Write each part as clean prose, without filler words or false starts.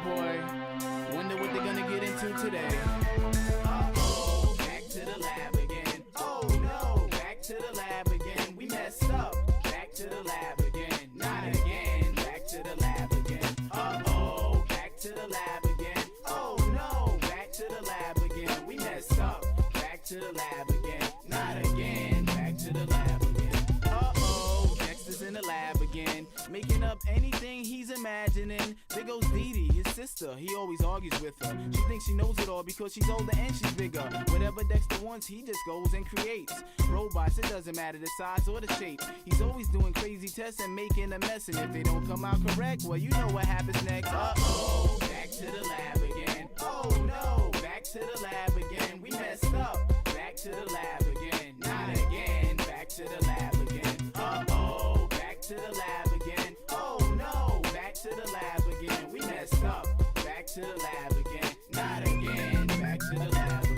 boy. Wonder what they're gonna get into today. Uh-oh, back to the lab again. Oh no, back to the lab again. We messed up. Back to the lab again. Not again. Back to the lab again. Uh-oh, back to the lab again. Oh no, back to the lab again. We messed up. Back to the lab again. Not again. Back to the lab again. Uh-oh, Dexter's in the lab again. Making up anything he's imagining. There goes Dee Dee, his sister. He always argues with her. She thinks she knows it all because she's older and she's bigger. Whatever Dexter wants, he just goes and creates. Robots, it doesn't matter the size or the shape. He's always doing crazy tests and making a mess. And if they don't come out correct, well, you know what happens next. Uh-oh, back to the lab again. Oh no, back to the lab again. We messed up. Back to the lab again. Not again. Back to the lab again. Uh-oh, back to the lab again. Oh no, back to the lab again. We messed up. Back to the lab again. Not again. Back to the lab again.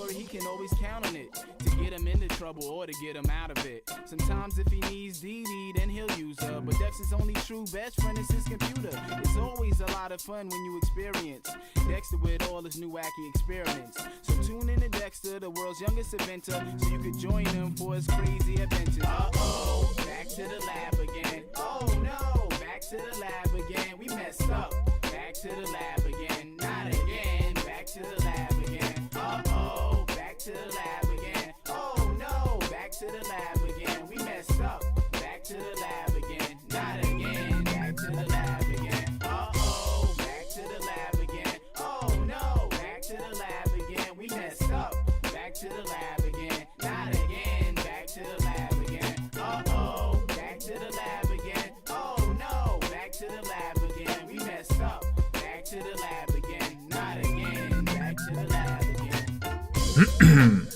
He can always count on it to get him into trouble or to get him out of it. Sometimes if he needs Dee Dee, then he'll use her. But Dexter's only true best friend is his computer. It's always a lot of fun when you experience Dexter with all his new wacky experiments. So tune in to Dexter, the world's youngest inventor, so you could join him for his crazy adventures. Uh-oh, back to the lab again. Oh no, back to the lab again. We messed up. Back to the lab again. Not again. Back to the lab again. Uh-oh, back to the lab again. Oh no, back to the lab again. We messed up. Back to the lab again. Not again. Back to the lab again. Uh-oh, back to the lab again. Oh no, back to the lab again. We messed up. Back to the lab again. Not again. Back to the lab again. Uh-oh, back to the lab again. Oh no, back to the lab again. We messed up. Back to the lab again. Not again. Back to the lab again.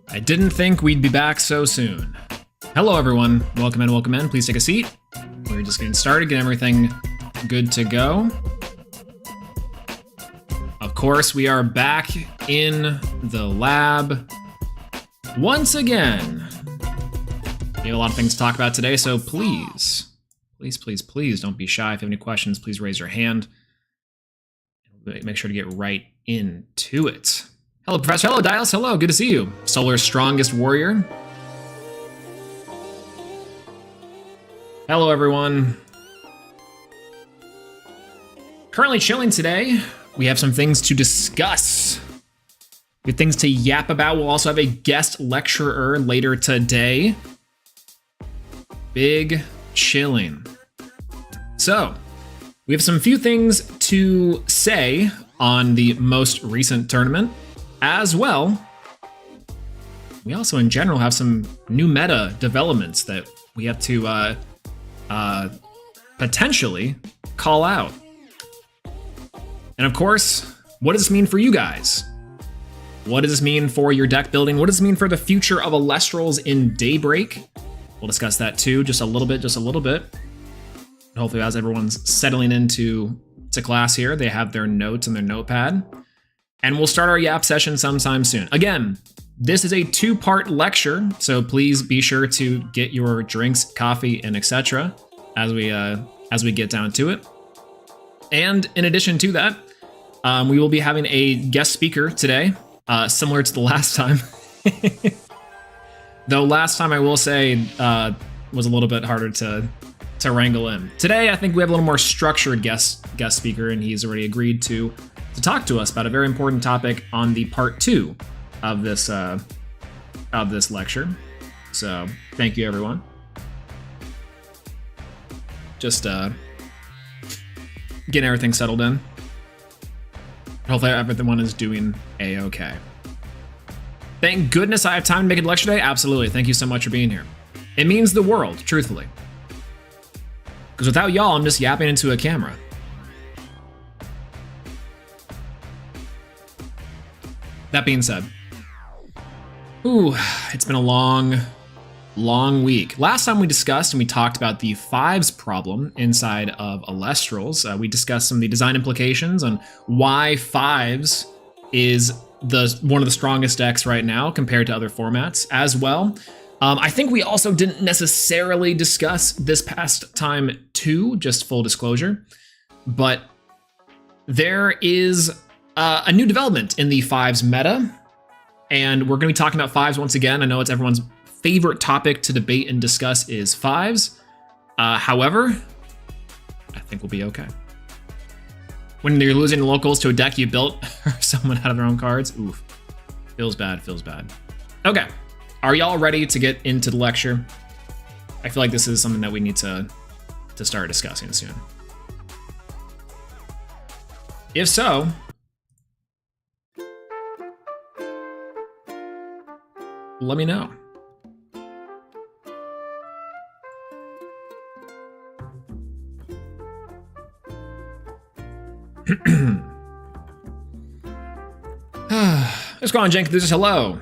I didn't think we'd be back so soon. Hello everyone, welcome in, welcome in. Please take a seat. We're just getting started, getting everything good to go. Of course, we are back in the lab once again. We have a lot of things to talk about today, so please don't be shy. If you have any questions, please raise your hand. Make sure to get right into it. Hello, Professor. Hello, Dials. Hello, good to see you. Solar's strongest warrior. Hello, everyone. Currently chilling today. We have some things to discuss. We have things to yap about. We'll also have a guest lecturer later today. Big chilling. So, we have some few things to say on the most recent tournament. As well, we also in general have some new meta developments that we have to potentially call out. And of course, what does this mean for you guys? What does this mean for your deck building? What does this mean for the future of Elestrals in Daybreak? We'll discuss that too, just a little bit. And hopefully as everyone's settling into class here, they have their notes and their notepad. And we'll start our Yap session sometime soon. Again, this is a two-part lecture, so please be sure to get your drinks, coffee, and etc. as we get down to it. And in addition to that, we will be having a guest speaker today, similar to the last time. Though last time I will say was a little bit harder to wrangle in. Today, I think we have a little more structured guest speaker, and he's already agreed to talk to us about a very important topic on the part 2 of this lecture. So thank you, everyone. Just getting everything settled in. Hopefully everyone is doing a-okay. Thank goodness I have time to make a lecture today. Absolutely. Thank you so much for being here. It means the world, truthfully. Because without y'all, I'm just yapping into a camera. That being said, ooh, it's been a long long week. Last time we discussed and we talked about the fives problem inside of Elestrals. We discussed some of the design implications on why fives is one of the strongest decks right now compared to other formats as well. I think we also didn't necessarily discuss this past time too, just full disclosure, but there is a new development in the fives meta, and we're going to be talking about fives once again. I know it's everyone's favorite topic to debate and discuss is fives. However, I think we'll be okay. When you're losing locals to a deck you built or someone out of their own cards, oof, feels bad, feels bad. Okay, are y'all ready to get into the lecture? I feel like this is something that we need to start discussing soon. If so, let me know. What's going on, Jenk? This is hello.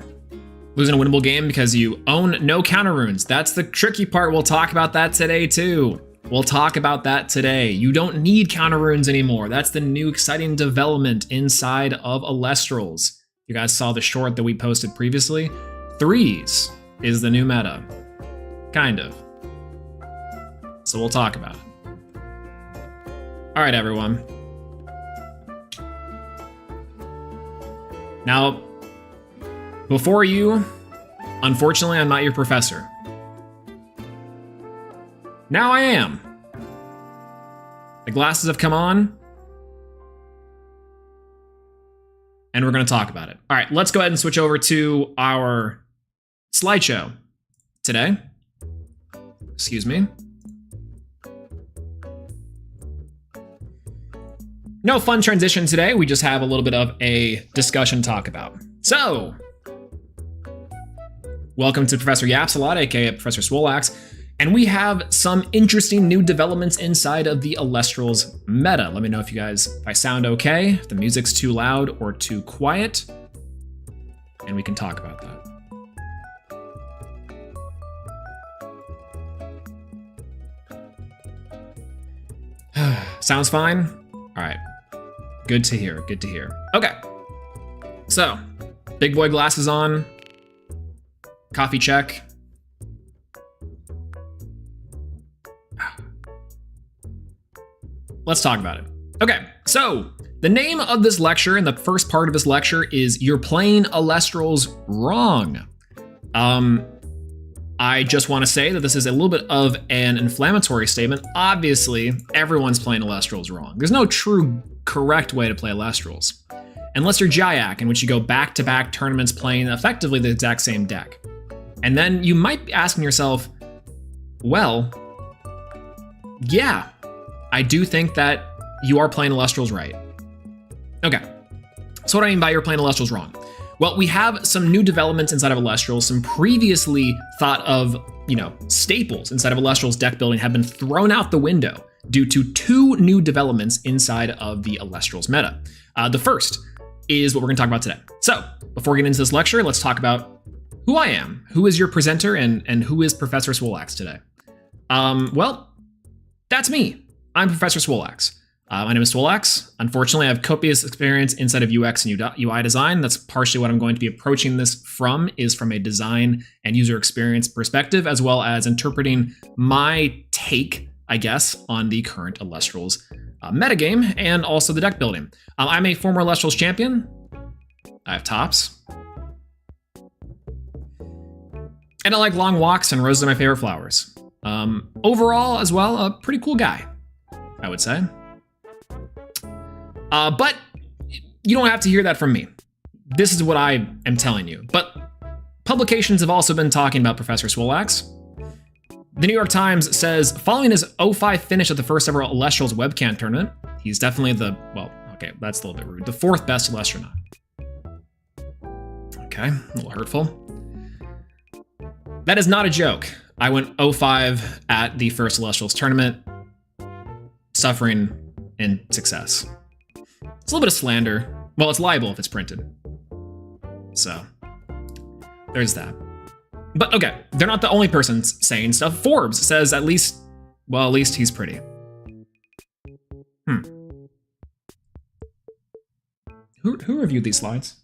Losing a winnable game because you own no counter runes. That's the tricky part. We'll talk about that today too. We'll talk about that today. You don't need counter runes anymore. That's the new exciting development inside of Elestrals. You guys saw the short that we posted previously. Threes is the new meta. Kind of. So we'll talk about it. All right, everyone. Now, before you, unfortunately, I'm not your professor. Now I am. The glasses have come on, and we're going to talk about it. All right, let's go ahead and switch over to our slideshow today. Excuse me. No fun transition today. We just have a little bit of a discussion to talk about. So, welcome to Professor Yaps a lot, aka Professor Swolax, and we have some interesting new developments inside of the Elestrals meta. Let me know if I sound okay, if the music's too loud or too quiet, and we can talk about that. Sounds fine? All right. Good to hear, good to hear. Okay, so big boy glasses on, coffee check. Let's talk about it. Okay, so the name of this lecture and the first part of this lecture is You're Playing Elestrals Wrong. I just want to say that this is a little bit of an inflammatory statement. Obviously, everyone's playing Elestrals wrong. There's no true correct way to play Elestrals, unless you're Jayak, in which you go back-to-back tournaments playing effectively the exact same deck. And then you might be asking yourself, well, yeah, I do think that you are playing Elestrals right. Okay, so what do I mean by you're playing Elestrals wrong? Well, we have some new developments inside of Elestrals. Some previously thought of, staples inside of Elestrals deck building have been thrown out the window due to two new developments inside of the Elestrals meta. The first is what we're going to talk about today. So, before we get into this lecture, let's talk about who I am. Who is your presenter and who is Professor Swolax today? Well, that's me. I'm Professor Swolax. My name is Swolax. Unfortunately, I have copious experience inside of UX and UI design. That's partially what I'm going to be approaching this from a design and user experience perspective, as well as interpreting my take, I guess, on the current Elestrals metagame and also the deck building. I'm a former Elestrals champion. I have tops. And I like long walks, and roses are my favorite flowers. Overall, as well, a pretty cool guy, I would say. But you don't have to hear that from me. This is what I am telling you. But publications have also been talking about Professor Swolax. The New York Times says, following his 0-5 finish at the first ever Elestrals webcam tournament, he's definitely that's a little bit rude, the fourth best Elestronaut. Okay, a little hurtful. That is not a joke. I went 0-5 at the first Elestrals tournament, suffering in success. It's a little bit of slander. Well, it's libel if it's printed. So, there's that. But okay, they're not the only persons saying stuff. Forbes says at least he's pretty. Who reviewed these slides?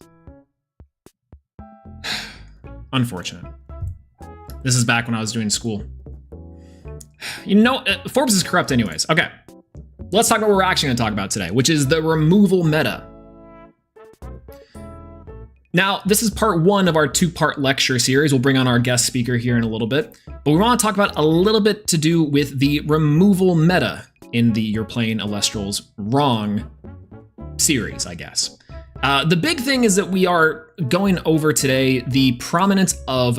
Unfortunate. This is back when I was doing school. You know, Forbes is corrupt anyways. Okay, let's talk about what we're actually going to talk about today, which is the removal meta. Now, this is part one of our two-part lecture series. We'll bring on our guest speaker here in a little bit, but we want to talk about a little bit to do with the removal meta in the You're Playing Elestrals Wrong series, I guess. The big thing is that we are going over today the prominence of,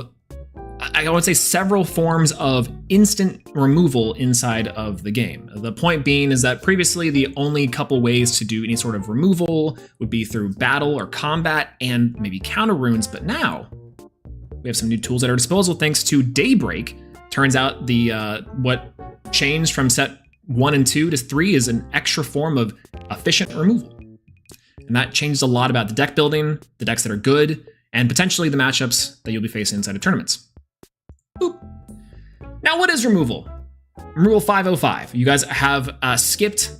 I would say, several forms of instant removal inside of the game. The point being is that previously the only couple ways to do any sort of removal would be through battle or combat and maybe counter runes, but now we have some new tools at our disposal thanks to Daybreak. Turns out the what changed from set 1 and 2 to 3 is an extra form of efficient removal. And that changes a lot about the deck building, the decks that are good, and potentially the matchups that you'll be facing inside of tournaments. Boop. Now, what is removal? Removal 505. You guys have skipped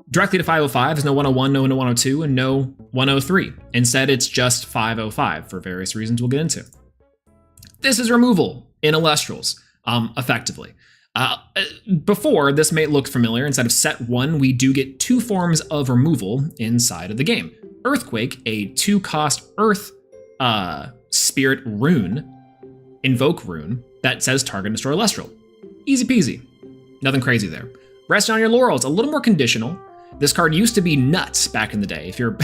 directly to 505. There's no 101, no 102, and no 103. Instead, it's just 505 for various reasons we'll get into. This is removal in Elestrals, effectively. Before, this may look familiar. Instead of set 1, we do get 2 forms of removal inside of the game. Earthquake, a 2-cost Earth Spirit rune, Invoke rune, that says target destroy Elestral. Easy peasy. Nothing crazy there. Resting on your laurels, a little more conditional. This card used to be nuts back in the day. If you're,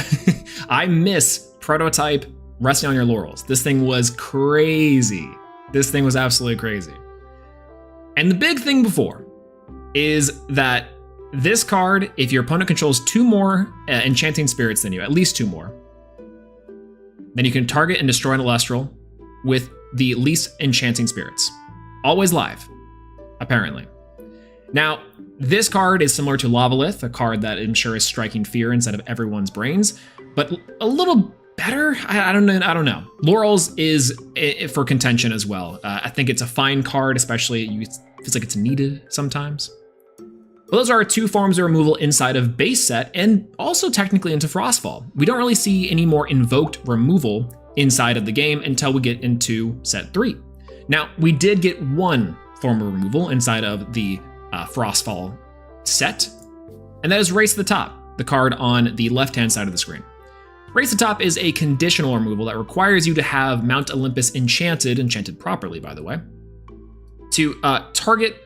I miss prototype resting on your laurels. This thing was crazy. This thing was absolutely crazy. And the big thing before is that this card, if your opponent controls 2 more enchanting spirits than you, at least 2 more, then you can target and destroy an Elestral with the least enchanting spirits. Always live, apparently. Now, this card is similar to Lavalith, a card that I'm sure is striking fear inside of everyone's brains, but a little better. I don't know. Laurels is for contention as well. I think it's a fine card, especially it feels like it's needed sometimes. But those are our 2 forms of removal inside of base set and also technically into Frostfall. We don't really see any more invoked removal inside of the game until we get into set 3. Now, we did get 1 form of removal inside of the Frostfall set, and that is Race to the Top, the card on the left-hand side of the screen. Race to the Top is a conditional removal that requires you to have Mount Olympus enchanted properly, by the way, to target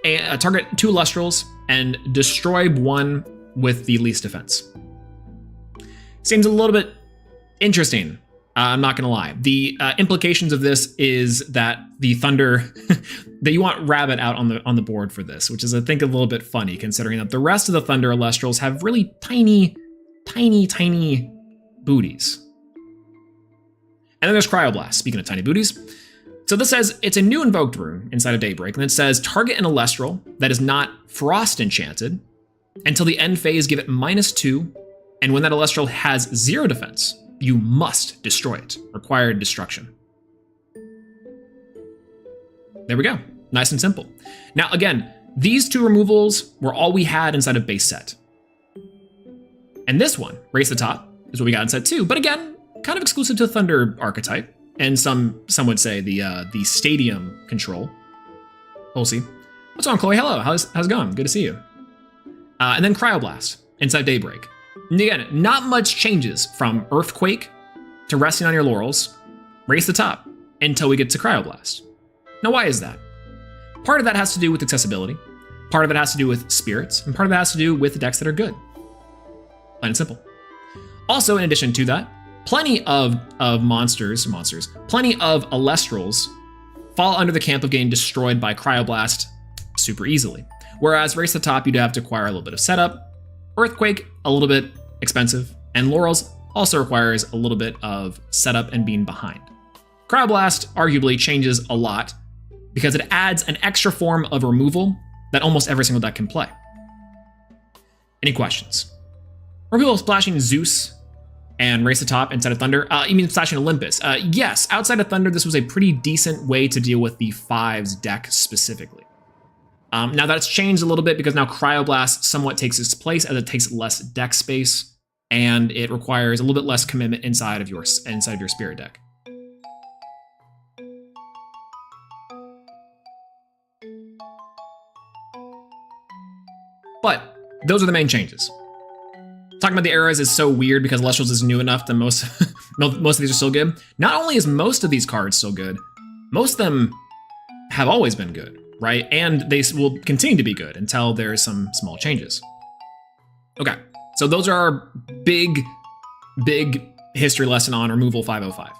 2 Elestrals and destroy 1 with the least defense. Seems a little bit interesting. I'm not gonna lie. The implications of this is that the Thunder, that you want Rabbit out on the board for this, which is I think a little bit funny considering that the rest of the Thunder Elestrals have really tiny booties. And then there's Cryoblast, speaking of tiny booties. So this says it's a new invoked rune inside of Daybreak, and it says target an Elestral that is not frost enchanted until the end phase, give it -2, and when that Elestral has 0 defense, you must destroy it. Required destruction. There we go. Nice and simple. Now again, these 2 removals were all we had inside of base set. And this one, Race to the Top, is what we got in set 2, but again, kind of exclusive to the Thunder archetype, and some would say the Stadium control. We'll see. What's on, Chloe? Hello, how's it going? Good to see you. And then Cryoblast inside Daybreak. And again, not much changes from Earthquake to Resting on Your Laurels, Race to the Top, until we get to Cryoblast. Now, why is that? Part of that has to do with accessibility, part of it has to do with spirits, and part of it has to do with the decks that are good. Plain and simple. Also, in addition to that, plenty of monsters, plenty of Elestrals fall under the camp of getting destroyed by Cryoblast super easily. Whereas Race to the Top, you'd have to acquire a little bit of setup. Earthquake, a little bit expensive. And Laurels also requires a little bit of setup and being behind. Cryoblast arguably changes a lot because it adds an extra form of removal that almost every single deck can play. Any questions? Removal splashing Zeus and Race to Top instead of Thunder. You mean Slashing Olympus? Yes, outside of Thunder, this was a pretty decent way to deal with the 5's deck specifically. Now that's changed a little bit because now Cryoblast somewhat takes its place as it takes less deck space and it requires a little bit less commitment inside of your Spirit deck. But those are the main changes. Talking about the eras is so weird because Elestrals is new enough that most of these are still good. Not only is most of these cards still good, most of them have always been good, right? And they will continue to be good until there's some small changes. Okay, so those are our big history lesson on removal 505.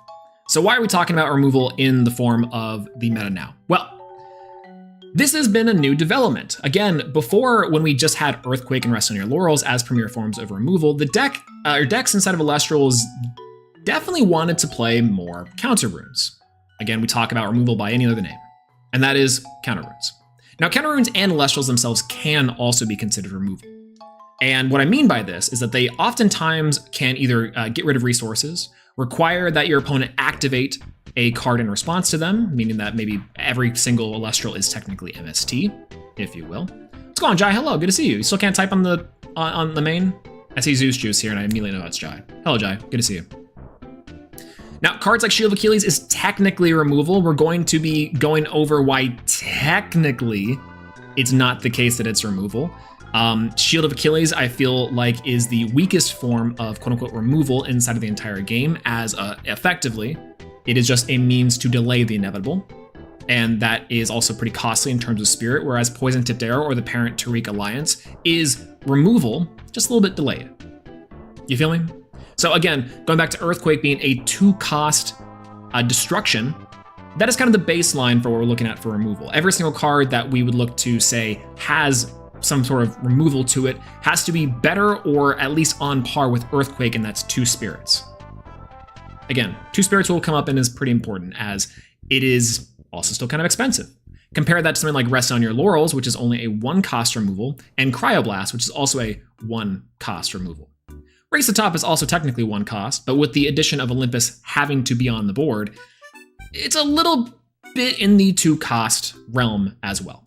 So why are we talking about removal in the form of the meta now? Well, this has been a new development. Again, before, when we just had Earthquake and Rest on Your Laurels as premier forms of removal, the decks inside of Elestrals definitely wanted to play more counter runes. Again, we talk about removal by any other name, and that is counter runes. Now, counter runes and Elestrals themselves can also be considered removal. And what I mean by this is that they oftentimes can either get rid of resources, require that your opponent activate a card in response to them, meaning that maybe every single Elestral is technically MST, if you will. What's going on, Jai? Hello, good to see you. You still can't type on the main? I see Zeus Juice here, and I immediately know it's Jai. Hello, Jai. Good to see you. Now, cards like Shield of Achilles is technically removal. We're going to be going over why technically it's not the case that it's removal. Shield of Achilles, I feel like, is the weakest form of quote-unquote removal inside of the entire game, as effectively it is just a means to delay the inevitable, and that is also pretty costly in terms of spirit, whereas Poison Tipped Arrow or the Parent Tariq Alliance is removal, just a little bit delayed. You feel me? So again, going back to Earthquake being a 2-cost destruction, that is kind of the baseline for what we're looking at for removal. Every single card that we would look to say has some sort of removal to it has to be better or at least on par with Earthquake, and that's 2 spirits. Again, 2 spirits will come up and is pretty important as it is also still kind of expensive. Compare that to something like Rest on Your Laurels, which is only a 1-cost removal, and Cryoblast, which is also a 1-cost removal. Race to Top is also technically 1 cost, but with the addition of Olympus having to be on the board, it's a little bit in the 2-cost realm as well.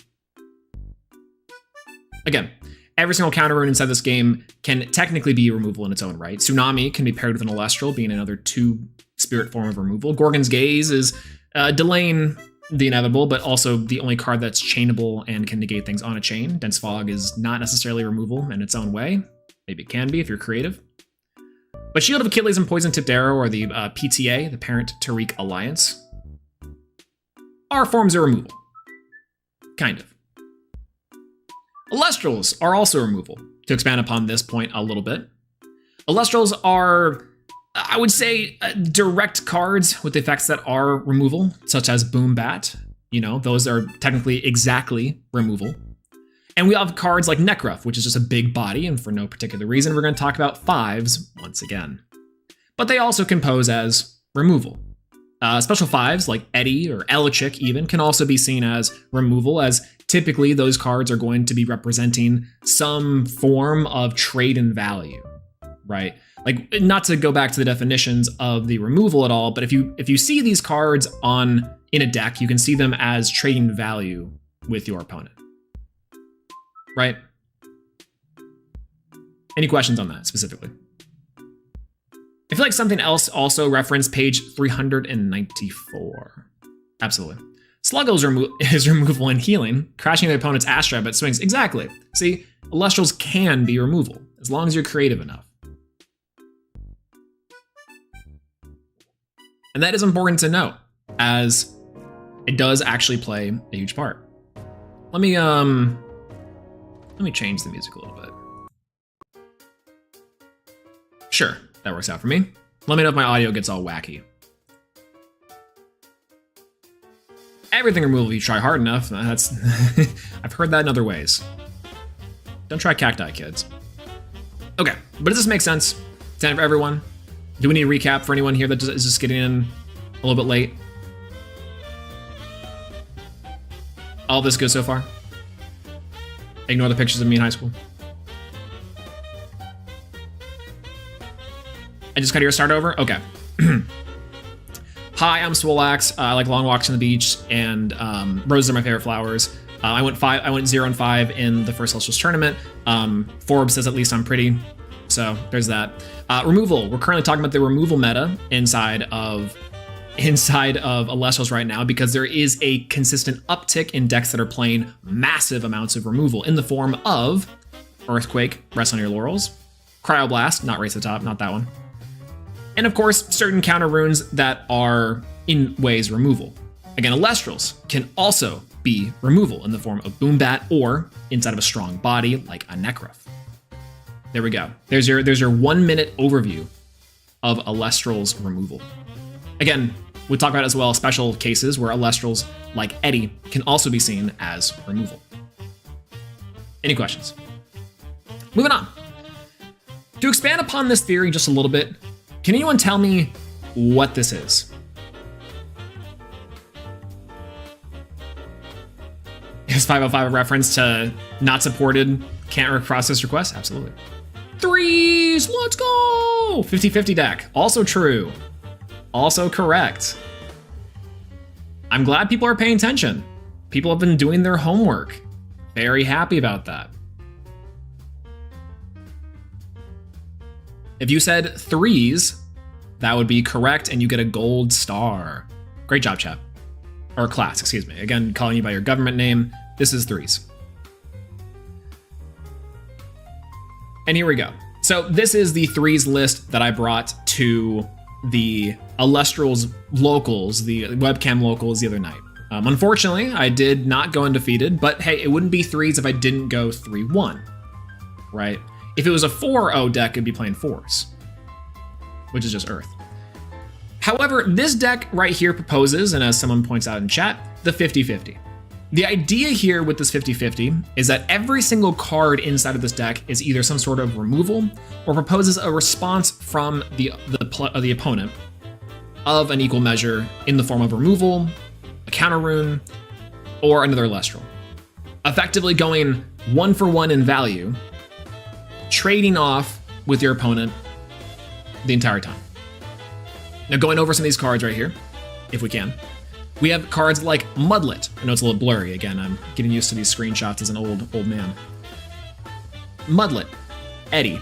Again, every single counter rune inside this game can technically be removal in its own right. Tsunami can be paired with an Elestral, being another 2-spirit form of removal. Gorgon's Gaze is delaying the inevitable, but also the only card that's chainable and can negate things on a chain. Dense Fog is not necessarily removal in its own way. Maybe it can be if you're creative. But Shield of Achilles and Poison Tipped Arrow, or the PTA, the Parent Tariq Alliance, are forms of removal. Kind of. Elestrals are also removal, to expand upon this point a little bit. Elestrals are, I would say, direct cards with effects that are removal, such as Boom Bat. You know, those are technically exactly removal. And we have cards like Necruff, which is just a big body, and for no particular reason, we're going to talk about 5s once again. But they also can pose as removal. Special 5s like Eddie or Elichick even can also be seen as removal, as typically those cards are going to be representing some form of trade in value, right? Like, not to go back to the definitions of the removal at all, but if you see these cards in a deck, you can see them as trading value with your opponent, right? Any questions on that specifically? I feel like something else also referenced page 394. Absolutely. Sluggo is removal and healing, crashing the opponent's Astra but swings. Exactly. See, Elestrals can be removal, as long as you're creative enough. And that is important to note, as it does actually play a huge part. Let me change the music a little bit. Sure, that works out for me. Let me know if my audio gets all wacky. Everything removal if you try hard enough. That's I've heard that in other ways. Don't try cacti, kids. Okay, but does this make sense? Standard for everyone? Do we need a recap for anyone here that is just getting in a little bit late? All this good so far? Ignore the pictures of me in high school. I just cut here, start over? Okay. Hi, I'm Swolax. I like long walks on the beach, and roses are my favorite flowers. I went 0 and 5 in the first Elestrals tournament. Forbes says at least I'm pretty, so there's that. Removal. We're currently talking about the removal meta inside of Elestrals right now, because there is a consistent uptick in decks that are playing massive amounts of removal in the form of Earthquake, Rest on Your Laurels, Cryoblast, not Race to the Top, not that one, and of course certain counter runes that are in ways removal. Again, Elestrals can also be removal in the form of Boombat or inside of a strong body like a Necroth. There we go. There's your 1 minute overview of Elestrals removal. Again, we'll talk about as well special cases where Elestrals like Eddie can also be seen as removal. Any questions? Moving on. To expand upon this theory just a little bit, can anyone tell me what this is? Is 505 a reference to not supported, can't process requests? Absolutely. Threes, let's go! 50-50 deck, also true. Also correct. I'm glad people are paying attention. People have been doing their homework. Very happy about that. If you said threes, that would be correct and you get a gold star. Great job, chat. Or class, excuse me. Again, calling you by your government name. This is threes. And here we go. So this is the threes list that I brought to the Elestrals locals, the webcam locals the other night. Unfortunately, I did not go undefeated, but hey, it wouldn't be threes if I didn't go 3-1, right? If it was a 4-0 deck, it'd be playing fours, which is just Earth. However, this deck right here proposes, and as someone points out in chat, the 50-50. The idea here with this 50-50 is that every single card inside of this deck is either some sort of removal or proposes a response from the opponent of an equal measure in the form of removal, a counter rune, or another Elestral. Effectively going 1-for-1 in value, trading off with your opponent the entire time. Now going over some of these cards right here, if we can. We have cards like Mudlet. I know it's a little blurry. Again, I'm getting used to these screenshots as an old man. Mudlet, Eddie.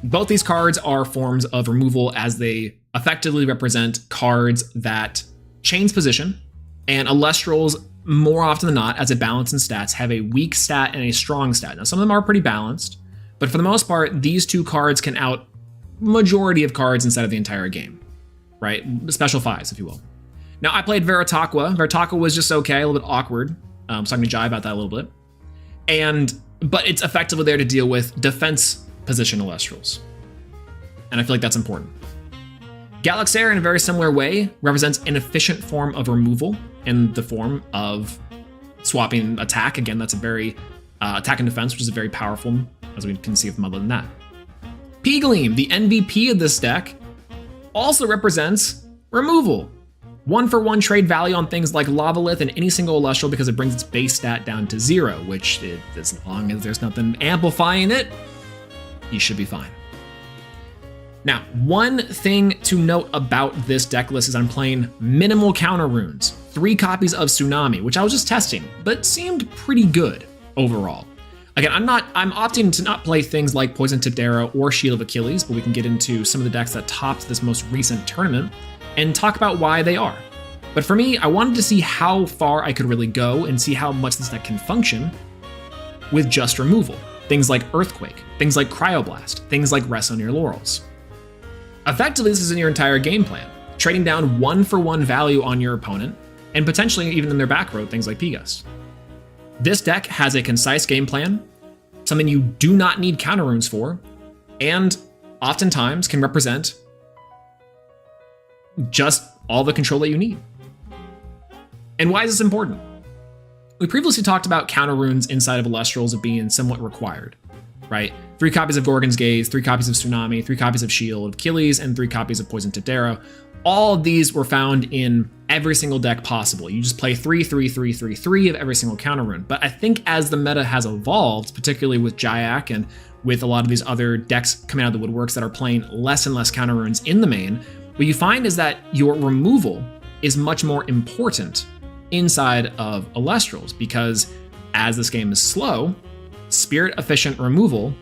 Both these cards are forms of removal as they effectively represent cards that change position, and Elestrals, more often than not, as a balance in stats, have a weak stat and a strong stat. Now, some of them are pretty balanced, but for the most part, these two cards can out majority of cards inside of the entire game, right? Special fives, if you will. Now, I played Veritaqua. Veritaqua was just okay, a little bit awkward. So I'm going to jive about that a little bit. But it's effectively there to deal with defense position Elestrals. And I feel like that's important. Galaxair, in a very similar way, represents an efficient form of removal in the form of swapping attack. Again, that's a very attack and defense, which is a very powerful, as we can see with Mudlet in that. Peegleam, the MVP of this deck, also represents removal. 1-for-1 trade value on things like Lavalith and any single Elestral because it brings its base stat down to 0, which, as long as there's nothing amplifying it, you should be fine. Now, one thing to note about this deck list is I'm playing minimal counter runes, 3 copies of Tsunami, which I was just testing, but seemed pretty good overall. Again, I'm opting to not play things like Poison Tipped Arrow or Shield of Achilles, but we can get into some of the decks that topped this most recent tournament and talk about why they are. But for me, I wanted to see how far I could really go and see how much this deck can function with just removal. Things like Earthquake, things like Cryoblast, things like Rest on Your Laurels. Effectively, this is in your entire game plan, trading down 1-for-1 value on your opponent, and potentially even in their back row, things like P-Gust. This deck has a concise game plan, something you do not need counter runes for, and oftentimes can represent just all the control that you need. And why is this important? We previously talked about counter runes inside of Elestrals of being somewhat required, right? 3 copies of Gorgon's Gaze, 3 copies of Tsunami, 3 copies of Shield of Achilles, and 3 copies of Poison Tipped Arrow. All of these were found in every single deck possible. You just play 3, 3, 3, 3, 3 of every single counter rune. But I think as the meta has evolved, particularly with Jayak and with a lot of these other decks coming out of the woodworks that are playing less and less counter runes in the main, what you find is that your removal is much more important inside of Elestrals, because as this game is slow, spirit efficient removal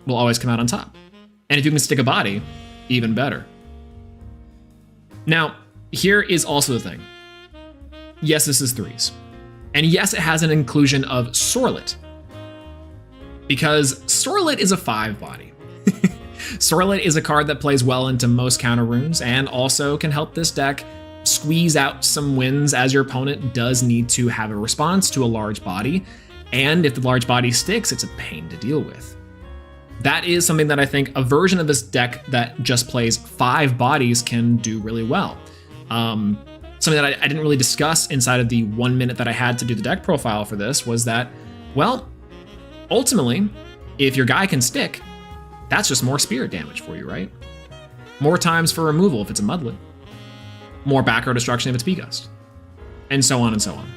will always come out on top. And if you can stick a body, even better. Now, here is also the thing. Yes, this is threes. And yes, it has an inclusion of Sorlet, because Sorlet is a 5 body. Sorlet is a card that plays well into most counter runes and also can help this deck squeeze out some wins as your opponent does need to have a response to a large body. And if the large body sticks, it's a pain to deal with. That is something that I think a version of this deck that just plays 5 bodies can do really well. Something that I didn't really discuss inside of the 1 minute that I had to do the deck profile for this was that, well, ultimately, if your guy can stick, that's just more spirit damage for you, right? More times for removal if it's a Mudlet. More back row destruction if it's P-Gust. And so on and so on.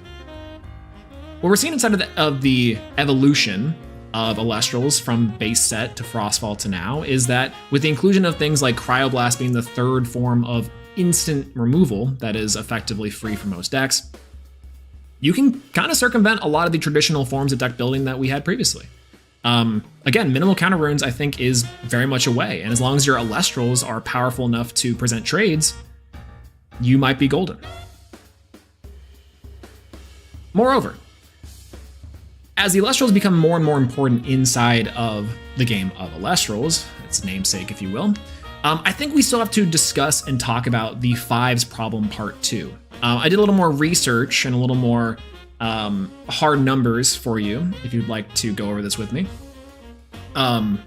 What we're seeing inside of the evolution of Elestrals from base set to Frostfall to now is that with the inclusion of things like Cryoblast being the 3rd form of instant removal that is effectively free for most decks, you can kind of circumvent a lot of the traditional forms of deck building that we had previously. Again, minimal counter runes I think is very much a way, and as long as your Elestrals are powerful enough to present trades, you might be golden. Moreover, as the Elestrals become more and more important inside of the game of Elestrals, its namesake if you will, I think we still have to discuss and talk about the 5s problem part 2. I did a little more research and a little more hard numbers for you, if you'd like to go over this with me. Now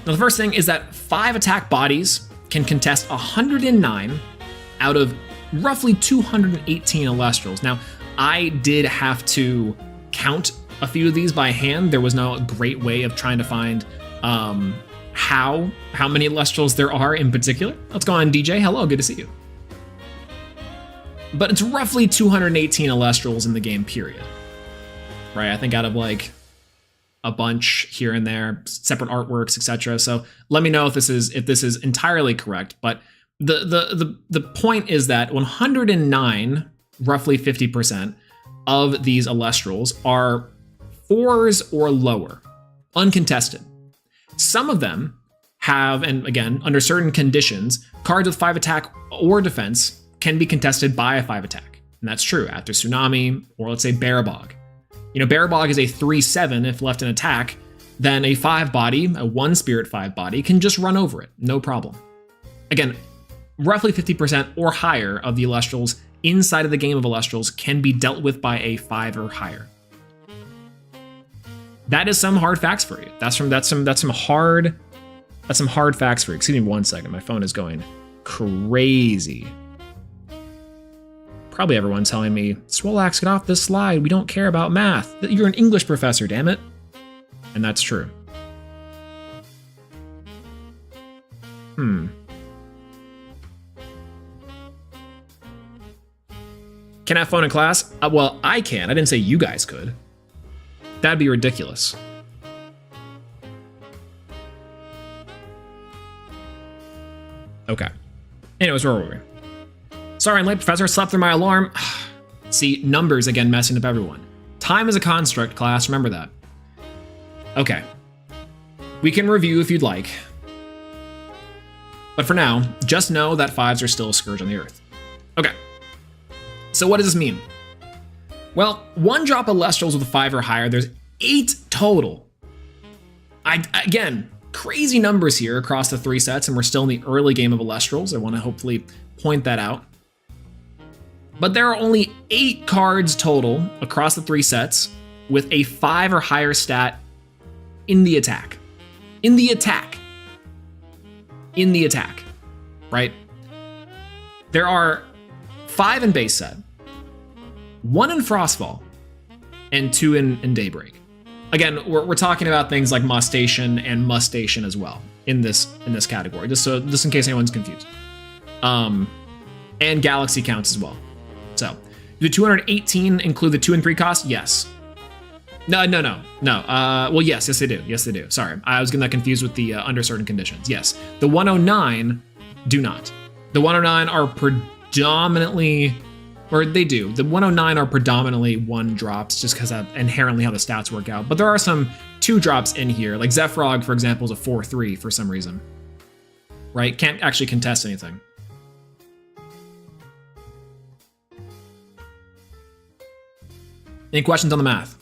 the first thing is that 5 attack bodies can contest 109 out of roughly 218 Elestrals. Now, I did have to count a few of these by hand. There was no great way of trying to find how many Elestrals there are in particular. Let's go on, DJ. Hello, good to see you. But it's roughly 218 Elestrals in the game, period. Right, I think out of like a bunch here and there, separate artworks, etc. So let me know if this is entirely correct. But the point is that 109, roughly 50% of these Elestrals are 4s or lower, uncontested. Some of them have, and again, under certain conditions, cards with 5 attack or defense can be contested by a 5 attack. And that's true after Tsunami, or let's say Barabog. You know, Barabog is a 3/7 if left in attack, then a 5 body, a 1 spirit 5 body, can just run over it, no problem. Again, roughly 50% or higher of the Elestrals inside of the game of Elestrals can be dealt with by a 5 or higher. That is some hard facts for you. That's some hard facts for you. Excuse me 1 second, my phone is going crazy. Probably everyone telling me, Swolax, get off this slide. We don't care about math. You're an English professor, damn it. And that's true. Can I have phone in class? Well, I can. I didn't say you guys could. That'd be ridiculous. Okay. Anyways, where were we? Sorry, I'm late, Professor. Slept through my alarm. See, numbers again messing up everyone. Time is a construct, class. Remember that. Okay. We can review if you'd like. But for now, just know that 5s are still a scourge on the earth. Okay. So what does this mean? Well, 1-drop Elestrals with a 5 or higher, there's 8 total. Again, crazy numbers here across the 3 sets, and we're still in the early game of Elestrals. I want to hopefully point that out. But there are only 8 cards total across the 3 sets with a 5 or higher stat in the attack. In the attack. In the attack, right? There are 5 in base set, 1 in Frostfall, and 2 in Daybreak. Again, we're talking about things like Mustation and Mustation as well in this category, just in case anyone's confused. And Galaxy counts as well. So, do the 218 include the 2 and 3 cost? Yes. No. Well, yes, they do. Yes, they do. Sorry, I was getting that confused with the under certain conditions. Yes, the 109 do not. The 109 are predominantly, or they do. The 109 are predominantly 1 drops, just because of inherently how the stats work out. But there are some 2 drops in here. Like Zephyrog, for example, is a 4/3 for some reason. Right? Can't actually contest anything. Any questions on the math?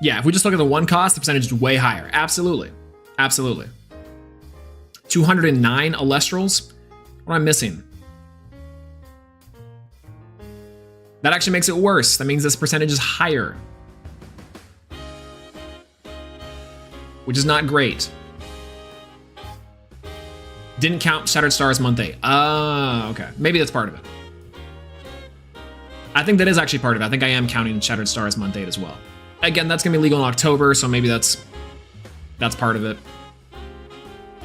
Yeah, if we just look at the 1 cost, the percentage is way higher. Absolutely. Absolutely. 209 Elestrals? What am I missing? That actually makes it worse. That means this percentage is higher. Which is not great. Didn't count Shattered Stars month 8. Okay. Maybe that's part of it. I think that is actually part of it. I think I am counting Shattered Stars month 8 as well. Again, that's gonna be legal in October, so maybe that's part of it.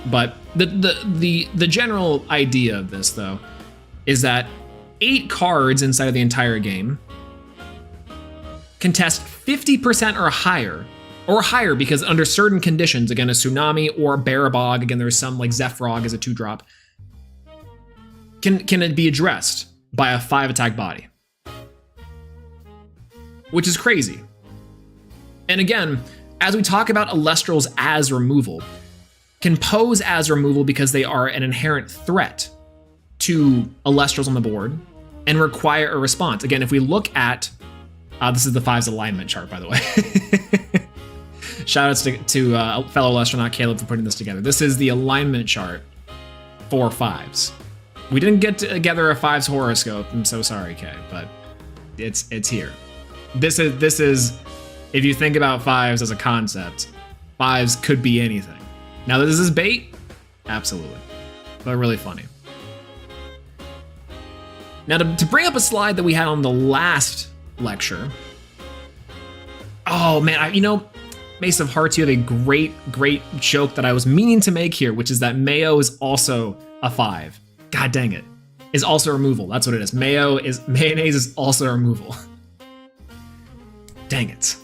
But the general idea of this, though, is that 8 cards inside of the entire game contest 50% or higher, because under certain conditions, again, a Tsunami or Barabog, again, there's some like Zephyrog as a 2-drop, can it be addressed by a 5 attack body, which is crazy. And again, as we talk about Elestrals as removal, can pose as removal because they are an inherent threat to Elestrals on the board and require a response. Again, if we look at, this is the 5's alignment chart, by the way. Shoutouts to fellow Elestronaut Caleb for putting this together. This is the alignment chart for 5s. We didn't get together a 5's horoscope. I'm so sorry, Kay, but it's here. This is if you think about 5s as a concept, 5s could be anything. Now, this is bait? Absolutely. But really funny. Now, to bring up a slide that we had on the last lecture. Oh, man, Mace of Hearts, you have a great joke that I was meaning to make here, which is that Mayo is also a 5. God dang it. Is also removal. That's what it is. Mayonnaise is also removal. Dang it.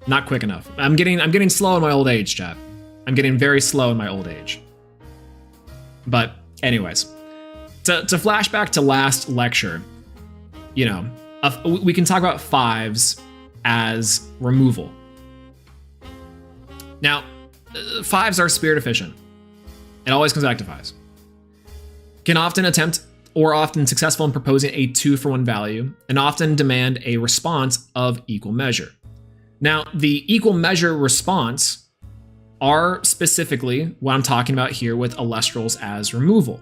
Not quick enough. I'm getting slow in my old age, chat. I'm getting very slow in my old age. But anyways, to flash back to last lecture, we can talk about 5s as removal. Now, 5s are spirit efficient. It always comes back to 5s. Can often attempt or often successful in proposing a 2-for-1 value and often demand a response of equal measure. Now, the equal measure response are specifically what I'm talking about here with Elestrals as removal.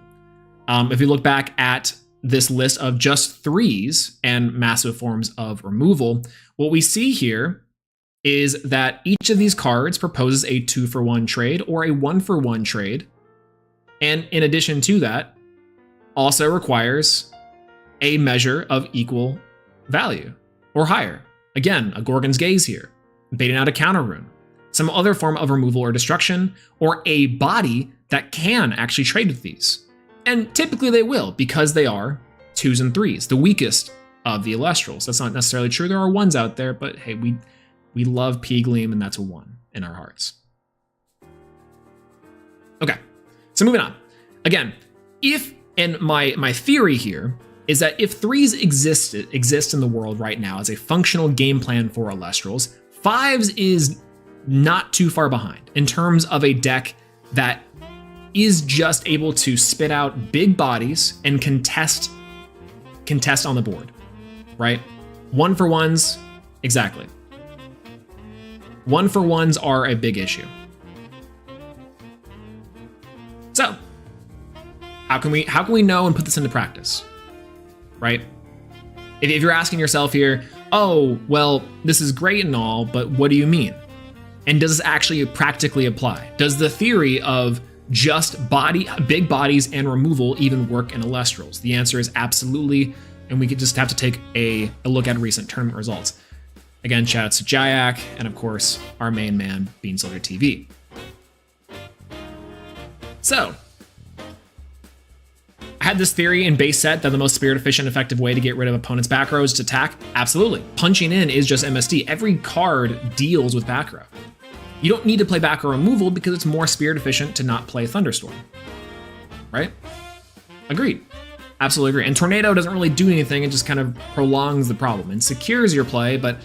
If you look back at this list of just 3s and massive forms of removal, what we see here is that each of these cards proposes a 2-for-1 trade or a 1-for-1 trade. And in addition to that, also requires a measure of equal value or higher. Again, a Gorgon's Gaze here, baiting out a counter rune, some other form of removal or destruction, or a body that can actually trade with these. And typically they will, because they are 2s and 3s, the weakest of the Elestrals. That's not necessarily true. There are 1s out there, but hey, we love P-Gleam, and that's a 1 in our hearts. Okay, so moving on. Again, and my theory here is that if 3s exist in the world right now as a functional game plan for Elestrals, 5s is not too far behind in terms of a deck that is just able to spit out big bodies and contest on the board, right? 1-for-1s, exactly. 1-for-1s are a big issue. So, how can we know and put this into practice, right? If you're asking yourself here, oh, well, this is great and all, but what do you mean? And does this actually practically apply? Does the theory of just big bodies and removal even work in Elestrals? The answer is absolutely, and we could just have to take a look at recent tournament results. Again, shout out to Jayak, and of course, our main man, Beansoldier TV. So, had this theory in base set that the most spirit efficient, effective way to get rid of opponent's back row is to attack? Absolutely. Punching in is just MSD. Every card deals with back row. You don't need to play back row removal because it's more spirit efficient to not play Thunderstorm. Right? Agreed. Absolutely agree. And Tornado doesn't really do anything, it just kind of prolongs the problem and secures your play, but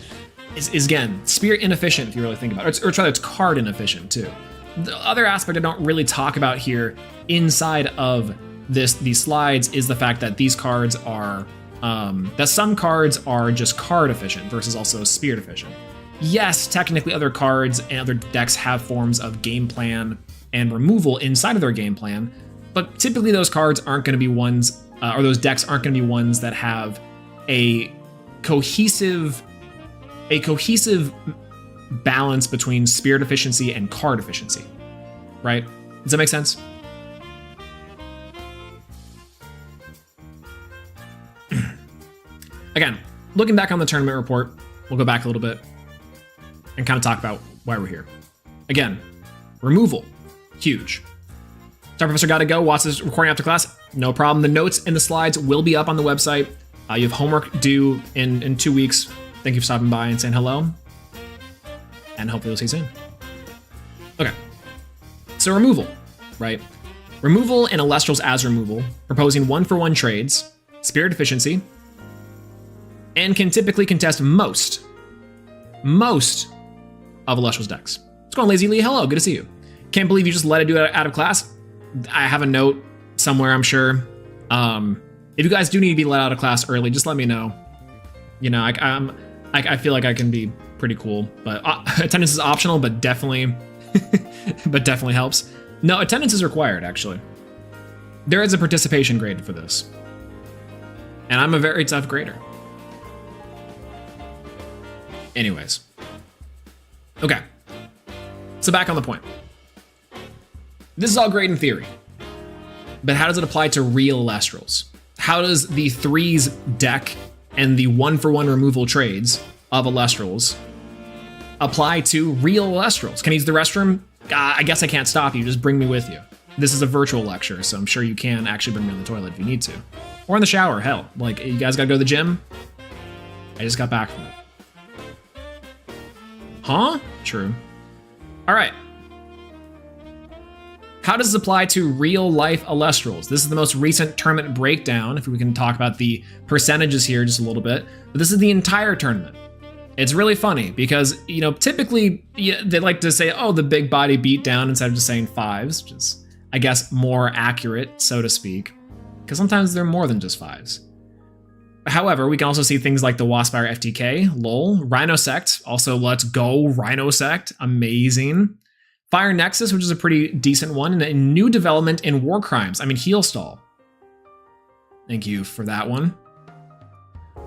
is again, spirit inefficient if you really think about it. Or rather, it's card inefficient too. The other aspect I don't really talk about here inside of these slides is the fact that these cards are, that some cards are just card efficient versus also spirit efficient. Yes, technically other cards and other decks have forms of game plan and removal inside of their game plan, but typically those cards aren't going to be ones, or those decks aren't going to be ones that have a cohesive balance between spirit efficiency and card efficiency, right? Does that make sense? Again, looking back on the tournament report, we'll go back a little bit and kind of talk about why we're here. Again, removal, huge. Sorry, Professor, gotta go. Watch this recording after class. No problem. The notes and the slides will be up on the website. You have homework due in 2 weeks. Thank you for stopping by and saying hello. And hopefully we'll see you soon. Okay. So removal, right? Removal and Elestrals as removal, proposing 1-for-1 trades, spirit efficiency, and can typically contest most of Elestrals decks. What's going on, Lazy Lee? Hello, good to see you. Can't believe you just let it do it out of class. I have a note somewhere, I'm sure. If you guys do need to be let out of class early, just let me know. You know, I feel like I can be pretty cool, but attendance is optional, but definitely, but definitely helps. No, attendance is required, actually. There is a participation grade for this. And I'm a very tough grader. Anyways. Okay. So back on the point. This is all great in theory. But how does it apply to real Elestrals? How does the 3s deck and the 1-for-1 removal trades of Elestrals apply to real Elestrals? Can I use the restroom? I guess I can't stop you. Just bring me with you. This is a virtual lecture, so I'm sure you can actually bring me on the toilet if you need to. Or in the shower, hell. Like, you guys gotta go to the gym? I just got back from it. Huh? True. All right. How does this apply to real-life Elestrals? This is the most recent tournament breakdown, if we can talk about the percentages here just a little bit. But this is the entire tournament. It's really funny because, you know, typically they like to say, oh, the big body beatdown instead of just saying 5s, which is, I guess, more accurate, so to speak, because sometimes they're more than just 5s. However, we can also see things like the Waspire FTK, lol, Rhino Sect, also let's go Rhino Sect, amazing. Fire Nexus, which is a pretty decent one, and a new development in War Crimes. I mean, Heel Stall. Thank you for that one.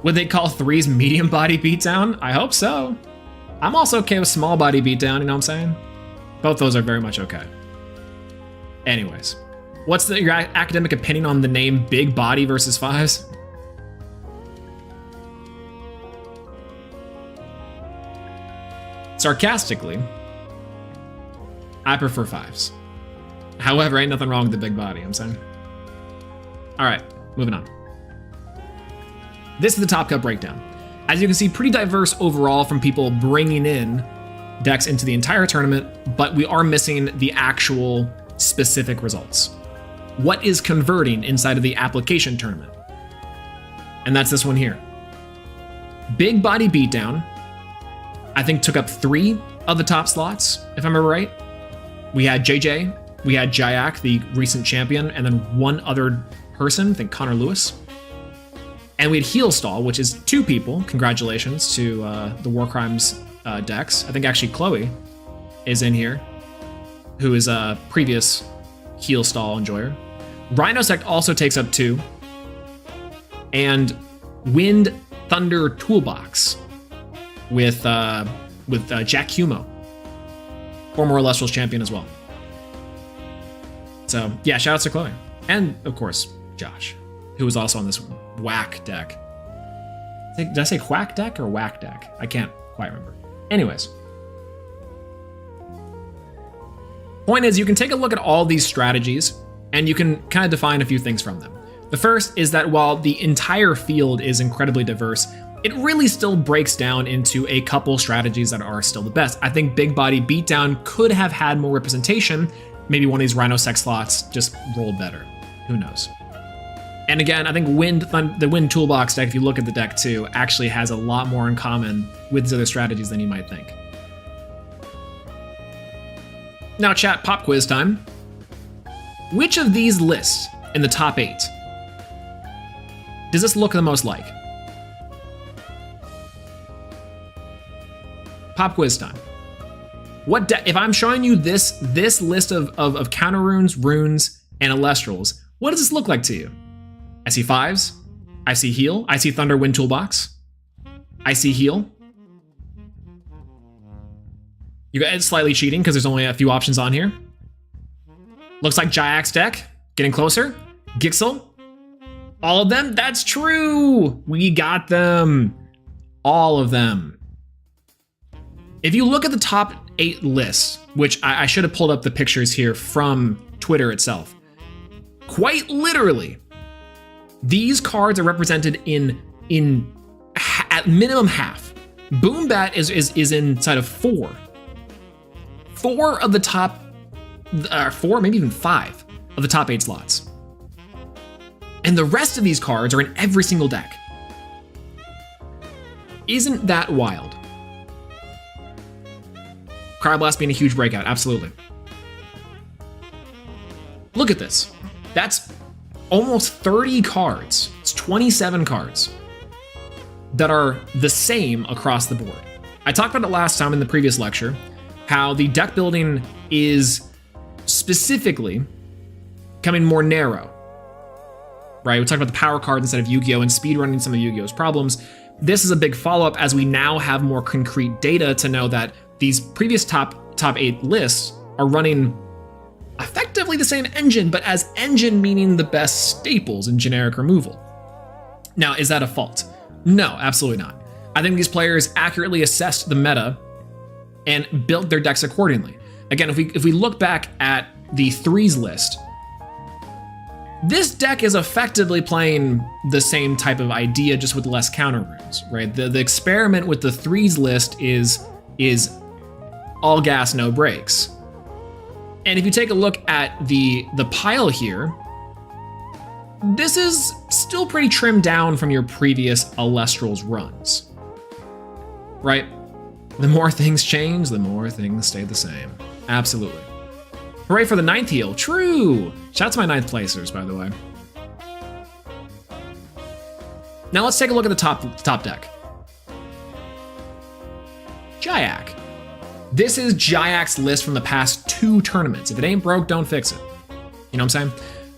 Would they call 3s medium body beatdown? I hope so. I'm also okay with small body beatdown, you know what I'm saying? Both those are very much okay. Anyways, what's your academic opinion on the name Big Body versus 5s? Sarcastically, I prefer 5s. However, ain't nothing wrong with the big body, I'm saying. All right, moving on. This is the Top Cut breakdown. As you can see, pretty diverse overall from people bringing in decks into the entire tournament, but we are missing the actual specific results. What is converting inside of the application tournament? And that's this one here. Big Body Beatdown, I think, took up 3 of the top slots, if I remember right. We had JJ, we had Jayak, the recent champion, and then one other person, I think Connor Lewis. And we had Heel Stall, which is 2 people. Congratulations to the War Crimes decks. I think actually Chloe is in here, who is a previous Heel Stall enjoyer. Rhino Sect also takes up 2. And Wind Thunder Toolbox with Jack Humo, former Elestrals champion as well. So yeah, shout out to Chloe. And of course, Josh, who was also on this whack deck. Did I say whack deck or whack deck? I can't quite remember. Anyways. Point is, you can take a look at all these strategies and you can kind of define a few things from them. The first is that while the entire field is incredibly diverse, it really still breaks down into a couple strategies that are still the best. I think Big Body Beatdown could have had more representation. Maybe one of these Rhinosec slots just rolled better. Who knows? And again, I think the Wind Toolbox deck, if you look at the deck too, actually has a lot more in common with these other strategies than you might think. Now chat, pop quiz time. Which of these lists in the top 8 does this look the most like? Pop quiz time. What if I'm showing you this list of counter runes, runes, and Elestrals, what does this look like to you? I see 5s. I see heal. I see Thunder Wind Toolbox. I see heal. You guys slightly cheating because there's only a few options on here. Looks like Jayax deck. Getting closer. Gixel. All of them? That's true. We got them. All of them. If you look at the top 8 lists, which I should have pulled up the pictures here from Twitter itself, quite literally, these cards are represented in at minimum half. Boombat is inside of 4. 4 of the top, 4, maybe even 5 of the top 8 slots. And the rest of these cards are in every single deck. Isn't that wild? Cryoblast being a huge breakout, absolutely. Look at this. That's almost 30 cards. It's 27 cards that are the same across the board. I talked about it last time in the previous lecture, how the deck building is specifically becoming more narrow, right? We talked about the power cards instead of Yu-Gi-Oh! And speedrunning some of Yu-Gi-Oh!'s problems. This is a big follow-up as we now have more concrete data to know that these previous top 8 lists are running effectively the same engine, but as engine meaning the best staples in generic removal. Now, is that a fault? No, absolutely not. I think these players accurately assessed the meta and built their decks accordingly. Again, if we look back at the 3s list, this deck is effectively playing the same type of idea, just with less counter runes, right? The experiment with the 3s list is all gas, no brakes. And if you take a look at the pile here, this is still pretty trimmed down from your previous Elestrals runs, right? The more things change, the more things stay the same. Absolutely. Hooray for the 9th heal. True. Shout out to my 9th placers, by the way. Now let's take a look at the top deck. Jayak. This is Jayak's list from the past 2 tournaments. If it ain't broke, don't fix it. You know what I'm saying?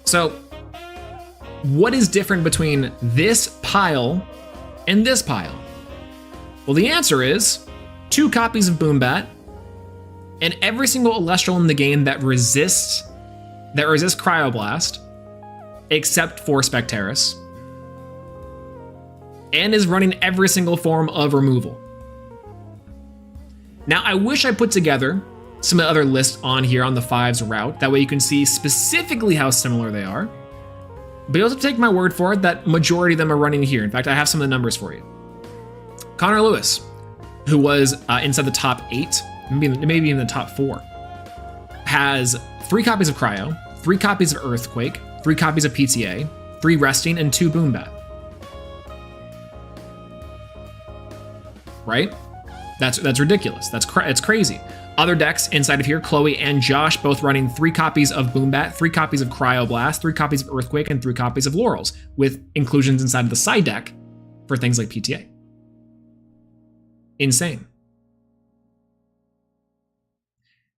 So, what is different between this pile and this pile? Well, the answer is 2 copies of Boombat and every single Elestral in the game that resists Cryoblast, except for Specteris, and is running every single form of removal. Now, I wish I put together some of the other lists on here on the 5's route. That way you can see specifically how similar they are. But you also take my word for it that majority of them are running here. In fact, I have some of the numbers for you. Connor Lewis, who was inside the top 8, maybe even the top 4, has 3 copies of Cryo, 3 copies of Earthquake, 3 copies of PTA, 3 Resting, and 2 Boombat. Right? That's ridiculous. It's crazy. Other decks inside of here, Chloe and Josh both running 3 copies of Boombat, 3 copies of Cryoblast, 3 copies of Earthquake, and 3 copies of Laurels, with inclusions inside of the side deck for things like PTA. Insane.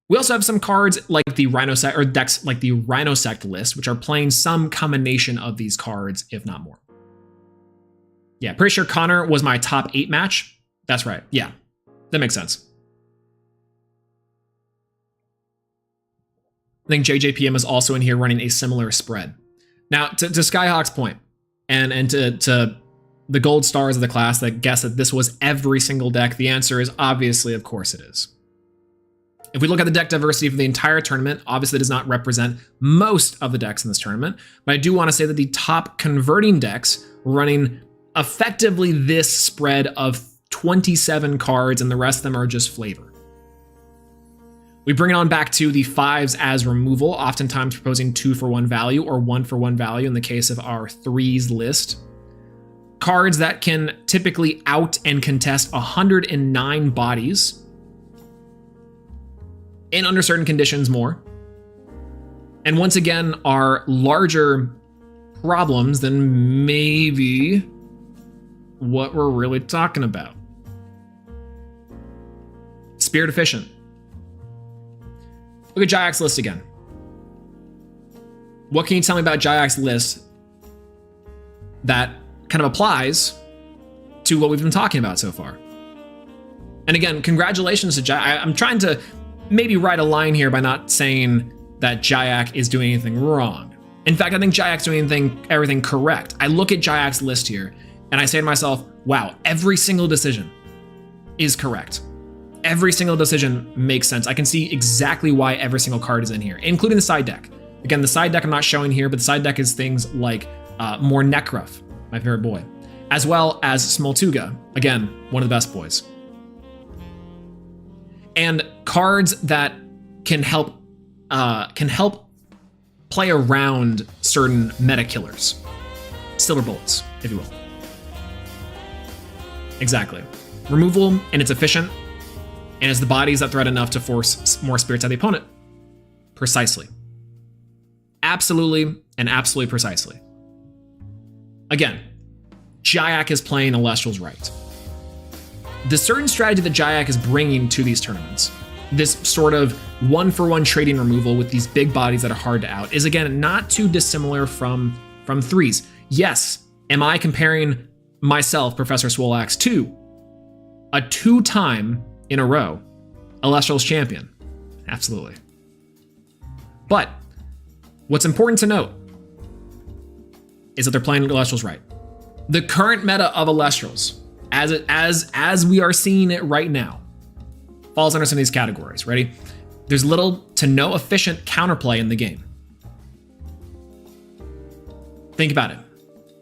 We also have some cards like the Rhinosect, or decks like the Rhinosect list, which are playing some combination of these cards, if not more. Yeah, pretty sure Connor was my top 8 match. That's right. Yeah, that makes sense. I think JJPM is also in here running a similar spread. Now, to Skyhawk's point, and to the gold stars of the class that guess that this was every single deck, the answer is obviously, of course it is. If we look at the deck diversity for the entire tournament, obviously it does not represent most of the decks in this tournament, but I do want to say that the top converting decks running effectively this spread of 27 cards, and the rest of them are just flavor. We bring it on back to the 5s as removal, oftentimes proposing 2-for-1 value or 1-for-1 value in the case of our 3s list. Cards that can typically out and contest 109 bodies, and under certain conditions more. And once again, are larger problems than maybe what we're really talking about. Spirit efficient. Look at Jayak's list again. What can you tell me about Jayak's list that kind of applies to what we've been talking about so far? And again, congratulations to Jayak. I'm trying to maybe write a line here by not saying that Jayak is doing anything wrong. In fact, I think Jayak's doing everything correct. I look at Jayak's list here and I say to myself, wow, every single decision is correct. Every single decision makes sense. I can see exactly why every single card is in here, including the side deck. Again, the side deck I'm not showing here, but the side deck is things like more Nekruff, my favorite boy, as well as Smoltuga, again, one of the best boys. And cards that can help play around certain meta killers. Silver bullets, if you will. Exactly. Removal, and it's efficient, and it's the bodies that threat enough to force more spirits at the opponent. Precisely. Absolutely and absolutely precisely. Again, Jayak is playing Elestrals right. The certain strategy that Jayak is bringing to these tournaments, this sort of 1-for-1 trading removal with these big bodies that are hard to out, is again not too dissimilar from 3s. Yes, am I comparing myself, Professor Swolax, to a 2-time in a row Elestrals champion? Absolutely. But what's important to note is that they're playing Elestrals right. The current meta of Elestrals, as we are seeing it right now, falls under some of these categories. Ready? There's little to no efficient counterplay in the game. Think about it.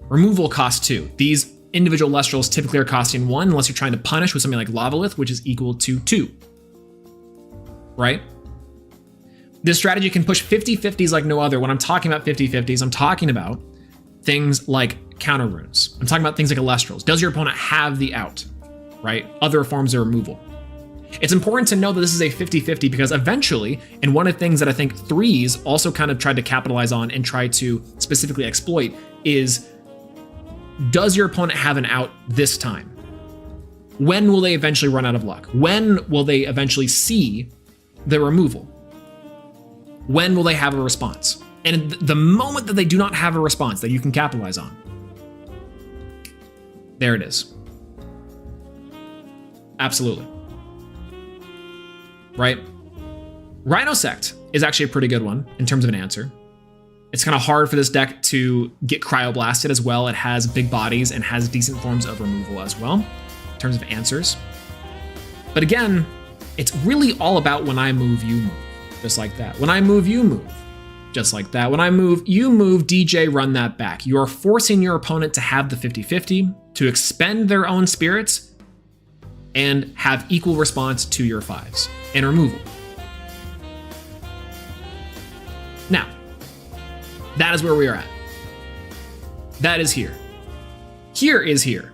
Removal costs 2. These individual Elestrals typically are costing 1 unless you're trying to punish with something like Lavalith, which is equal to 2. Right? This strategy can push 50-50s like no other. When I'm talking about 50-50s, I'm talking about things like counter runes. I'm talking about things like Elestrals. Does your opponent have the out? Right? Other forms of removal. It's important to know that this is a 50-50 because eventually, and one of the things that I think 3s also kind of tried to capitalize on and try to specifically exploit is, does your opponent have an out this time? When will they eventually run out of luck? When will they eventually see the removal? When will they have a response? And the moment that they do not have a response that you can capitalize on, there it is. Absolutely. Right? Rhino Sect is actually a pretty good one in terms of an answer. It's kind of hard for this deck to get cryoblasted as well. It has big bodies and has decent forms of removal as well in terms of answers. But again, it's really all about when I move, you move. Just like that. When I move, you move. Just like that. When I move, you move, DJ, run that back. You are forcing your opponent to have the 50-50, to expend their own spirits, and have equal response to your 5s and removal. Now, that is where we are at. That is here. Here is here.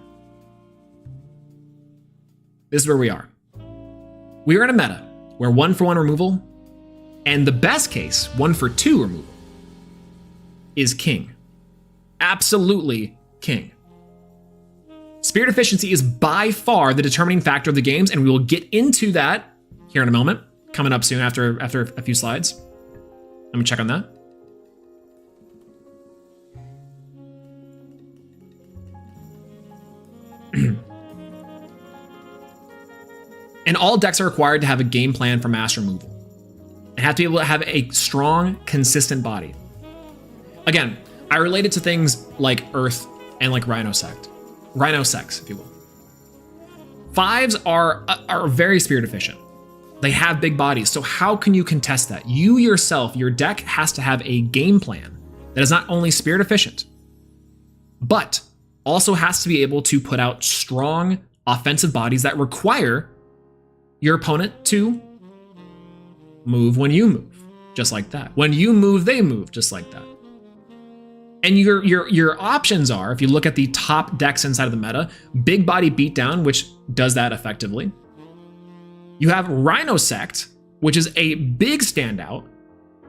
This is where we are. We are in a meta where 1-for-1 removal, and the best case, 1-for-2 removal, is king. Absolutely king. Spirit efficiency is by far the determining factor of the games, and we will get into that here in a moment, coming up soon after a few slides. Let me check on that. And all decks are required to have a game plan for mass removal and have to be able to have a strong, consistent body. Again, I relate it to things like Earth and like Rhino Sect. Rhino Sects, if you will. 5s are very spirit efficient. They have big bodies. So how can you contest that? You yourself, your deck has to have a game plan that is not only spirit efficient, but also has to be able to put out strong offensive bodies that require your opponent to move when you move, just like that. When you move, they move, just like that. And your options are, if you look at the top decks inside of the meta, Big Body Beatdown, which does that effectively. You have Rhino Sect, which is a big standout,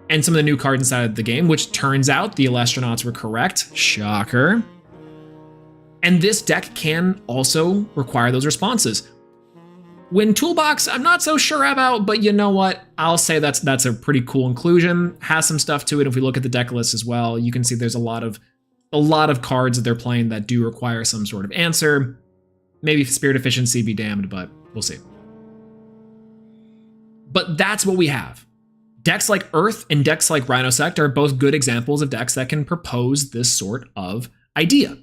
and some of the new cards inside of the game, which turns out the Elestrals were correct. Shocker. And this deck can also require those responses. Wind Toolbox, I'm not so sure about, but you know what? I'll say that's a pretty cool inclusion. Has some stuff to it. If we look at the deck list as well, you can see there's a lot of cards that they're playing that do require some sort of answer. Maybe Spirit Efficiency be damned, but we'll see. But that's what we have. Decks like Earth and decks like Rhino Sect are both good examples of decks that can propose this sort of idea.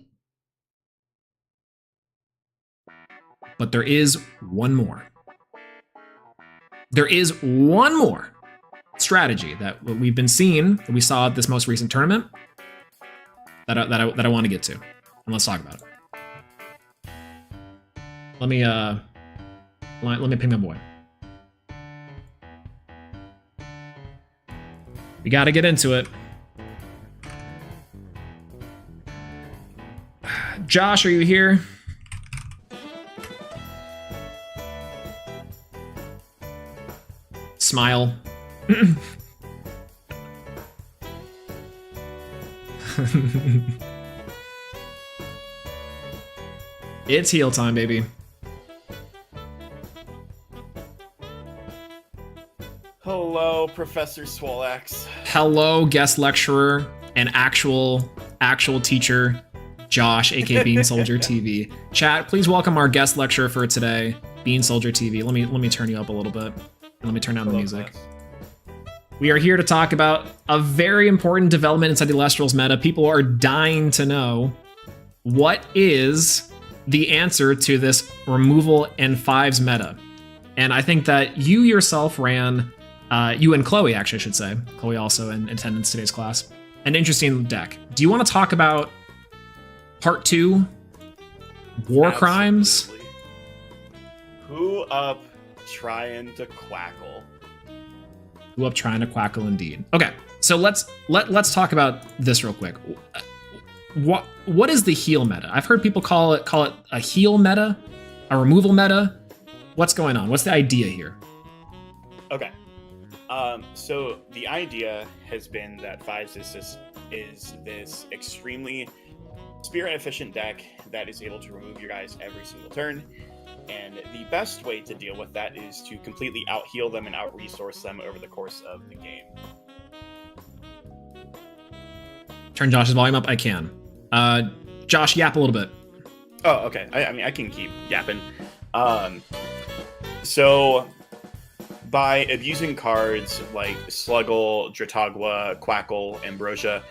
But there is one more. There is one more strategy that we've been seeing, that we saw at this most recent tournament, that I want to get to. And let's talk about it. Let me ping my boy. We got to get into it. Josh, are you here? Smile. It's heal time, baby. Hello, Professor Swolax. Hello, guest lecturer and actual teacher, Josh, aka Bean Soldier TV. Chat, please welcome our guest lecturer for today, Bean Soldier TV. Let me turn you up a little bit. And let me turn down the music. Class. We are here to talk about a very important development inside the Elestrals meta. People are dying to know what is the answer to this removal and fives meta. And I think that you yourself ran, you and Chloe actually I should say, Chloe also in attendance today's class, an interesting deck. Do you want to talk about part 2, War Absolutely. Crimes? Who up trying to quackle? Who up trying to quackle indeed. Okay, so let's talk about this real quick. What is the heal meta? I've heard people call it a heal meta, a removal meta. What's going on? What's the idea here? Okay. So the idea has been that Fives is this extremely spirit efficient deck that is able to remove your guys every single turn. And the best way to deal with that is to completely out-heal them and out-resource them over the course of the game. Turn Josh's volume up? I can. Josh, yap a little bit. Oh, okay. I mean, I can keep yapping. So, by abusing cards like Sluggle, Dratagua, Quackle, Ambrosia,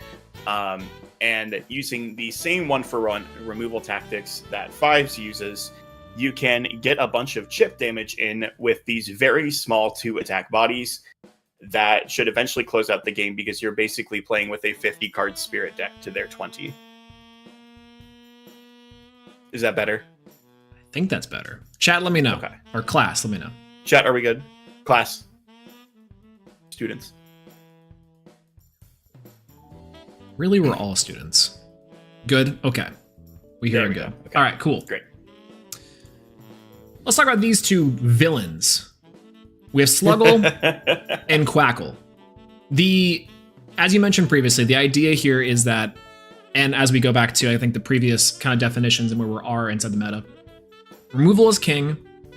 and using the same one-for-one removal tactics that Fives uses, you can get a bunch of chip damage in with these very small 2 attack bodies that should eventually close out the game because you're basically playing with a 50-card spirit deck to their 20. Is that better? I think that's better. Chat, let me know. Okay. Or class, let me know. Chat, are we good? Class? Students? Really, we're all students. Good? Okay. We hear There it we good. go. Okay. All right, cool. Great. Let's talk about these 2 villains. We have Sluggle and Quackle. As you mentioned previously, the idea here is that, and as we go back to, I think, the previous kind of definitions and where we are inside the meta, removal is king,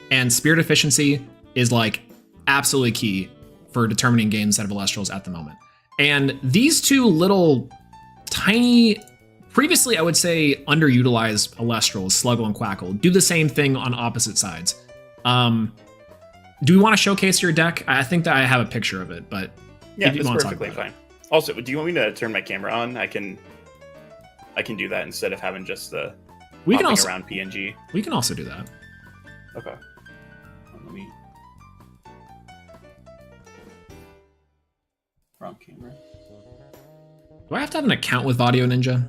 and spirit efficiency is like absolutely key for determining games out of Elestrals at the moment. And these 2 little tiny, previously I would say underutilized Elestrals, Sluggle and Quackle, do the same thing on opposite sides. Do we want to showcase your deck? I think that I have a picture of it, but Yeah, if you that's want to talk perfectly about fine. Also, do you want me to turn my camera on? I can do that instead of having just the we can hopping also around PNG. we can also do that. Okay. Let me. Wrong camera. Do I have to have an account with Audio Ninja?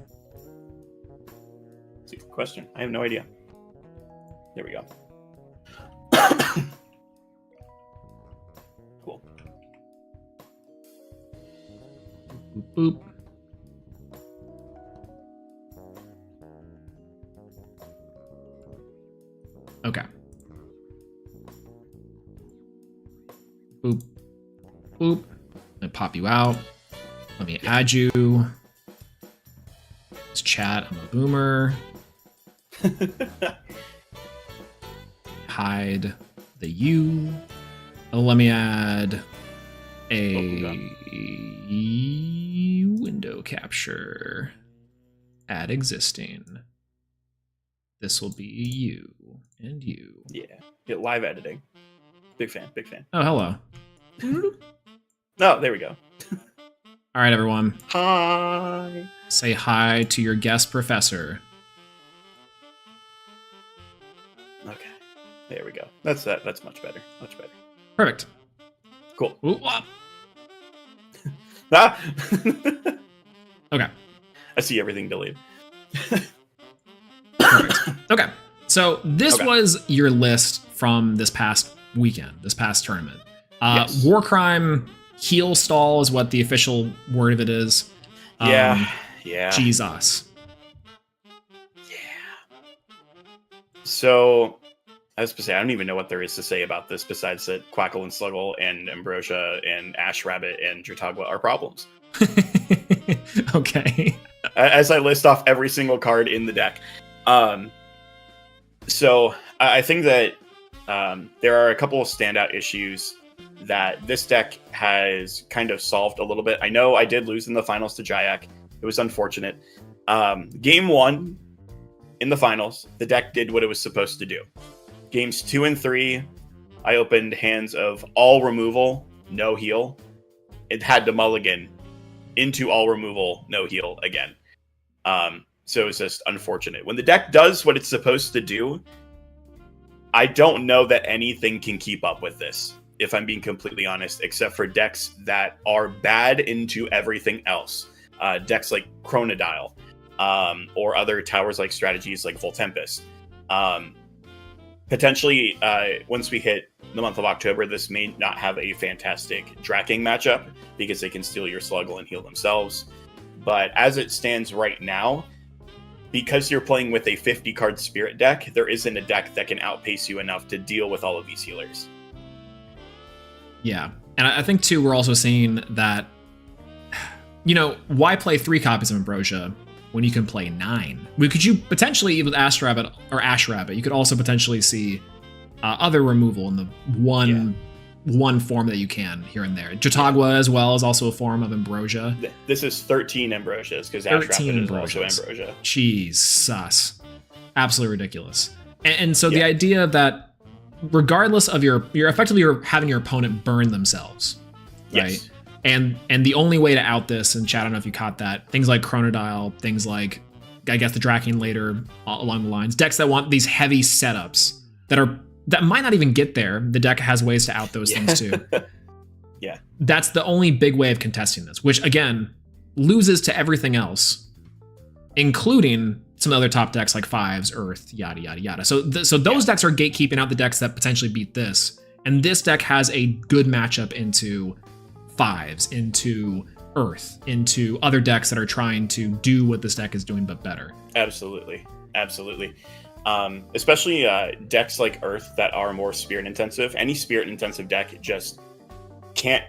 That's a good question. I have no idea. There we go. Cool. Boop, boop. Okay. Boop. Boop. Let me pop you out. Let me add you. Let's chat. I'm a boomer. Hide the U. Let me add a window capture. Add existing. This will be you and you. Yeah. Get live editing. Big fan. Big fan. Oh, hello. Oh, there we go. All right, everyone. Hi. Say hi to your guest professor. Okay. There we go. That's that. That's much better. Much better. Perfect. Cool. Ooh, ah. Ah! Okay. I see everything delayed. Perfect. Okay. So this Okay. was your list from this past weekend, this past tournament. Yes. War crime heal stall is what the official word of it is. Yeah. Yeah. Jesus. Yeah. So, I was supposed to say, I don't even know what there is to say about this besides that Quackle and Sluggle and Ambrosia and Ash Rabbit and Dratagua are problems. Okay. As I list off every single card in the deck. So, I think that there are a couple of standout issues that this deck has kind of solved a little bit. I know I did lose in the finals to Jayak. It was unfortunate. Game 1 in the finals, the deck did what it was supposed to do. Games 2 and 3, I opened hands of all removal, no heal. It had to mulligan into all removal, no heal again. So it was just unfortunate. When the deck does what it's supposed to do, I don't know that anything can keep up with this, if I'm being completely honest, except for decks that are bad into everything else. Decks like Chronodile, or other towers-like strategies like Voltempest. Potentially, once we hit the month of October, this may not have a fantastic Draking matchup because they can steal your Sluggle and heal themselves. But as it stands right now, because you're playing with a 50-card Spirit deck, there isn't a deck that can outpace you enough to deal with all of these healers. Yeah. And I think, too, we're also seeing that, why play 3 copies of Ambrosia when you can play 9? Could you potentially, with Ash Rabbit, you could also potentially see other removal in the one form that you can here and there. Jatagua as well is also a form of Ambrosia. This is 13 Ambrosias because Ash Rabbit is also Ambrosia. Jesus. Absolutely ridiculous. And so the idea that regardless of you're effectively having your opponent burn themselves, right? Yes. And the only way to out this, and chat, I don't know if you caught that, things like Chronodile, things like, I guess, the Draking later along the lines, decks that want these heavy setups that might not even get there. The deck has ways to out those things too. Yeah. That's the only big way of contesting this, which again loses to everything else, including some other top decks like Fives, Earth, yada yada yada. So those decks are gatekeeping out the decks that potentially beat this, and this deck has a good matchup into Fives, into Earth, into other decks that are trying to do what this deck is doing but better. Absolutely. Especially decks like Earth that are more Spirit intensive. Any Spirit intensive deck just can't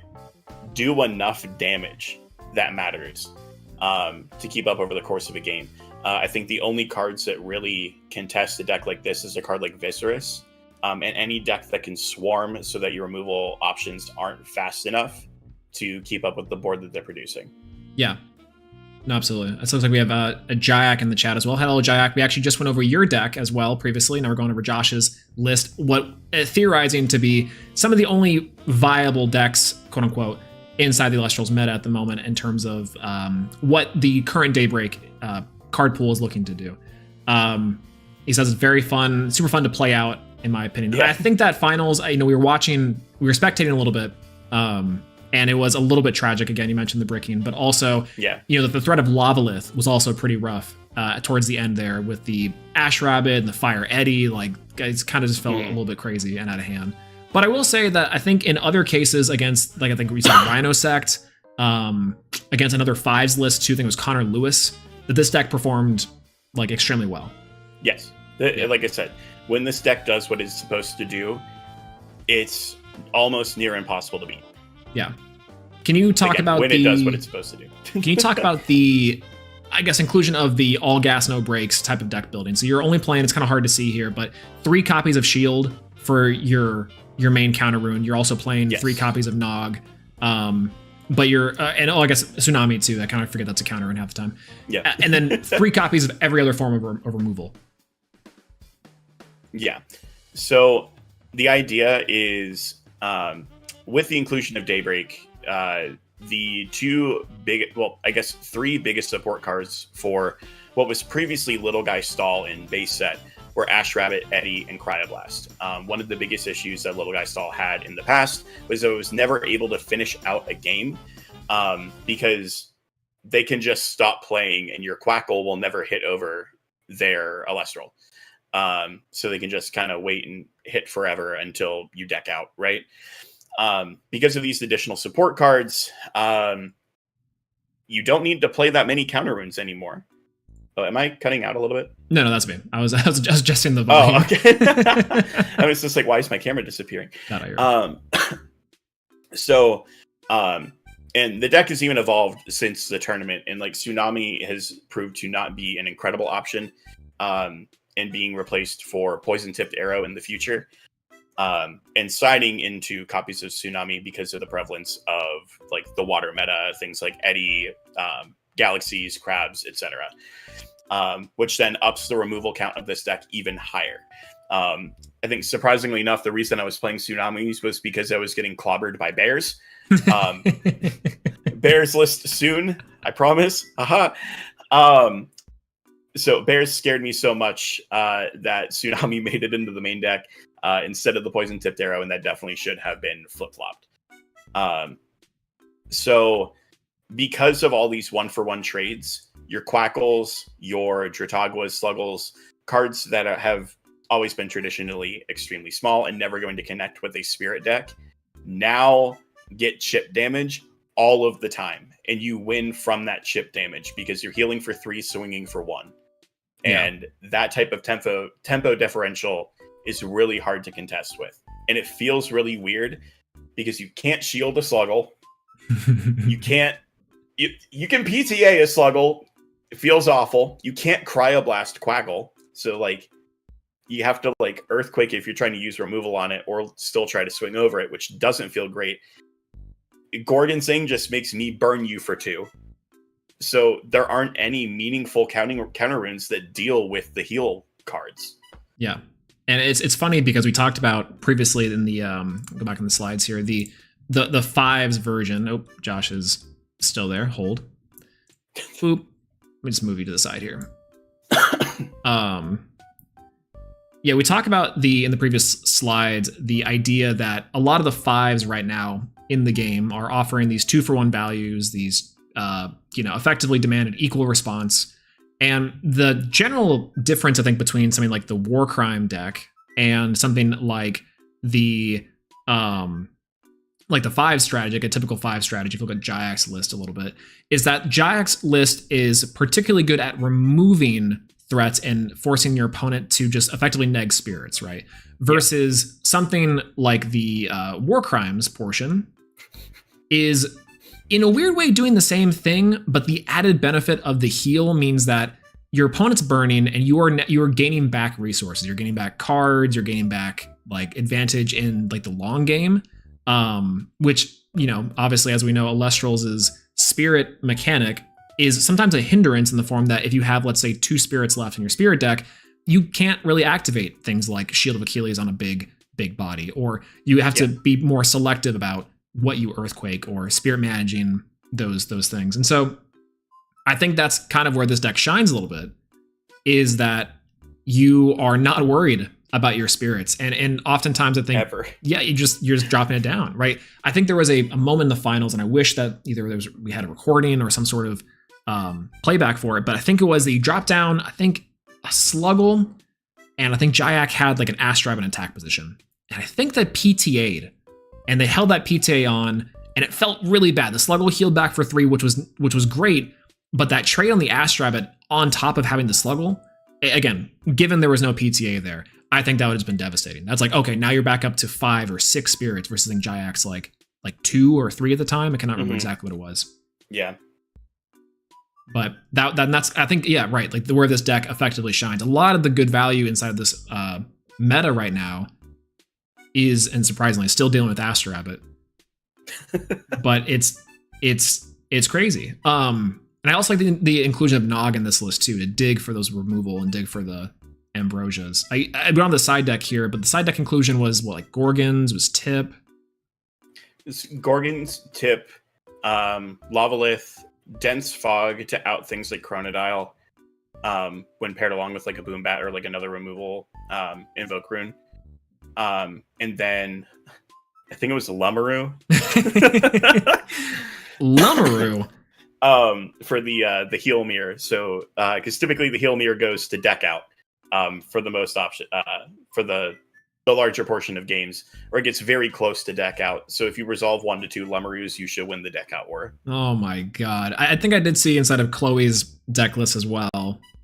do enough damage that matters to keep up over the course of a game. I think the only cards that really contest a deck like this is a card like Viserys, and any deck that can swarm so that your removal options aren't fast enough to keep up with the board that they're producing. Yeah. No, absolutely. It looks like we have a Jayak in the chat as well. Hello, Jayak. We actually just went over your deck as well previously. Now we're going over Josh's list. What theorizing to be some of the only viable decks, quote unquote, inside the Elestrals meta at the moment in terms of what the current Daybreak card pool is looking to do. He says it's very fun, super fun to play out, in my opinion. Yeah. I think that finals, we were spectating a little bit. And it was a little bit tragic. Again, you mentioned the bricking, but also, Yeah. the threat of Lavalith was also pretty rough towards the end there with the Ash Rabbit and the Fire Eddy. Like, guys kind of just felt a little bit crazy and out of hand. But I will say that I think in other cases against, like I think we said Rhino Sect, against another 5s list too, I think it was Connor Lewis, that this deck performed like extremely well. Yes. Like I said, when this deck does what it's supposed to do, it's almost near impossible to beat. Yeah. Can you talk about when it does what it's supposed to do? Can you talk about the, I guess, inclusion of the all gas, no brakes type of deck building? So you're only playing, it's kind of hard to see here, but 3 copies of Shield for your main counter rune. You're also playing 3 copies of Nog. But you're, I guess Tsunami too. I kind of forget that's a counter rune half the time. Yeah. And then 3 copies of every other form of removal. Yeah. So the idea is, with the inclusion of Daybreak, the 3 biggest support cards for what was previously Little Guy Stall in base set were Ash Rabbit, Eddy, and Cryoblast. One of the biggest issues that Little Guy Stall had in the past was that it was never able to finish out a game because they can just stop playing and your Quackle will never hit over their Elestral. So they can just kind of wait and hit forever until you deck out, right? Because of these additional support cards, you don't need to play that many counter runes anymore. Oh, am I cutting out a little bit? No, that's me. I was adjusting the volume. Oh, okay. I was just like, why is my camera disappearing? And the deck has even evolved since the tournament, and like Tsunami has proved to not be an incredible option, and being replaced for Poison Tipped Arrow in the future. And siding into copies of Tsunami because of the prevalence of like the water meta, things like Eddy, Galaxies, Crabs, etc. Which then ups the removal count of this deck even higher. I think surprisingly enough, the reason I was playing Tsunamis was because I was getting clobbered by bears. Bears list soon, I promise. So bears scared me so much that Tsunami made it into the main deck instead of the Poison Tipped Arrow, and that definitely should have been flip-flopped. So because of all these 1-for-1 trades, your Quackles, your Dratagwas, Sluggles, cards that have always been traditionally extremely small and never going to connect with a Spirit deck, now get chip damage all of the time. And you win from that chip damage because you're healing for 3, swinging for 1. And that type of tempo differential is really hard to contest with. And it feels really weird because you can't shield a Sluggle. You can PTA a Sluggle. It feels awful. You can't Cryoblast Quackle. So like you have to like Earthquake if you're trying to use removal on it, or still try to swing over it, which doesn't feel great. Gorgon Sing just makes me burn you for 2. So there aren't any meaningful counter runes that deal with the heal cards. Yeah. And it's funny because we talked about previously in the go back in the slides here, the 5s version. Oh, Josh is still there. Hold. Boop. Let me just move you to the side here. Yeah, we talk about in the previous slides, the idea that a lot of the 5s right now in the game are offering these 2-for-1 values, these effectively demanded equal response. And the general difference, I think, between something like the Warcrime deck and something like the 5 strategy, like a typical 5 strategy, if you look at Jayax's list a little bit, is that Jayax's list is particularly good at removing threats and forcing your opponent to just effectively neg spirits, right? Versus something like the Warcrimes portion is in a weird way doing the same thing, but the added benefit of the heal means that your opponent's burning and you are gaining back resources. You're gaining back cards, you're gaining back like advantage in like the long game, which, obviously, as we know, Elestrals' spirit mechanic is sometimes a hindrance in the form that if you have, let's say, 2 spirits left in your spirit deck, you can't really activate things like Shield of Achilles on a big body, or you have to be more selective about what you Earthquake or spirit managing those things. And so I think that's kind of where this deck shines a little bit, is that you are not worried about your spirits, and oftentimes I think Ever. yeah, you're just dropping it down, right? I think there was a moment in the finals, and I wish that either we had a recording or some sort of playback for it, but I think it was that you dropped down, I think a Sluggle, and I think Jayak had like an Astrab in attack position, and I think that PTA'd, and they held that PTA on, and it felt really bad. The Sluggle healed back for 3, which was great, but that trade on the Astrab on top of having the Sluggle, again, given there was no PTA there, I think that would have been devastating. That's like, okay, now you're back up to 5 or 6 spirits versus I think Jayak's like 2 or 3 at the time. I cannot remember exactly what it was. Yeah. But that's, I think, yeah, right. Like where this deck effectively shines. A lot of the good value inside of this meta right now is, and surprisingly, still dealing with Astro Rabbit. But it's crazy. And I also like the inclusion of Nog in this list too, to dig for those removal and dig for the Ambrosias. I went on the side deck here, but the side deck inclusion was what, like Gorgons, was Tip. It's Gorgons, Tip, Lavalith, Dense Fog to out things like Chronodile, when paired along with like a Boombat or like another removal Invoke Rune. And then I think it was Lumaroo. Lumaroo. For the heal mirror. So because typically the heal mirror goes to deck out for the most option for the larger portion of games, or it gets very close to deck out. So if you resolve 1 to 2 Lumaroos, you should win the deck out war. Oh my god. I think I did see inside of Chloe's deck list as well,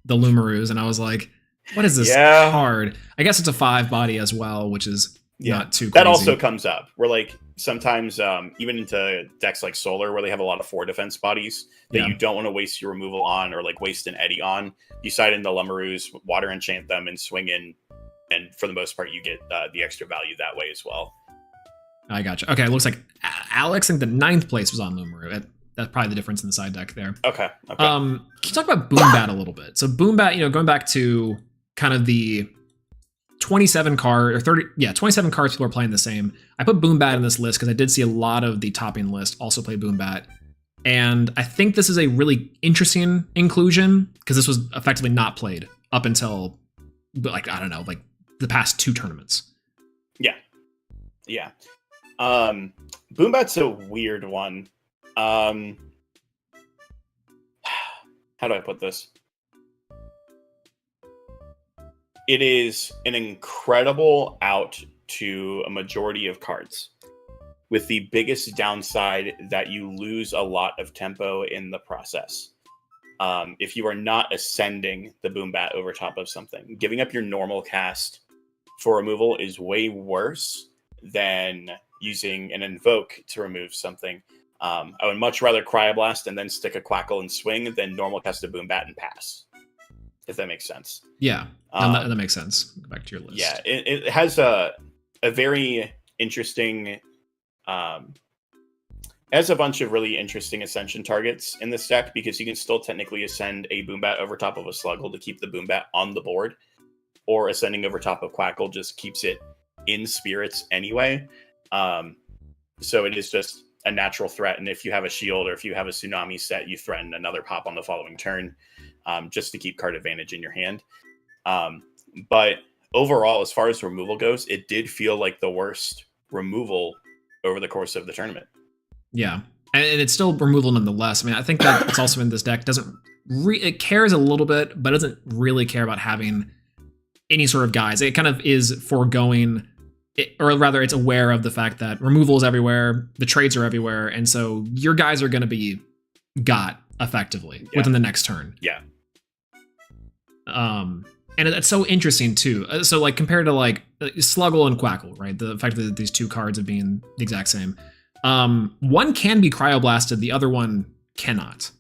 the Lumaroos, and I was like, what is this card? I guess it's a 5 body as well, which is not too crazy. That also comes up. Where like sometimes even into decks like Solar, where they have a lot of 4 defense bodies that you don't want to waste your removal on, or like waste an Eddy on. You side in the Lumaroos, water enchant them, and swing in, and for the most part, you get the extra value that way as well. I gotcha. Okay, it looks like Alex in the 9th place was on Lumaroo. That's probably the difference in the side deck there. Okay. Can you talk about Boombat a little bit? So Boombat, going back to kind of the 27 card or 30, 27 cards people are playing the same. I put Boombat in this list because I did see a lot of the topping list also play Boombat. And I think this is a really interesting inclusion because this was effectively not played up until, like, I don't know, like the past 2 tournaments. Yeah. Boombat's a weird one. How do I put this? It is an incredible out to a majority of cards, with the biggest downside that you lose a lot of tempo in the process. If you are not ascending the Boombat over top of something, giving up your normal cast for removal is way worse than using an Invoke to remove something. I would much rather Cryoblast and then stick a Quackle and swing than normal cast a Boombat and pass, if that makes sense. Yeah, that makes sense. Go back to your list. Yeah, it has a very interesting... it has a bunch of really interesting ascension targets in this deck, because you can still technically ascend a Boombat over top of a Sluggle to keep the Boombat on the board, or ascending over top of Quackle just keeps it in spirits anyway. So it is just a natural threat, and if you have a shield or if you have a Tsunami set, you threaten another pop on the following turn, just to keep card advantage in your hand. But overall, as far as removal goes, it did feel like the worst removal over the course of the tournament. Yeah, and it's still removal nonetheless. I mean, I think that it's also in this deck it cares a little bit, but doesn't really care about having any sort of guys. It kind of is foregoing, or rather, it's aware of the fact that removal is everywhere, the trades are everywhere, and so your guys are going to be got effectively within the next turn. Yeah. And it's so interesting too. So like compared to like Sluggle and Quackle, right? The fact that these 2 cards are being the exact same. One can be Cryoblasted, the other one cannot.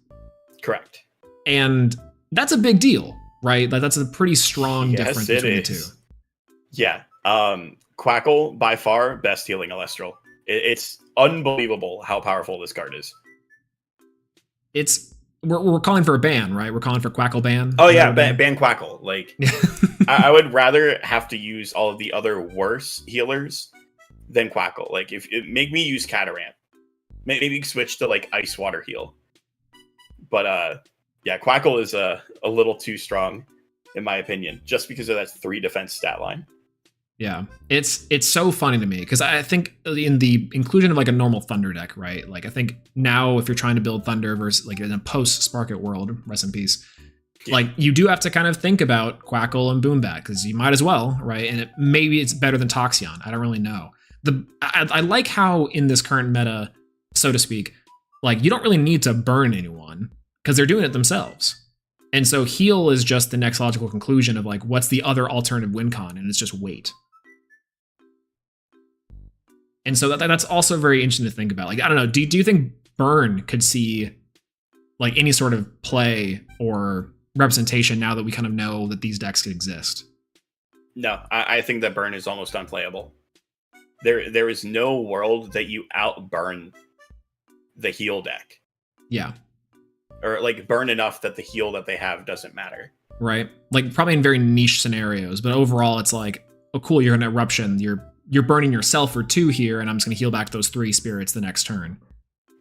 Correct. And that's a big deal, right? Like that's a pretty strong difference between the 2. Yeah. Quackle, by far, best healing Elestral. It's unbelievable how powerful this card is. We're calling for a ban, right? We're calling for Quackle ban. Oh yeah, ban Quackle. Like, I would rather have to use all of the other worse healers than Quackle. Like, if it make me use Catarant, maybe switch to like Ice Water Heal. But yeah, Quackle is a little too strong in my opinion, just because of that 3 defense stat line. Yeah, it's so funny to me because I think in the inclusion of like a normal Thunder deck, right? Like I think now if you're trying to build Thunder versus like in a post Sparkit world, rest in peace, Yeah. like you do have to kind of think about Quackle and Boombat because you might as well, right? And maybe it's better than Toxionn. I don't really know. I like how in this current meta, so to speak, like you don't really need to burn anyone because they're doing it themselves. And so heal is just the next logical conclusion of like what's the other alternative win con, and it's just wait. And so that's also very interesting to think about. Like, I don't know, do you think Burn could see like any sort of play or representation now that we kind of know that these decks could exist? No, I think that burn is almost unplayable. There is no world that you outburn the heal deck. Yeah. Or like burn enough that the heal that they have doesn't matter. Right. Like probably in very niche scenarios, but overall it's like, oh cool, you're an eruption. You're burning yourself for 2 here, and I'm just gonna heal back those 3 spirits the next turn.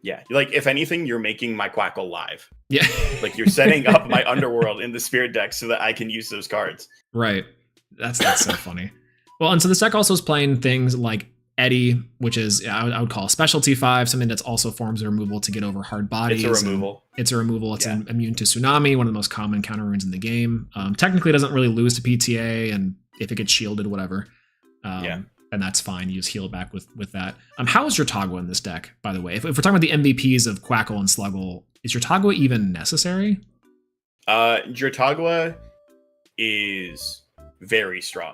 Yeah. Like if anything, you're making my Quackle live. Yeah. Like you're setting up my underworld in the spirit deck so that I can use those cards. Right. That's so funny. Well, and so this deck also is playing things like Eddy, which is I would call a specialty 5, something that's also forms a removal to get over hard bodies. It's a removal. It's immune to Tsunami, one of the most common counter runes in the game. Technically, it doesn't really lose to PTA, and if it gets shielded, whatever. And that's fine. You just heal back with that. How is Drotagwa in this deck, by the way? If we're talking about the MVPs of Quackle and Sluggle, is Drotagwa even necessary? Drotagwa is very strong.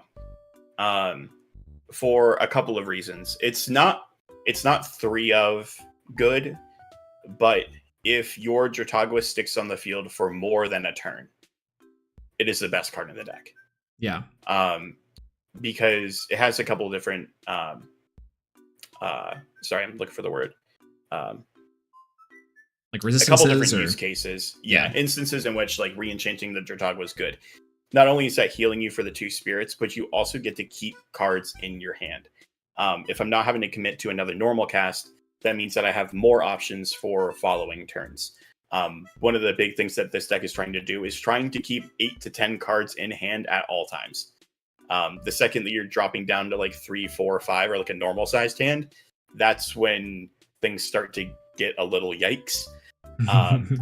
For a couple of reasons. It's not 3 of good, but if your Drotagwa sticks on the field for more than a turn, it is the best card in the deck. Yeah. Because it has a couple of different sorry, I'm looking for the word. Like resistances, a couple different use cases. Yeah, instances in which like re-enchanting the Drotagwa is good. Not only is that healing you for the 2 spirits, but you also get to keep cards in your hand. If I'm not having to commit to another normal cast, that means that I have more options for following turns. One of the big things that this deck is trying to do is trying to keep 8 to 10 cards in hand at all times. The second that you're dropping down to like 3, 4, 5, or like a normal sized hand, that's when things start to get a little yikes.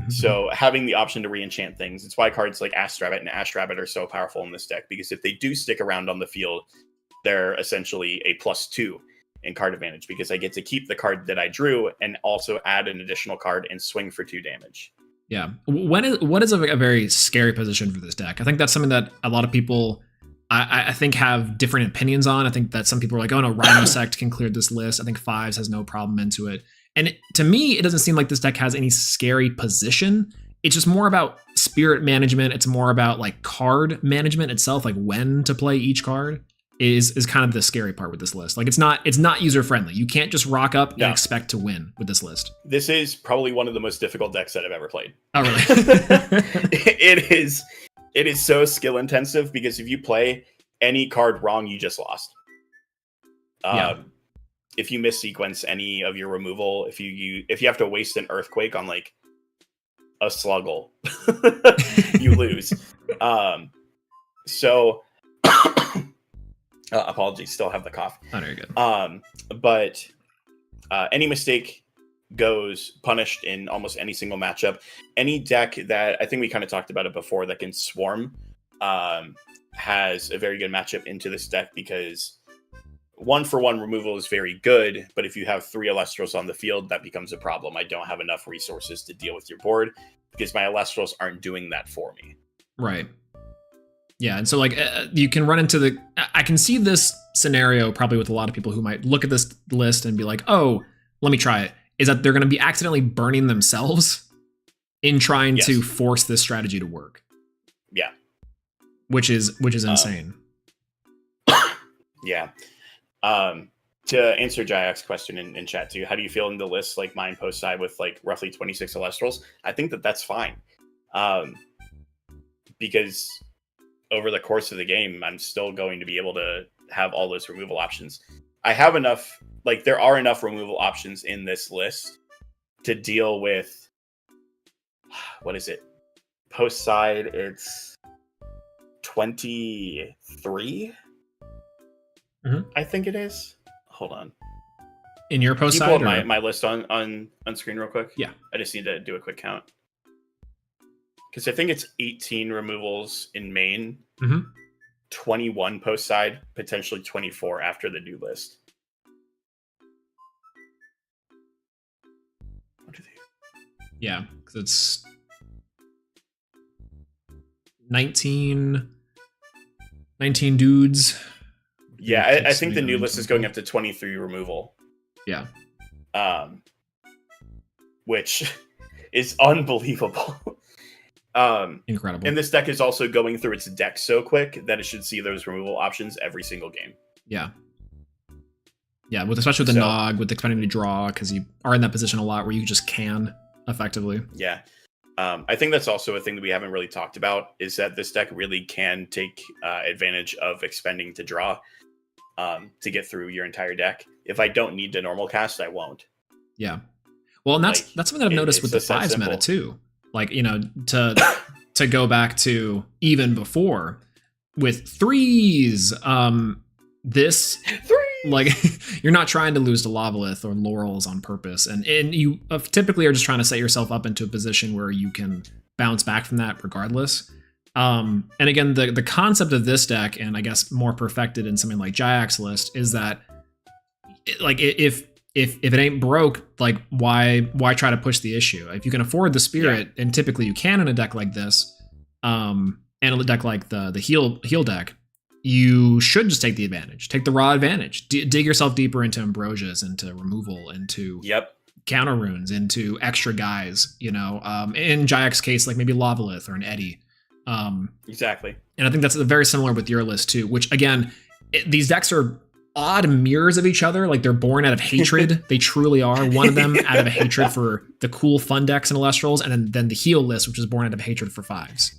So having the option to re-enchant things, it's why cards like Ash Rabbit and Ash Rabbit are so powerful in this deck, because if they do stick around on the field, they're essentially a +2 in card advantage, because I get to keep the card that I drew and also add an additional card and swing for 2 damage. Yeah. What is a very scary position for this deck? I think that's something that a lot of people I think have different opinions on. I think that some people are like, oh no, Rhino Sect can clear this list. I think Fives has no problem into it. And to me, it doesn't seem like this deck has any scary position. It's just more about spirit management. It's more about like card management itself, like when to play each card is kind of the scary part with this list. Like it's not user friendly. You can't just rock up and expect to win with this list. This is probably one of the most difficult decks that I've ever played. Oh really? It is so skill intensive, because if you play any card wrong, you just lost. If you missequence any of your removal, if you have to waste an Earthquake on like a Sluggle, you lose. Apologies, still have the cough. Oh, no, you're good. But any mistake goes punished in almost any single matchup. Any deck that, I think we kind of talked about it before, that can swarm has a very good matchup into this deck, because 1-for-1 removal is very good, but if you have 3 Elestrals on the field, that becomes a problem. I don't have enough resources to deal with your board, because my Elestrals aren't doing that for me. Right. Yeah, and so like you can run into I can see this scenario probably with a lot of people who might look at this list and be like, oh, let me try it. Is that they're going to be accidentally burning themselves in trying to force this strategy to work. Yeah. Which is insane. Yeah. To answer Jayak's question in chat too, how do you feel in the list like mine post side with like roughly 26 Elestrals? I think that's fine. Because over the course of the game, I'm still going to be able to have all those removal options. I have enough, like there are enough removal options in this list to deal with, what is it? Post side, it's 23. I think it is. Hold on. In your post Can you pull side? up my list on screen real quick? Yeah. I just need to do a quick count. Because I think it's 18 removals in main, 21 post side, potentially 24 after the new list. Yeah, because it's 19 dudes. Yeah, I think the new list is going up to 23 removal. Yeah. Which is unbelievable. Incredible. And this deck is also going through its deck so quick that it should see those removal options every single game. Yeah. Yeah, especially with the Nog, with expecting to draw, because you are in that position a lot where you just can effectively. Yeah. I think that's also a thing that we haven't really talked about, is that this deck really can take advantage of expending to draw to get through your entire deck. If I don't need to normal cast, I won't. Yeah. Well, and that's something that I've noticed with the 5s meta too. Like, to go back to even before with 3s, this 3! like you're not trying to lose to Lavalith or Laurels on purpose, and you typically are just trying to set yourself up into a position where you can bounce back from that regardless. And again, the concept of this deck, and I guess more perfected in something like Jayax's list, is that like if it ain't broke, like why try to push the issue? If you can afford the spirit, and typically you can in a deck like this, and a deck like the heal deck, you should just take the advantage, take the raw advantage, dig yourself deeper into ambrosias, into removal, into counter runes, into extra guys. In Jayax's case, like maybe Lavalith or an Eddie. Exactly. And I think that's very similar with your list too, which again, these decks are odd mirrors of each other. Like they're born out of hatred. They truly are. One of them out of a hatred for the cool fun decks in Elestrals, and then the heal list, which is born out of hatred for 5s.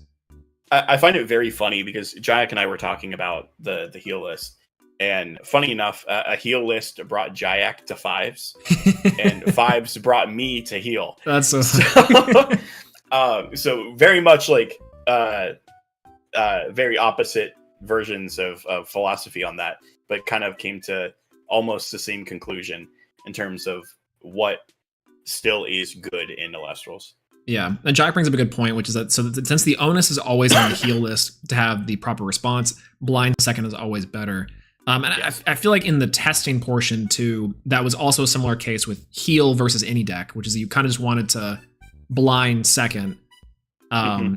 I find it very funny because Jayak and I were talking about the heal list, and funny enough, a heal list brought Jayak to 5s, and 5s brought me to heal. That's so so very much like very opposite versions of philosophy on that, but kind of came to almost the same conclusion in terms of what still is good in Elestrals. Yeah, and Jack brings up a good point, which is that since the onus is always on the heal list to have the proper response, blind second is always better. And I feel like in the testing portion too, that was also a similar case with heal versus any deck, which is you kind of just wanted to blind second.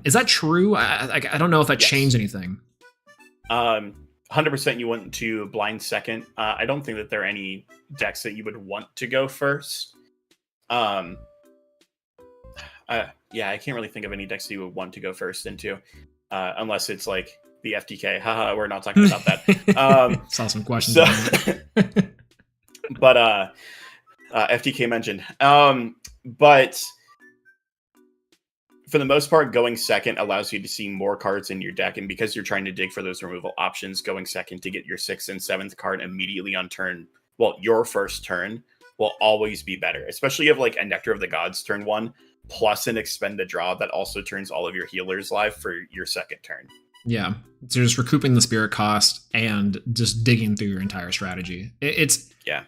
Is that true? I don't know if that changed anything. 100% you want to blind second. I don't think that there are any decks that you would want to go first. I can't really think of any decks that you would want to go first into, unless it's like the FTK. Haha, we're not talking about that. Saw some questions. But FTK mentioned. But for the most part, going second allows you to see more cards in your deck, and because you're trying to dig for those removal options, going second to get your 6th and 7th card immediately on turn, well, your first turn, will always be better. Especially if you have like a Nectar of the Gods turn 1, plus an expend a draw that also turns all of your healers live for your second turn. Yeah, so just recouping the spirit cost and just digging through your entire strategy. And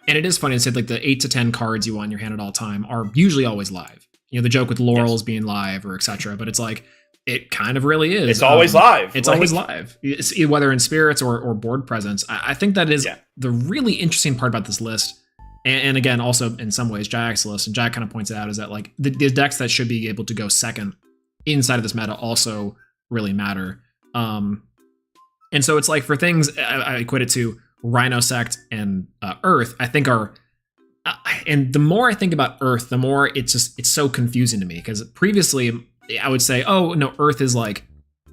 it is funny to say like the 8 to 10 cards you want in your hand at all time are usually always live. The joke with Laurels being live or etc. But it's like it kind of really is. It's always live. It's always live, whether in spirits or board presence. I think that is the really interesting part about this list. And again, also in some ways, Jack's list, and Jack kind of points it out, is that like the decks that should be able to go second inside of this meta also really matter. And so it's like for things I equate it to Rhino Sect and Earth, I think are, and the more I think about Earth, the more it's so confusing to me, because previously I would say, oh no, Earth is like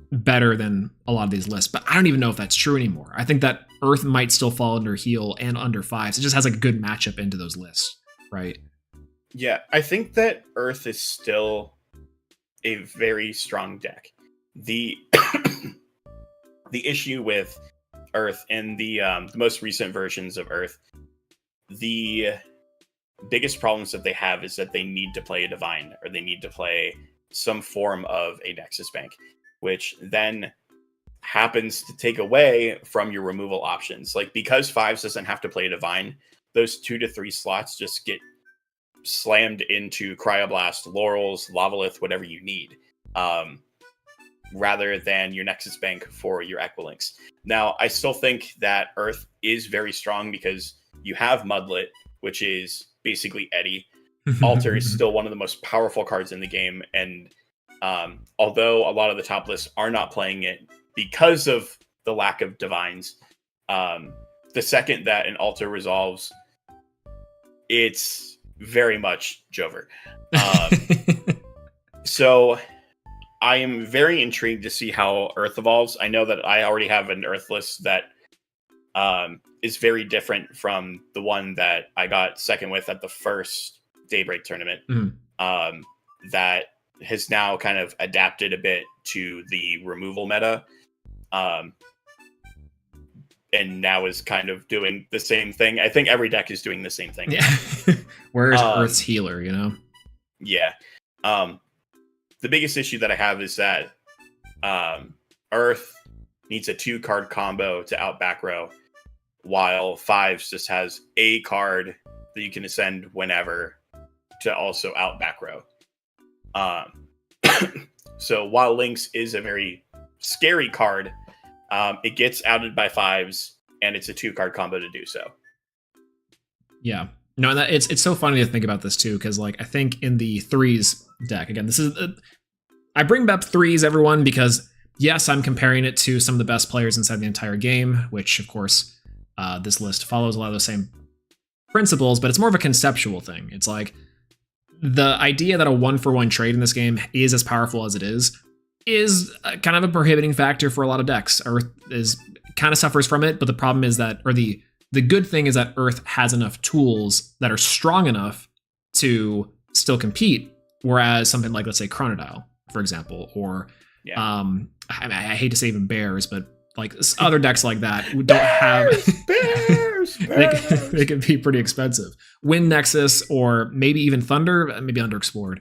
better than a lot of these lists, but I don't even know if that's true anymore. I think that Earth might still fall under heal and under 5s. It just has like a good matchup into those lists, right? Yeah, I think that Earth is still a very strong deck. The the issue with Earth and the most recent versions of Earth, the biggest problems that they have is that they need to play a Divine, or they need to play some form of a Nexus Bank, which then happens to take away from your removal options. Like, because fives doesn't have to play Divine, those 2 to 3 slots just get slammed into Cryoblast, Laurels, Lavalith, whatever you need, rather than your Nexus Bank for your Equilinks. Now, I still think that Earth is very strong because you have Mudlet, which is basically Eddie. Alter is still one of the most powerful cards in the game, and although a lot of the top lists are not playing it because of the lack of Divines, the second that an Alter resolves, it's very much Jover. So I am very intrigued to see how Earth evolves. I know that I already have an Earth list that is very different from the one that I got second with at the first Daybreak tournament. That has now kind of adapted a bit to the removal meta. And now is kind of doing the same thing. I think every deck is doing the same thing. Yeah. Where's Earth's healer, you know? Yeah. The biggest issue that I have is that Earth needs a 2-card combo to out back row, while fives just has a card that you can ascend whenever to also out back row. So while Lynx is a very scary card, it gets outed by fives, and it's a 2-card combo to do so. Yeah. No, that it's so funny to think about this too, because like I think in the threes deck, again, this is I bring up threes, everyone, because yes, I'm comparing it to some of the best players inside the entire game, which of course this list follows a lot of the same principles, but it's more of a conceptual thing. It's like the idea that a 1-for-1 trade in this game is as powerful as it is kind of a prohibiting factor for a lot of decks. Earth is kind of suffers from it, but the problem is that, or the good thing is that Earth has enough tools that are strong enough to still compete, whereas something like, let's say, Chronodile, for example, or I hate to say even Bears, but like other decks like that don't have Bears. They can be pretty expensive. Wind Nexus, or maybe even Thunder, maybe underexplored.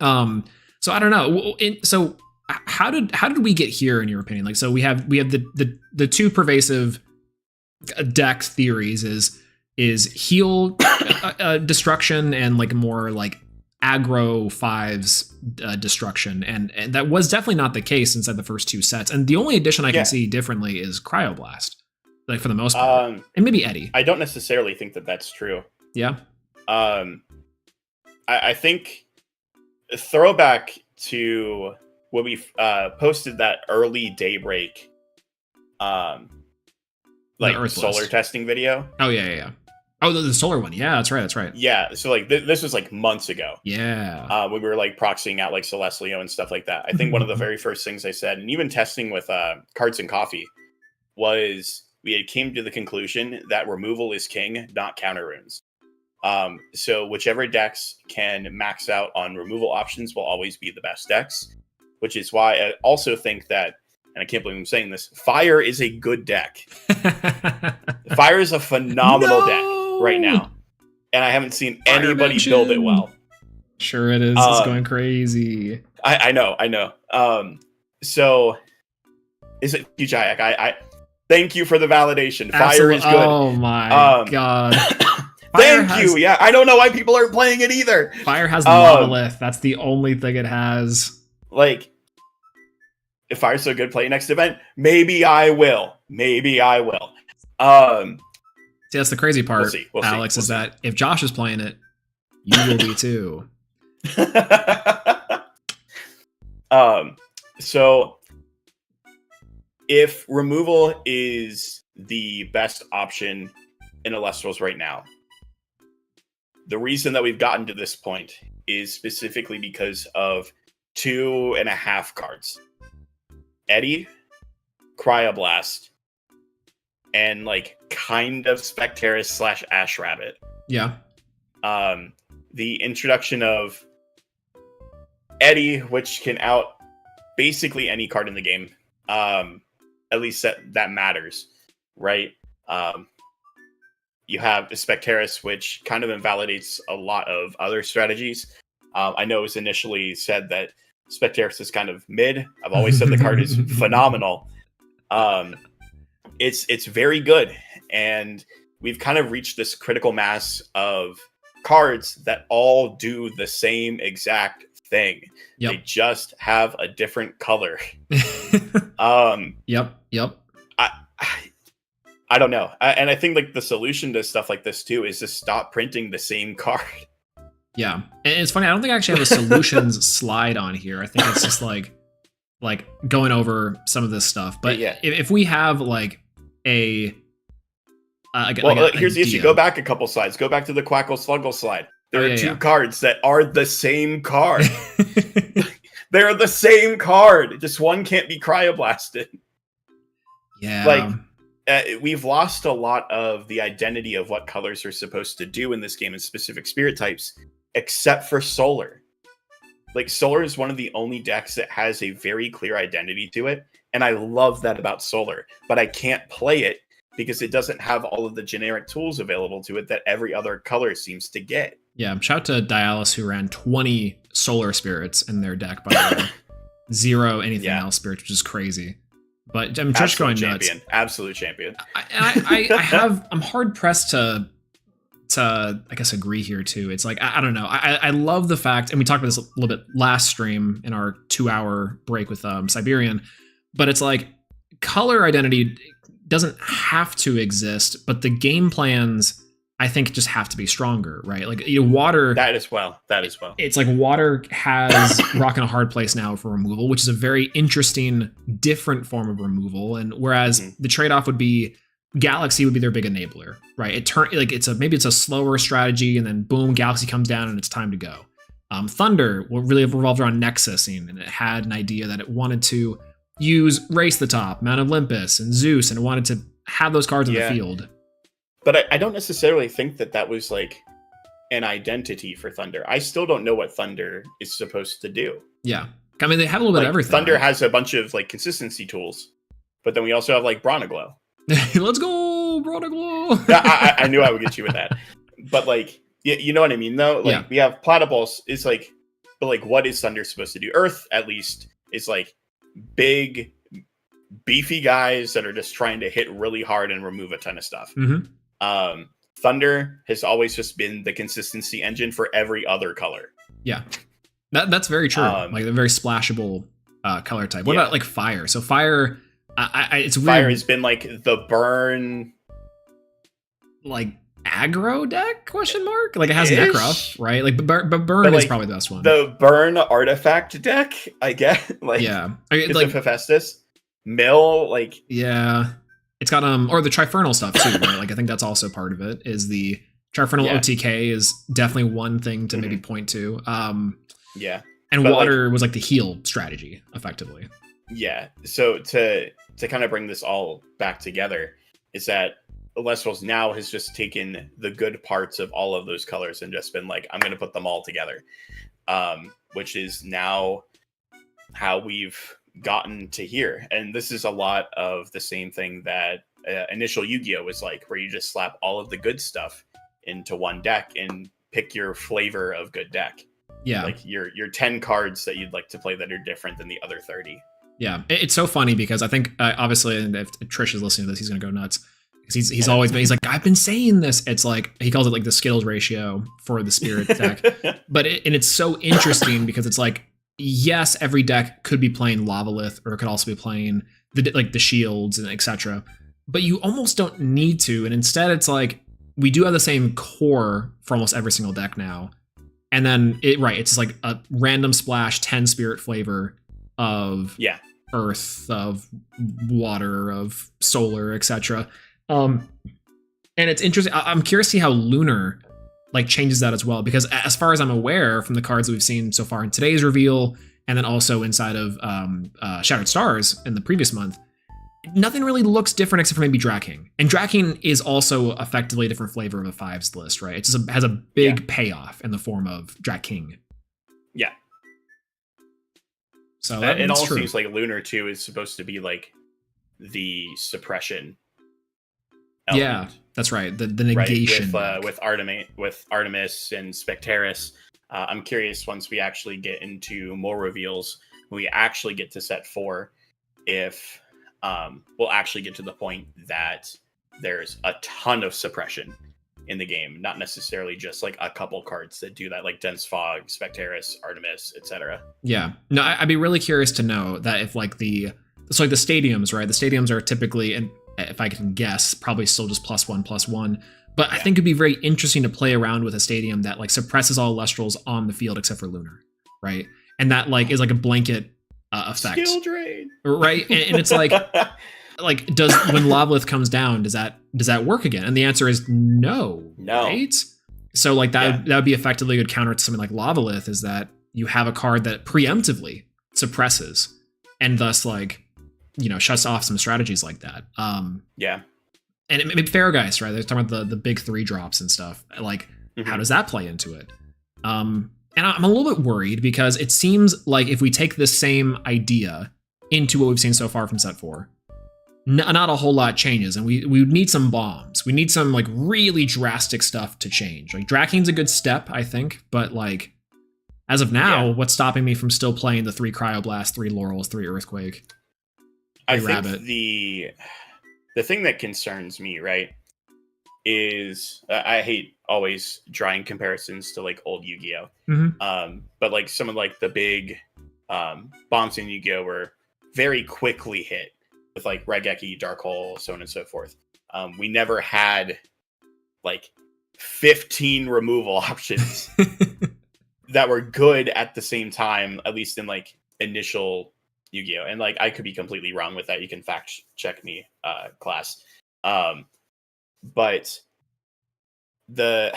So I don't know. So how did we get here, in your opinion? Like, so we have the two pervasive deck theories is heal destruction and like more like aggro fives destruction, and that was definitely not the case inside the first 2 sets. And the only addition I can see differently is Cryoblast, like for the most part, and maybe Eddie. I don't necessarily think that that's true. Yeah. I think a throwback to when we posted that early Daybreak like solar testing video. Oh yeah. Oh, the solar one. Yeah, that's right. Yeah, so like this was like months ago. Yeah. When we were like proxying out like Celestlio and stuff like that. I think one of the very first things I said, and even testing with Cards and Coffee, was we had came to the conclusion that removal is king, not counter runes. So whichever decks can max out on removal options will always be the best decks, which is why I also think that, and I can't believe I'm saying this, Fire is a good deck. Fire is a phenomenal deck right now, and I haven't seen anybody build it well. Sure it is. It's going crazy. I know. So is it Jayak? I thank you for the validation. Fire is good. Oh my god. Thank you. Yeah, I don't know why people aren't playing it either. Fire has Monolith. That's the only thing it has. Like, if Fire's so good, play next event. Maybe I will. See, that's the crazy part, we'll Alex, see. is that if Josh is playing it, you will be too. So if removal is the best option in Elestrals right now, the reason that we've gotten to this point is specifically because of 2.5 cards. Eddie, Cryoblast, and like kind of Specteris / Ash Rabbit. Yeah. The introduction of Eddie, which can out basically any card in the game, at least that matters, right? You have Specteris, which kind of invalidates a lot of other strategies. I know it was initially said that Spectaris is kind of mid. I've always said the card is phenomenal. It's very good, and we've kind of reached this critical mass of cards that all do the same exact thing. Yep. They just have a different color. Yep. I don't know. And I think like the solution to stuff like this too is to stop printing the same card. Yeah. And it's funny, I don't think I actually have a solutions slide on here. I think it's just like going over some of this stuff. But yeah. if we have like a here's the issue. Go back a couple slides. Go back to the Quackle Sluggle slide. There are two cards that are the same card. They're the same card. Just one can't be cryoblasted. Yeah. Like, we've lost a lot of the identity of what colors are supposed to do in this game in specific spirit types, except for Solar. Like, Solar is one of the only decks that has a very clear identity to it, and I love that about Solar, but I can't play it because it doesn't have all of the generic tools available to it that every other color seems to get. Yeah, shout out to Dialis, who ran 20 Solar Spirits in their deck, by the way. 0 anything else spirits, which is crazy. But I'm just going nuts. Absolute champion. I'm hard pressed to I guess agree here too. It's like I don't know. I love the fact, and we talked about this a little bit last stream in our 2-hour break with Siberian, but it's like color identity doesn't have to exist, but the game plans I think just have to be stronger, right? Like water. That as well. It's like water has rock in a hard place now for removal, which is a very interesting, different form of removal. And whereas the trade-off would be Galaxy would be their big enabler, right? Maybe it's a slower strategy, and then boom, Galaxy comes down and it's time to go. Thunder really revolved around Nexusing, and it had an idea that it wanted to use Race the Top, Mount Olympus, and Zeus, and it wanted to have those cards in the field. But I don't necessarily think that was like an identity for Thunder. I still don't know what Thunder is supposed to do. Yeah. I mean, they have a little bit of everything. Thunder has a bunch of like consistency tools, but then we also have like Bronaglow. Let's go, Bronaglow! Yeah, I knew I would get you with that. But like, you know what I mean though? Like we have Platypus. It's like, but like, what is Thunder supposed to do? Earth, at least, is like big, beefy guys that are just trying to hit really hard and remove a ton of stuff. Thunder has always just been the consistency engine for every other color. Yeah, that's very true. Like a very splashable color type. What about like fire? So fire, it's weird. Fire has been like the burn, like aggro deck? Question mark. Like it has Necrof, right? Like but burn is probably the best one. The burn artifact deck, I guess. Like it's like Hephaestus. Mill, like it's got or the Trifernal stuff too, right? Like I think that's also part of it. Is the Trifernal OTK is definitely one thing to maybe point to. And water was like the heal strategy, effectively. Yeah. So to kind of bring this all back together, is that Elestrals now has just taken the good parts of all of those colors and just been like, I'm going to put them all together, which is now how we've gotten to here. And this is a lot of the same thing that initial Yu-Gi-Oh was like, where you just slap all of the good stuff into one deck and pick your flavor of good deck. Yeah, like your 10 cards that you'd like to play that are different than the other 30. Yeah, it's so funny because I think obviously, and if Trish is listening to this, he's gonna go nuts because he's always been, he's like, I've been saying this. It's like he calls it like the Skittles ratio for the Spirit deck, but it's so interesting because it's like, yes, every deck could be playing Lavalith, or it could also be playing the shields and etc. But you almost don't need to, and instead it's like we do have the same core for almost every single deck now, and then it's just like a random splash 10 spirit flavor of earth, of water, of solar, etc. And it's interesting. I'm curious to see how Lunar like changes that as well, because as far as I'm aware from the cards that we've seen so far in today's reveal, and then also inside of Shattered Stars in the previous month, nothing really looks different except for maybe Draking. And Draking is also effectively a different flavor of a fives list, right? It just has a big payoff in the form of Draking. Yeah. So it all seems like Lunar 2 is supposed to be like the suppression element. Yeah, that's right. The negation with Artemis and Spectaris. I'm curious once we actually get into more reveals, when we actually get to set 4, if we'll actually get to the point that there's a ton of suppression in the game, not necessarily just like a couple cards that do that, like Dense Fog, Spectaris, Artemis, etc. Yeah. No, I'd be really curious to know that if like it's like the stadiums, right? The stadiums are typically, and if I can guess, probably still just +1/+1. But I think it'd be very interesting to play around with a stadium that like suppresses all Elestrals on the field except for Lunar, right? And that like is like a blanket effect, Skill drain, right? And it's like does when Lavalith comes down, does that work again? And the answer is no. Right? So like that would be effectively a good counter to something like Lavalith, is that you have a card that preemptively suppresses and thus like, you know, shuts off some strategies like that. And maybe Farrageist, right? They're talking about the big 3 drops and stuff. Like, how does that play into it? And I'm a little bit worried because it seems like if we take this same idea into what we've seen so far from set 4, not a whole lot changes, and we need some bombs. We need some like really drastic stuff to change. Like Draken's a good step, I think, but like as of now, what's stopping me from still playing the 3 Cryoblast, 3 Laurels, 3 Earthquake? I think the thing that concerns me, right, is I hate always drawing comparisons to like old Yu-Gi-Oh. But like some of like the big bombs in Yu-Gi-Oh were very quickly hit with like Regeki, Dark Hole, so on and so forth. We never had like 15 removal options that were good at the same time, at least in like initial Yu-Gi-Oh! And like I could be completely wrong with that. You can fact check me, class. But the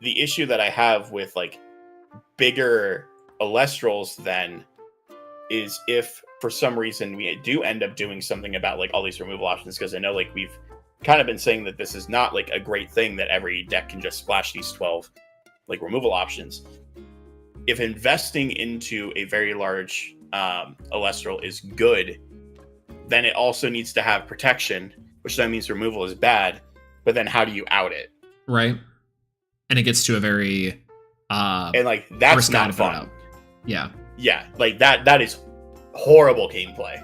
issue that I have with like bigger Elestrals then is if for some reason we do end up doing something about like all these removal options, because I know like we've kind of been saying that this is not like a great thing that every deck can just splash these 12 like removal options. If investing into a very large Elestral is good, then it also needs to have protection, which then means removal is bad. But then how do you out it? Right. And it gets to a very and like that's not fun. Yeah. Yeah, like that is horrible gameplay.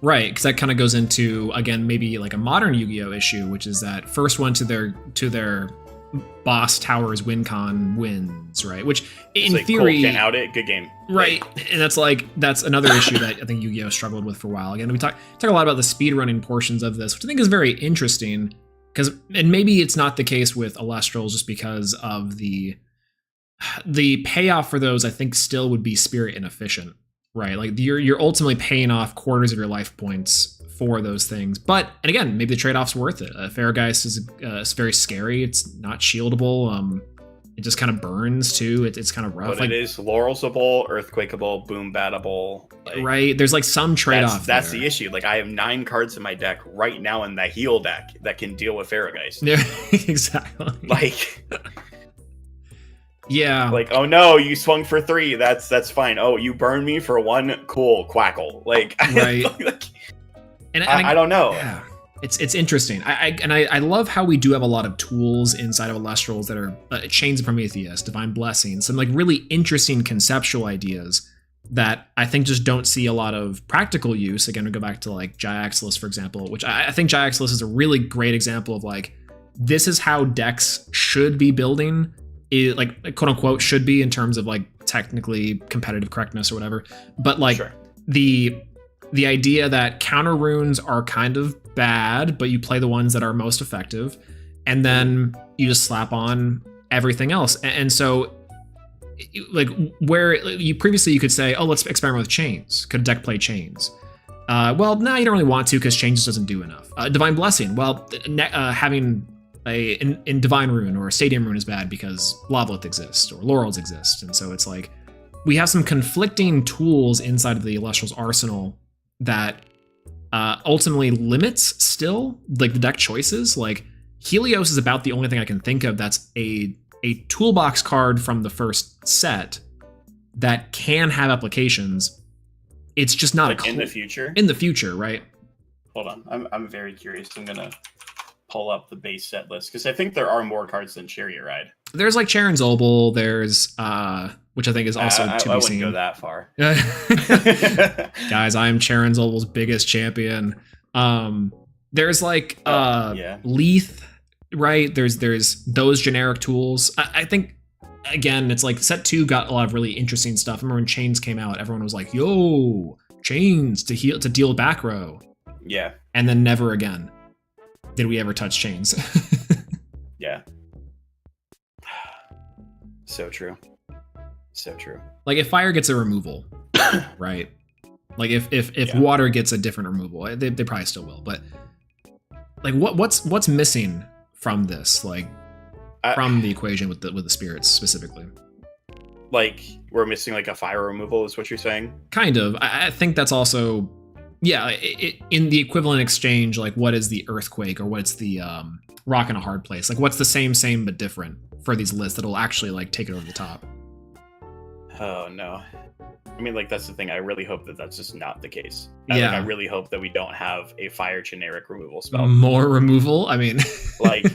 Right, because that kind of goes into, again, maybe like a modern Yu-Gi-Oh issue, which is that first one to their boss tower's win con wins, right? Which in like, theory, cool, can't out it, good game, right? And that's another issue that I think Yu-Gi-Oh struggled with for a while. Again, we talk a lot about the speedrunning portions of this, which I think is very interesting, and maybe it's not the case with Elestrals just because of the payoff for those. I think still would be spirit inefficient, right? Like you're ultimately paying off quarters of your life points for those things. But, and again, maybe the trade-off's worth it. Farrageist is very scary. It's not shieldable. It just kind of burns too. It's kind of rough. But like, it is Laurelsable, Earthquakeable, Boom Batable. Like, right. There's like some trade-off. That's the issue. Like I have 9 cards in my deck right now in the heal deck that can deal with Farrageist. Yeah, exactly. Like yeah. Like, oh no, you swung for 3. That's fine. Oh, you burned me for 1. Cool, Quackle. Like, right. And I don't know. Yeah, it's interesting. I love how we do have a lot of tools inside of Elestrals that are Chains of Prometheus, Divine Blessing, some like really interesting conceptual ideas that I think just don't see a lot of practical use. Again, we go back to like Jyaxilus, for example, which I think Jyaxilus is a really great example of like, this is how decks should be building. Like quote unquote should be in terms of like technically competitive correctness or whatever, but like sure. the idea that counter runes are kind of bad, but you play the ones that are most effective, and then you just slap on everything else. And so like where you previously you could say, oh, let's experiment with chains. Could a deck play chains? Well, no, you don't really want to because chains just doesn't do enough. Divine Blessing. Well, having in Divine Rune or a Stadium Rune is bad because Lavalith exists or Laurels exist. And so it's like we have some conflicting tools inside of the Elestral's arsenal that ultimately limits still like the deck choices. Like Helios is about the only thing I can think of that's a toolbox card from the first set that can have applications. It's just not like in the future. In the future, right? Hold on, I'm very curious. I'm gonna pull up the base set list because I think there are more cards than Chariot Ride. there's like Charon's Obel, there's which I think is also to I be seen. wouldn't go that far. Guys, I'm Charon's Obel's biggest champion. There's like Leith, right? There's those generic tools. I think again, it's like set 2 got a lot of really interesting stuff. I remember when Chains came out, everyone was like, yo, Chains to deal back row. Yeah. And then never again did we ever touch Chains. Yeah. So true. So true. Like if fire gets a removal, right? Like if water gets a different removal, they probably still will. But like what's missing from this? Like from the equation with the spirits specifically. Like we're missing like a fire removal is what you're saying? Kind of. I think that's also in the equivalent exchange. Like what is the earthquake or what's the rock in a hard place? Like what's the same but different for these lists that'll actually like take it over the top? Oh no. I mean, like that's the thing. I really hope that that's just not the case. I really hope that we don't have a fire generic removal spell. More removal? I mean, like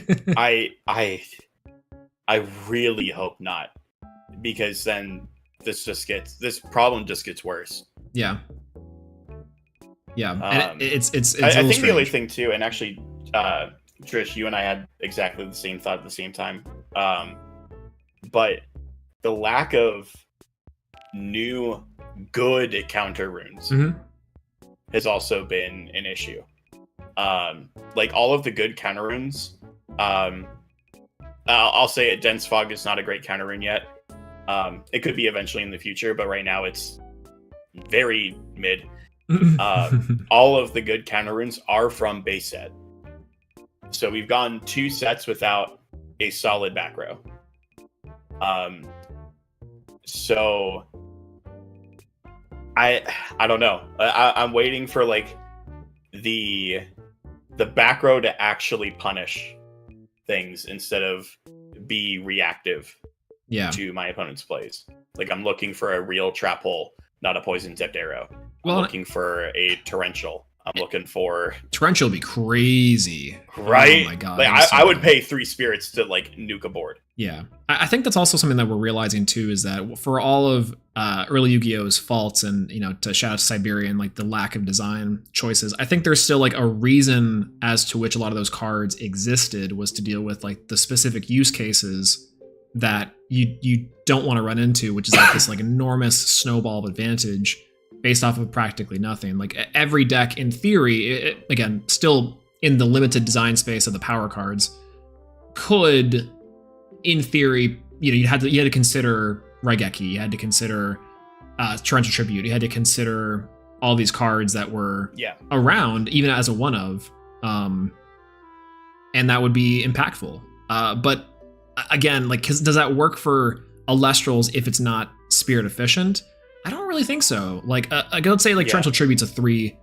I really hope not, because then this problem just gets worse. Yeah. And it's I think the other thing too, and actually, Trish, you and I had exactly the same thought at the same time. But the lack of new good counter runes has also been an issue. Like all of the good counter runes, I'll say it, Dense Fog is not a great counter rune yet. It could be eventually in the future, but right now it's very mid. All of the good counter runes are from base set. So we've gone 2 sets without a solid back row. So I don't know. I'm waiting for like the back row to actually punish things instead of be reactive to my opponent's plays. Like I'm looking for a real trap hole, not a poison tipped arrow. I'm looking for a torrential. I'm looking for torrential would be crazy, right? Oh my god! Like I would pay 3 spirits to like nuke a board. Yeah, I think that's also something that we're realizing too, is that for all of early Yu-Gi-Oh's faults, and to shout out to Siberian, like the lack of design choices, I think there's still like a reason as to which a lot of those cards existed was to deal with like the specific use cases that you don't want to run into, which is like this like enormous snowball of advantage based off of practically nothing. Like every deck, in theory, again, still in the limited design space of the power cards, could, in theory, you had to consider Raigeki, you had to consider Torrential Tribute, you had to consider all these cards that were around, even as a one of, and that would be impactful. But again, like, does that work for Elestrals if it's not spirit efficient? I don't really think so. Like, let's say like Torrential Tribute's a three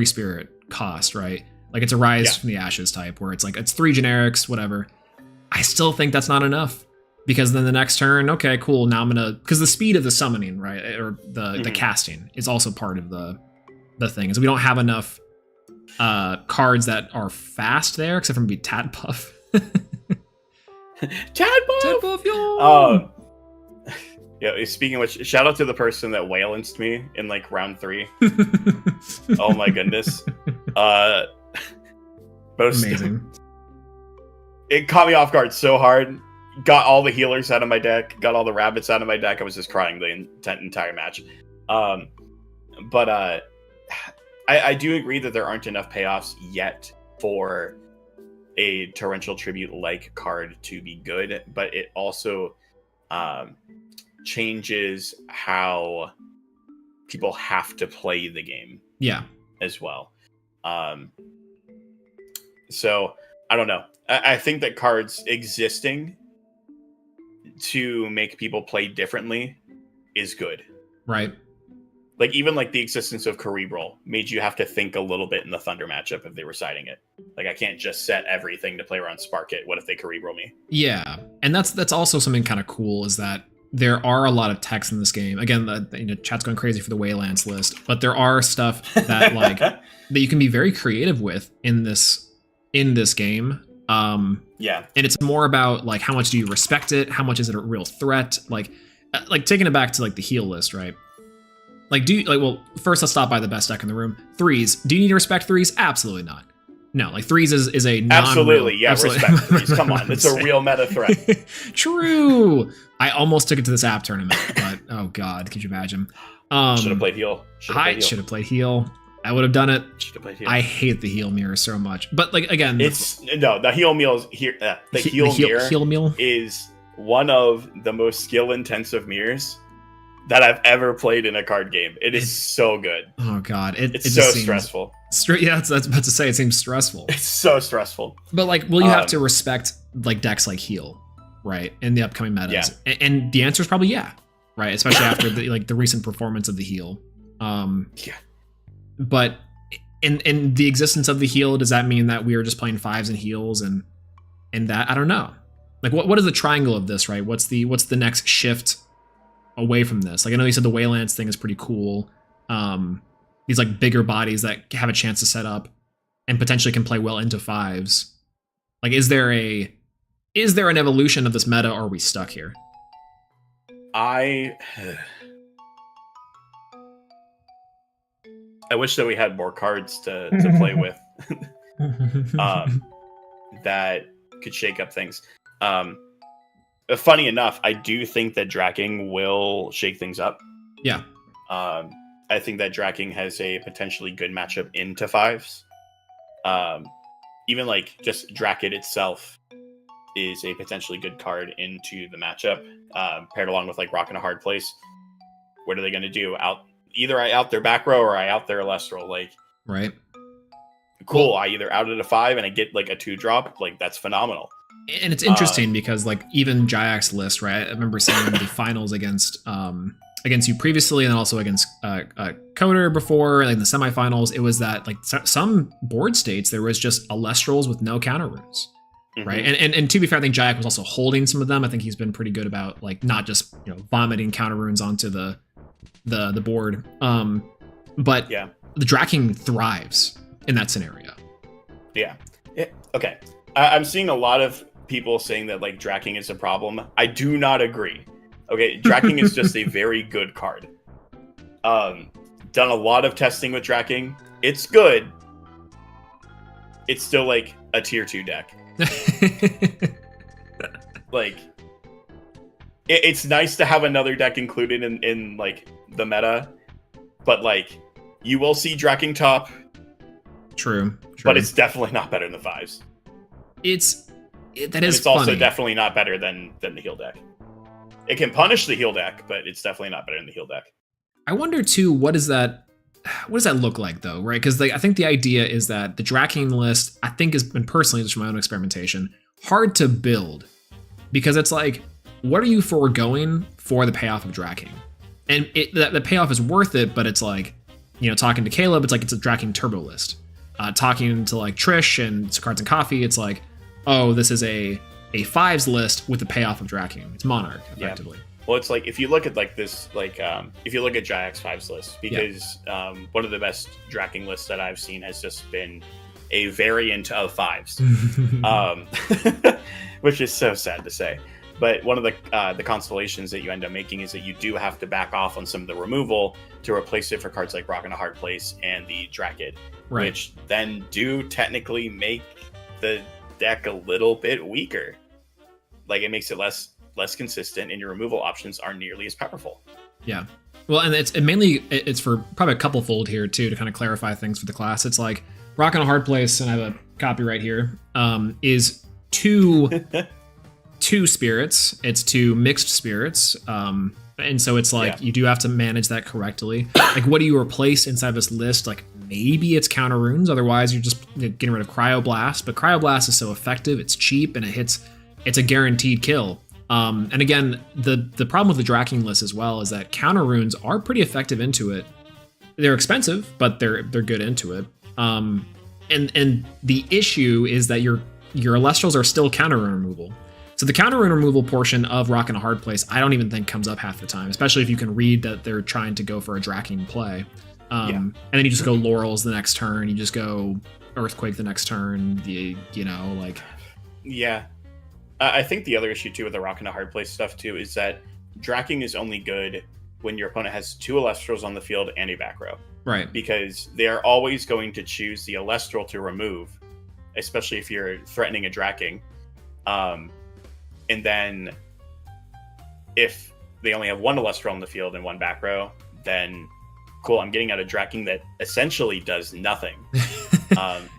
spirit cost, right? Like it's a Rise from the Ashes type, where it's like it's 3 generics, whatever. I still think that's not enough, because then the next turn, okay, cool. Now I'm gonna, because the speed of the summoning, right, or the casting is also part of the thing. Is we don't have enough cards that are fast there, except for maybe Tadpuff. Tadpuff, yo. Yeah, speaking of which, shout out to the person that waylanced me in like round 3. Oh my goodness. Amazing. It caught me off guard so hard. Got all the healers out of my deck, got all the rabbits out of my deck. I was just crying the entire match. But I do agree that there aren't enough payoffs yet for a Torrential Tribute-like card to be good, but it also changes how people have to play the game as well. So I don't know. I think that cards existing to make people play differently is good, right? Like even like the existence of Cerebral made you have to think a little bit in the Thunder matchup if they were siding it. Like I can't just set everything to play around Spark It. What if they Cerebral me? Yeah, and that's also something kind of cool, is that there are a lot of text in this game. Again, chat's going crazy for the Waylance list, but there are stuff that like that you can be very creative with in this game Yeah. And it's more about like how much do you respect it? How much is it a real threat? Like taking it back to like the heal list, right? Like well, first let's stop by the best deck in the room. Threes. Do you need to respect threes? Absolutely not. No, like threes is a absolutely, yeah, respect threes. Come on, it's a real meta threat. True. I almost took it to this app tournament, but oh god, could you imagine? Should have played heal. I should have played heal. I would have done it. Should have played heal. I hate the heal mirror so much, but like again, the heal meal here. The heal mirror is one of the most skill intensive mirrors that I've ever played in a card game. It's so good. Oh god, it's so stressful. Yeah, that's about to say. It seems stressful. It's so stressful. But like, will you have to respect like decks like heal, right, in the upcoming metas? Yeah. And the answer is probably yeah, right, especially after the recent performance of the heal. Yeah. But in the existence of the heal, does that mean that we are just playing fives and heals and that? I don't know. Like, what is the triangle of this, right? What's the next shift away from this? Like, I know you said the Waylands thing is pretty cool. These like bigger bodies that have a chance to set up and potentially can play well into fives. Like, is there an evolution of this meta, or are we stuck here? I wish that we had more cards to play with that could shake up things. Funny enough, I do think that Dracking will shake things up. Yeah. I think that Dracking has a potentially good matchup into fives. Even like just Dracket itself is a potentially good card into the matchup, paired along with like Rock and a Hard Place. What are they going to do? Either I out their back row or I out their Elestral. Like, right. Cool. I either outed a 5 and I get like a 2-drop. Like, that's phenomenal. And it's interesting because like even Jayax's list, right? I remember seeing the finals against you previously, and then also against Coder before, like in the semifinals. It was that like some board states there was just Elestrals with no counter runes, right? And to be fair, I think Jayax was also holding some of them. I think he's been pretty good about like not just vomiting counter runes onto the board. But yeah, the Dracking thrives in that scenario. Yeah. Okay. I'm seeing a lot of people saying that like Dracking is a problem. I do not agree. Okay, Dracking is just a very good card. Done a lot of testing with Dracking. It's good. It's still like a tier 2 deck. Like, it's nice to have another deck included in like the meta, but like you will see Dracking top. True. But it's definitely not better than the 5s. It's funny. Also definitely not better than the heal deck. It can punish the heal deck, but it's definitely not better than the heal deck. I wonder too, what does that look like though, right? Because I think the idea is that the Dracking list, I think, has been, personally, just from my own experimentation, hard to build because it's like, what are you foregoing for the payoff of Dracking? And the payoff is worth it, but it's like, talking to Caleb, it's like it's a Dracking turbo list. Talking to like Trish and Cards and Coffee, it's like, oh, this is a 5s list with the payoff of Dracking. It's Monarch, effectively. Yeah. Well, it's like, if you look at like this, like if you look at Jayax 5s list, because one of the best Dracking lists that I've seen has just been a variant of 5s, which is so sad to say. But one of the constellations that you end up making is that you do have to back off on some of the removal to replace it for cards like Rock and a Hard Place and the Dracket, which then do technically make the deck a little bit weaker. Like, it makes it less consistent, and your removal options aren't nearly as powerful. Yeah. Well, and it's for probably a couple fold here too, to kind of clarify things for the class. It's like Rock and a Hard Place, and I have a copy right here, is two spirits. It's 2 mixed spirits. And so it's like, you do have to manage that correctly. Like, what do you replace inside this list? Like, maybe it's counter runes. Otherwise, you're just getting rid of Cryoblast. But Cryoblast is so effective. It's cheap, and it's a guaranteed kill. And again, the problem with the Dracking list as well is that counter runes are pretty effective into it. They're expensive, but they're good into it. And the issue is that your Elestrals are still counter rune removal. So the counter rune removal portion of Rock and a Hard Place, I don't even think comes up half the time, especially if you can read that they're trying to go for a Dracking play. And then you just go Laurels the next turn, you just go Earthquake the next turn, Yeah. I think the other issue too with the rock and a hard place stuff too is that Dracking is only good when your opponent has 2 Elestrals on the field and a back row. Right. Because they are always going to choose the Elestral to remove, especially if you're threatening a Dracking. And then if they only have 1 Elestral on the field and 1 back row, then cool, I'm getting out a Dracking that essentially does nothing.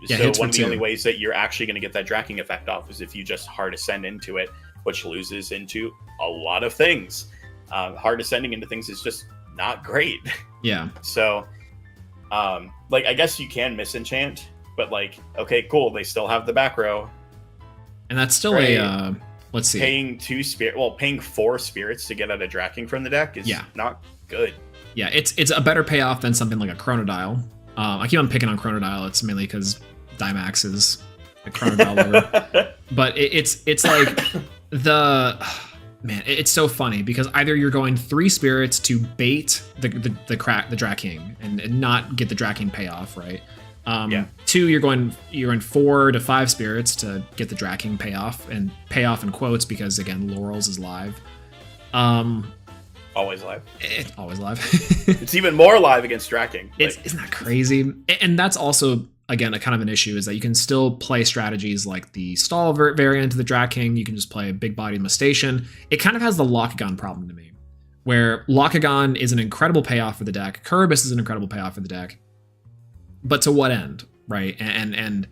So one of the only ways that you're actually going to get that Dracking effect off is if you just hard ascend into it, which loses into a lot of things. Hard ascending into things is just not great. Yeah. So, like, I guess you can misenchant, but like, okay, cool, they still have the back row. And that's still a, let's see. Paying 4 spirits to get out a Dracking from the deck is not good. Yeah, it's a better payoff than something like a Chronodile. I keep on picking on Chronodile. It's mainly because Dimax is a Chronodile lover. But it's like it's so funny because either you're going 3 spirits to bait the Dracking and not get the Dracking payoff, right? 2, you're in 4 to 5 spirits to get the Dracking payoff, and payoff in quotes because again, Laurels is live. Always live. It's always live. It's even more live against Dracking. Isn't that crazy? And that's also, again, a kind of an issue is that you can still play strategies like the stall variant of the Dracking. You can just play a big body Mustation. It kind of has the Lockagon problem to me, where Lockagon is an incredible payoff for the deck. Kuribus is an incredible payoff for the deck. But to what end, right? And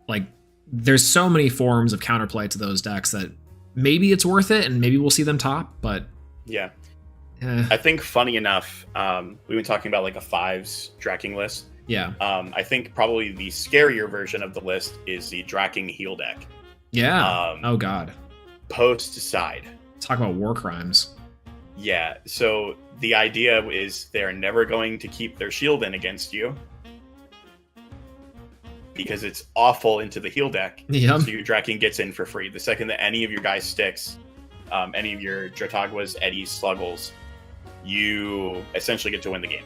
like, there's so many forms of counterplay to those decks that maybe it's worth it, and maybe we'll see them top, but... Yeah. I think, funny enough, we've been talking about like a 5s Dracking list. Yeah. I think probably the scarier version of the list is the Dracking heal deck. Yeah. Oh god. Post side. Talk about war crimes. Yeah. So the idea is they're never going to keep their shield in against you because it's awful into the heal deck. Yeah. So your Dracking gets in for free. The second that any of your guys sticks, any of your Drataguas, Eddies, Sluggles, you essentially get to win the game.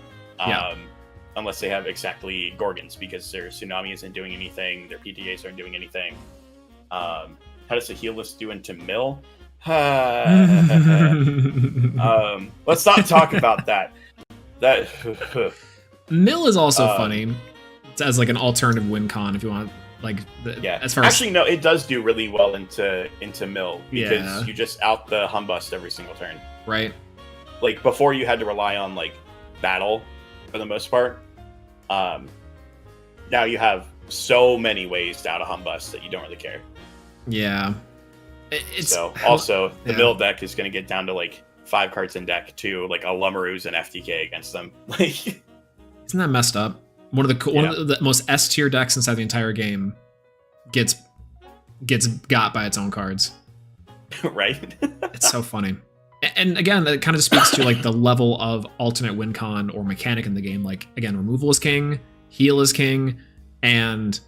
Unless they have exactly Gorgons, because their Tsunami isn't doing anything, their PTAs aren't doing anything. How does the heal list do into Mill? Let's not talk about that. Mill is also funny. It's as like an alternative win con if you want, like, as far as... Actually, no, it does do really well into Mill, because you just out the Humbust every single turn. Right. Like, before you had to rely on, like, battle for the most part. Now you have so many ways to out a Humbust that you don't really care. Yeah. Also, the Mill deck is going to get down to, like, 5 cards in deck, too. Like, a Lumberoo's and FTK against them. Like, isn't that messed up? One of the most S tier decks inside the entire game gets got by its own cards. Right? It's so funny. And again, that kind of speaks to like the level of alternate win con or mechanic in the game. Like, again, removal is king, heal is king, and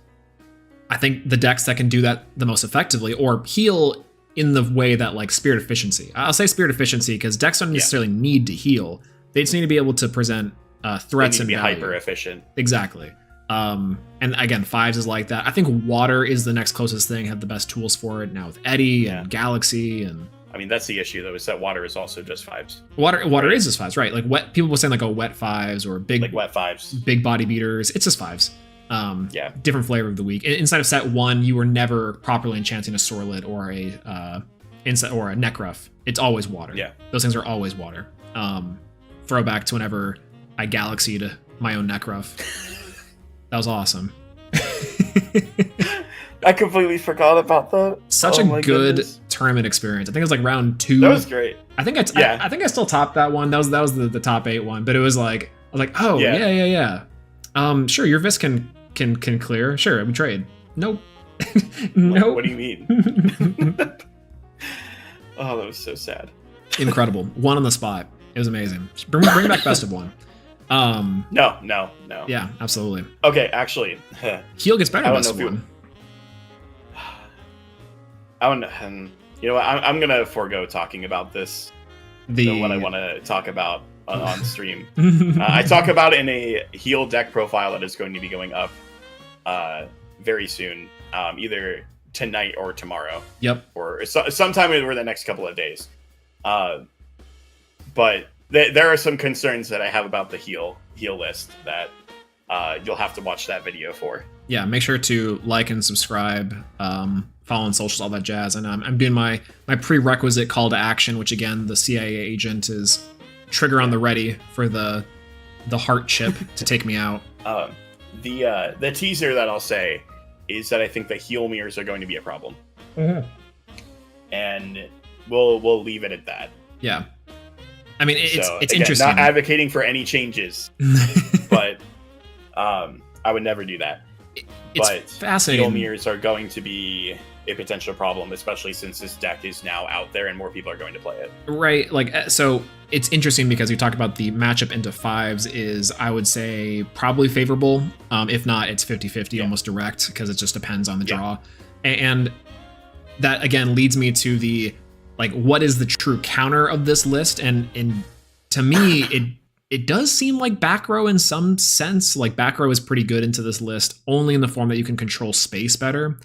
I think the decks that can do that the most effectively, or heal in the way that like Spirit Efficiency. I'll say Spirit Efficiency because decks don't necessarily need to heal. They just need to be able to present threats and be value. hyper efficient. Exactly. And again, 5s is like that. I think Water is the next closest thing. Have the best tools for it now with Eddy and Galaxy and. I mean, that's the issue, though, is that Water is also just 5s. Water is just 5s, right? Like wet. People were saying like wet 5s or big, like wet 5s, big body beaters. It's just 5s. Different flavor of the week. Inside of set 1, you were never properly enchanting a Sorlet or a Nekruff. It's always Water. Yeah, those things are always Water. Throwback to whenever I Galaxied my own Nekruff. That was awesome. I completely forgot about that. Such a good tournament experience. I think it was like round 2. That was great. I think I still topped that one. That was the top 8 one. But it was like, I was like, oh yeah. Sure, your Vis can clear. Sure, we trade. Nope. Nope. What do you mean? Oh, that was so sad. Incredible. 1 on the spot. It was amazing. Bring back best of 1. No. Yeah, absolutely. Okay, actually, heal gets better best of 1. You know what? I'm gonna forego talking about this. What I want to talk about on stream. I talk about it in a heal deck profile that is going to be going up very soon. Either tonight or tomorrow. Yep. Or sometime over the next couple of days. But there are some concerns that I have about the heal list that you'll have to watch that video for. Yeah, make sure to like and subscribe, follow on socials, all that jazz. And I'm doing my prerequisite call to action, which again, the CIA agent is trigger on the ready for the heart chip to take me out. The teaser that I'll say is that I think the heal mirrors are going to be a problem. Mm-hmm. And we'll leave it at that. Yeah. I mean, it's again, interesting. Not advocating for any changes, but I would never do that. It's fascinating. Heal mirrors are going to be a potential problem, especially since this deck is now out there and more people are going to play it. Right. Like, so it's interesting because you talk about the matchup into fives is, I would say, probably favorable. If not, it's 50-50, almost direct, because it just depends on the draw. And that, again, leads me to the, like, what is the true counter of this list? And to me, it does seem like back row in some sense. Like, back row is pretty good into this list, only in the form that you can control space better.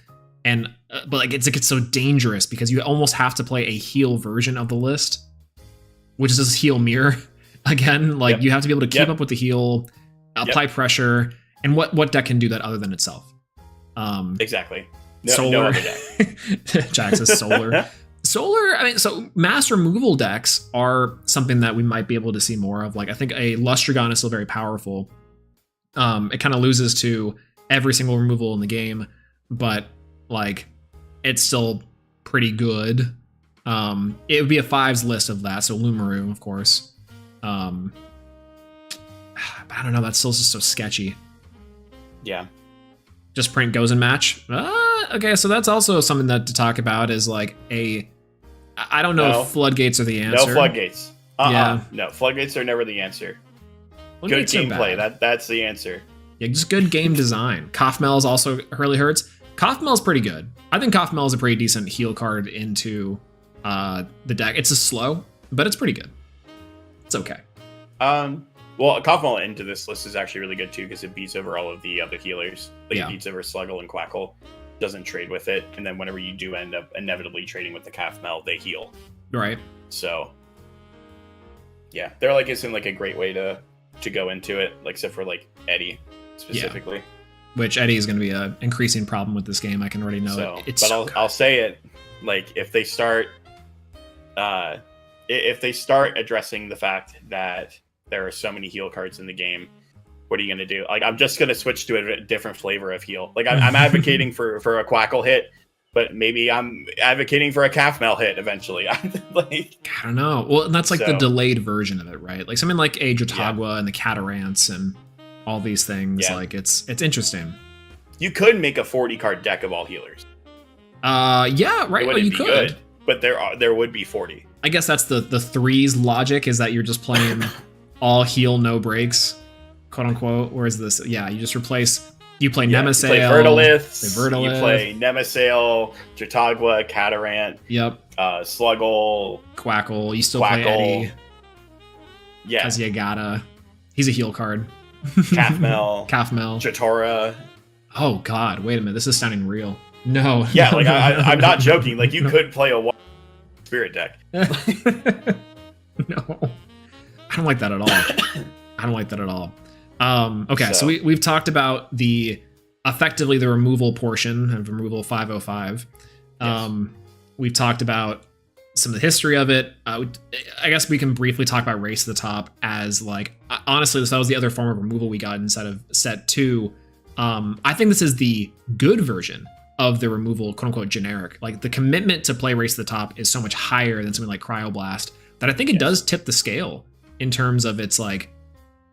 And but like it gets so dangerous because you almost have to play a heal version of the list, which is this heal mirror again. Like you have to be able to keep up with the heal, apply pressure, and what deck can do that other than itself? Exactly. Solar. No other deck. Jack says solar. Solar, I mean, so mass removal decks are something that we might be able to see more of. Like, I think a Lustragon is still very powerful. It kind of loses to every single removal in the game, but like, it's still pretty good. It would be a fives list of that, so Lumaru, of course. But I don't know, that's still just so sketchy. Yeah. Just print goes and match. Okay, so that's also something that to talk about is like I don't know if floodgates are the answer. No floodgates. Yeah. No, floodgates are never the answer. Floodgates good gameplay. That's the answer. Yeah, just good game design. Kaufmel is also really hurts. Kaufmel's pretty good. I think Kaufmel is a pretty decent heal card into the deck. It's a slow, but it's pretty good. It's okay. Well, Kaufmel into this list is actually really good too because it beats over all of the other healers. Like it beats over Sluggle and Quackle. Doesn't trade with it, and then whenever you do end up inevitably trading with the Kaufmel, they heal. Right. So yeah, there like isn't like a great way to go into it, like except for like Eddie specifically. Yeah. Which Eddie is going to be an increasing problem with this game. I can already know so, it. It's but so I'll say it, like if they start addressing the fact that there are so many heal cards in the game, what are you going to do? Like, I'm just going to switch to a different flavor of heal. Like, I'm advocating for a Quackle hit, but maybe I'm advocating for a Kaufmel hit eventually. Like, I don't know. Well, and that's like the delayed version of it, right? Like something like a Dratagua and the Catarants and all these things. Like, it's interesting. You could make a 40 card deck of all healers. Yeah, right. Well, you could. Good, but there would be 40. I guess that's the threes logic is that you're just playing all heal, no breaks, quote unquote. Whereas this, you just replace. You play Nemasail, you play Verdalith, you play Nemasail, Dratagua, Catarant. Yep. Sluggle, Quackle. You still play Eddie. Yeah. Because you gotta. He's a heal card. Kaufmel. Jatora. Oh God! Wait a minute. This is sounding real. No. Yeah, like I'm not joking. Like you could play a spirit deck. No, I don't like that at all. Okay, so we've talked about effectively the removal portion of removal 505. We've talked about some of the history of it. I guess we can briefly talk about Race to the Top as like, honestly, that was the other form of removal we got instead of set 2. I think this is the good version of the removal, quote unquote, generic. Like the commitment to play Race to the Top is so much higher than something like Cryoblast that I think it does tip the scale in terms of its like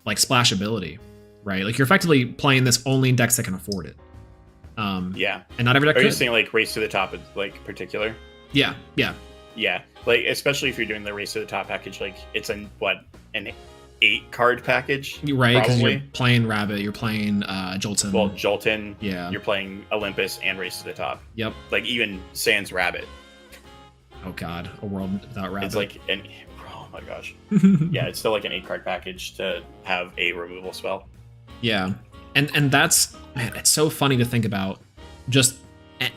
splashability, right? Like you're effectively playing this only in decks that can afford it. And not every deck Are could. you saying like Race to the Top is like particular? Yeah. Like especially if you're doing the Race to the Top package, like it's an 8 card package, right? Because you're playing Rabbit, you're playing Jolton. Well, Jolton. Yeah. You're playing Olympus and Race to the Top. Yep. Like even Sans Rabbit. Oh God, a world without Rabbit. It's like oh my gosh. Yeah, it's still like an 8 card package to have a removal spell. Yeah, and that's, man, it's so funny to think about. Just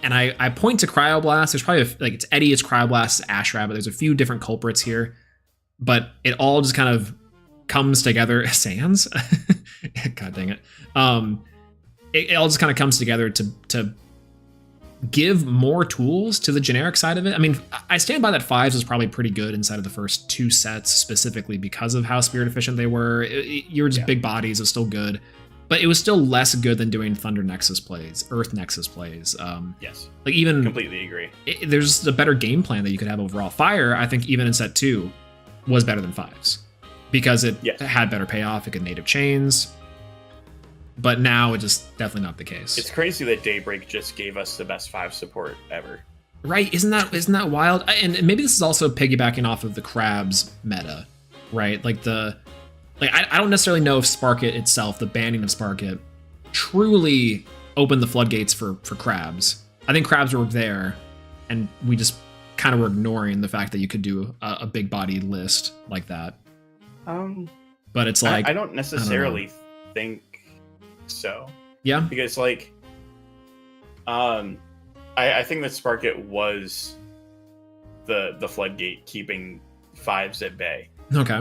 and I point to Cryoblast. There's probably it's Eddie, it's Cryoblast, it's Ash Rabbit. There's a few different culprits here, but it all just kind of comes together. Sans, God dang it. It all just kind of comes together to give more tools to the generic side of it. I mean, I stand by that fives was probably pretty good inside of the first 2 sets, specifically because of how spirit efficient they were. You're just big bodies, it was still good, but it was still less good than doing Thunder Nexus plays, Earth Nexus plays. Yes, like even completely agree. There's a better game plan that you could have overall. Fire, I think even in set 2, was better than fives because it had better payoff. It could native chains. But now it's just definitely not the case. It's crazy that Daybreak just gave us the best 5 support ever. Right? Isn't that wild? And maybe this is also piggybacking off of the Crabs meta, right? I don't necessarily know if Sparkit itself, the banning of Sparkit, truly opened the floodgates for Crabs. I think Crabs were there, and we just kind of were ignoring the fact that you could do a big body list like that. But it's like I don't necessarily think so. Yeah, because I think that Sparkit was the floodgate keeping fives at bay. Okay.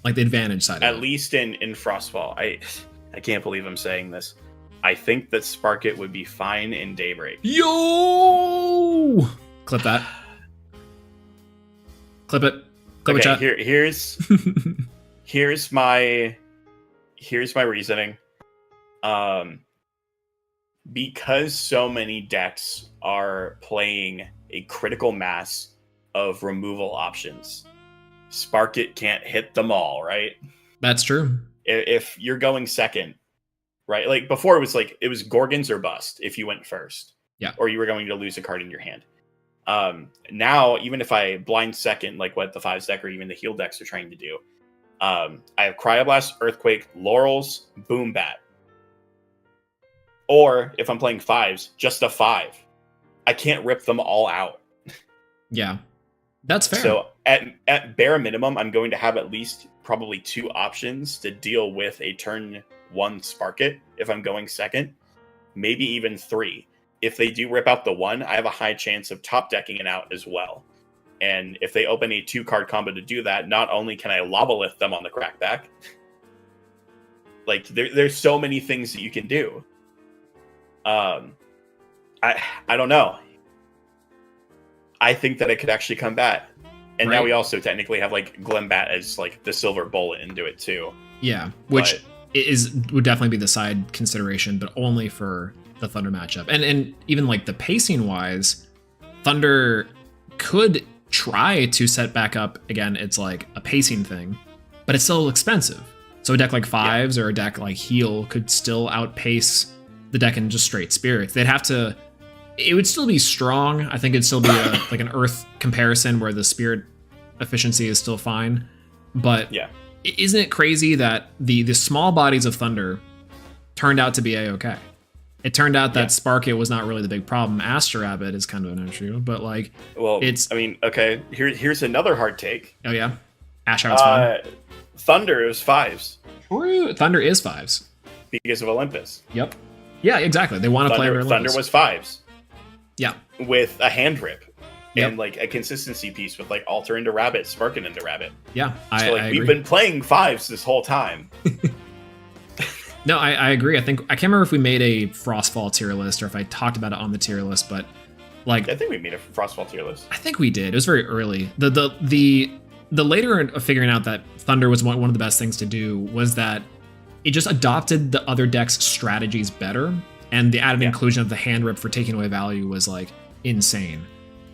Like the advantage side. At least in Frostfall. I can't believe I'm saying this. I think that Sparkit would be fine in Daybreak. Yo! Clip that. Clip it. Clip it, chat. Here's my reasoning. Because so many decks are playing a critical mass of removal options, Sparkit can't hit them all, right? That's true. If you're going second, right? Like before it was Gorgons or bust if you went first. Yeah. Or you were going to lose a card in your hand. Now, even if I blind second, like what the 5s deck or even the heal decks are trying to do, I have Cryoblast, Earthquake, Laurels, Boom Bat. Or if I'm playing 5s, just a 5. I can't rip them all out. Yeah, that's fair. So at bare minimum, I'm going to have at least probably 2 options to deal with a turn 1 Sparkit if I'm going second. Maybe even 3. If they do rip out the 1, I have a high chance of top decking it out as well. And if they open a 2-card combo to do that, not only can I lava lift them on the crackback, like there's so many things that you can do. I don't know. I think that it could actually come back. And now we also technically have like Glimbat as like the silver bullet into it too. Yeah, which would definitely be the side consideration, but only for the Thunder matchup. And even like the pacing wise, Thunder could try to set back up again. It's like a pacing thing, but it's still expensive. So a deck like 5s or a deck like Heal could still outpace the deck in just straight spirits. They'd have to. It would still be strong. I think it'd still be like an Earth comparison where the spirit efficiency is still fine. But isn't it crazy that the small bodies of Thunder turned out to be A-okay? It turned out that Sparkit was not really the big problem. Aster Rabbit is kind of an issue, but like, okay. Here's another hard take. Oh yeah, Ash Rabbit's fine. Thunder is 5s. True, Thunder is 5s because of Olympus. Yep. Yeah, exactly. They want to play Olympus. Thunder was 5s. Yeah. With a hand rip. And like a consistency piece with like Alter into Rabbit, Sparkin into Rabbit. Yeah, I we've been playing 5s this whole time. No, I agree. I can't remember if we made a Frostfall tier list or if I talked about it on the tier list, but like I think we made a Frostfall tier list. I think we did. It was very early. The later of figuring out that Thunder was one of the best things to do was that it just adopted the other decks' strategies better, and the added inclusion of the hand rip for taking away value was like insane,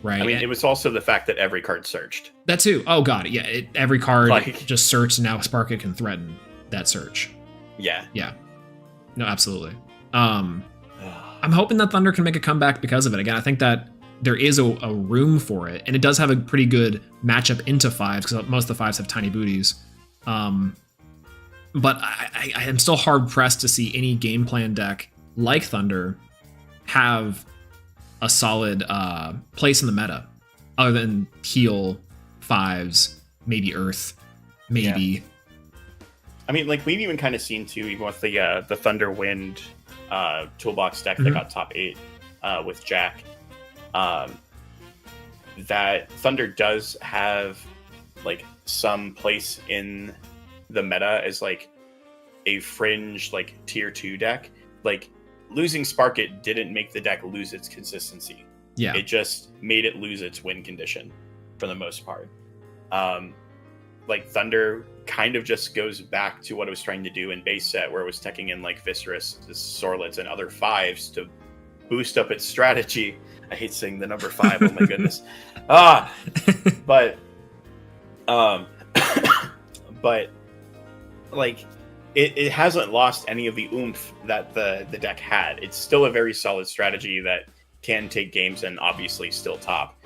right? I mean, it was also the fact that every card searched. That too. Oh god, yeah. Every card just searched, and now Sparkit can threaten that search. Yeah. Yeah. No, absolutely. I'm hoping that Thunder can make a comeback because of it. Again, I think that there is a room for it, and it does have a pretty good matchup into 5s because most of the 5s have tiny booties. But I am still hard pressed to see any game plan deck like Thunder have a solid place in the meta, other than Heal, 5s, maybe Earth, maybe. Yeah. I mean, like we've even kind of seen too, even with the Thunder Wind toolbox deck that got top 8. with Jack, that Thunder does have like some place in the meta as like a fringe like tier 2 deck. Like losing Spark It didn't make the deck lose its consistency. Yeah. It just made it lose its win condition for the most part. Like Thunder kind of just goes back to what it was trying to do in base set, where it was teching in like Viscerus, Sorlets, and other 5s to boost up its strategy. I hate saying the number 5. Oh my goodness. But but like it hasn't lost any of the oomph that the deck had. It's still a very solid strategy that can take games and obviously still top.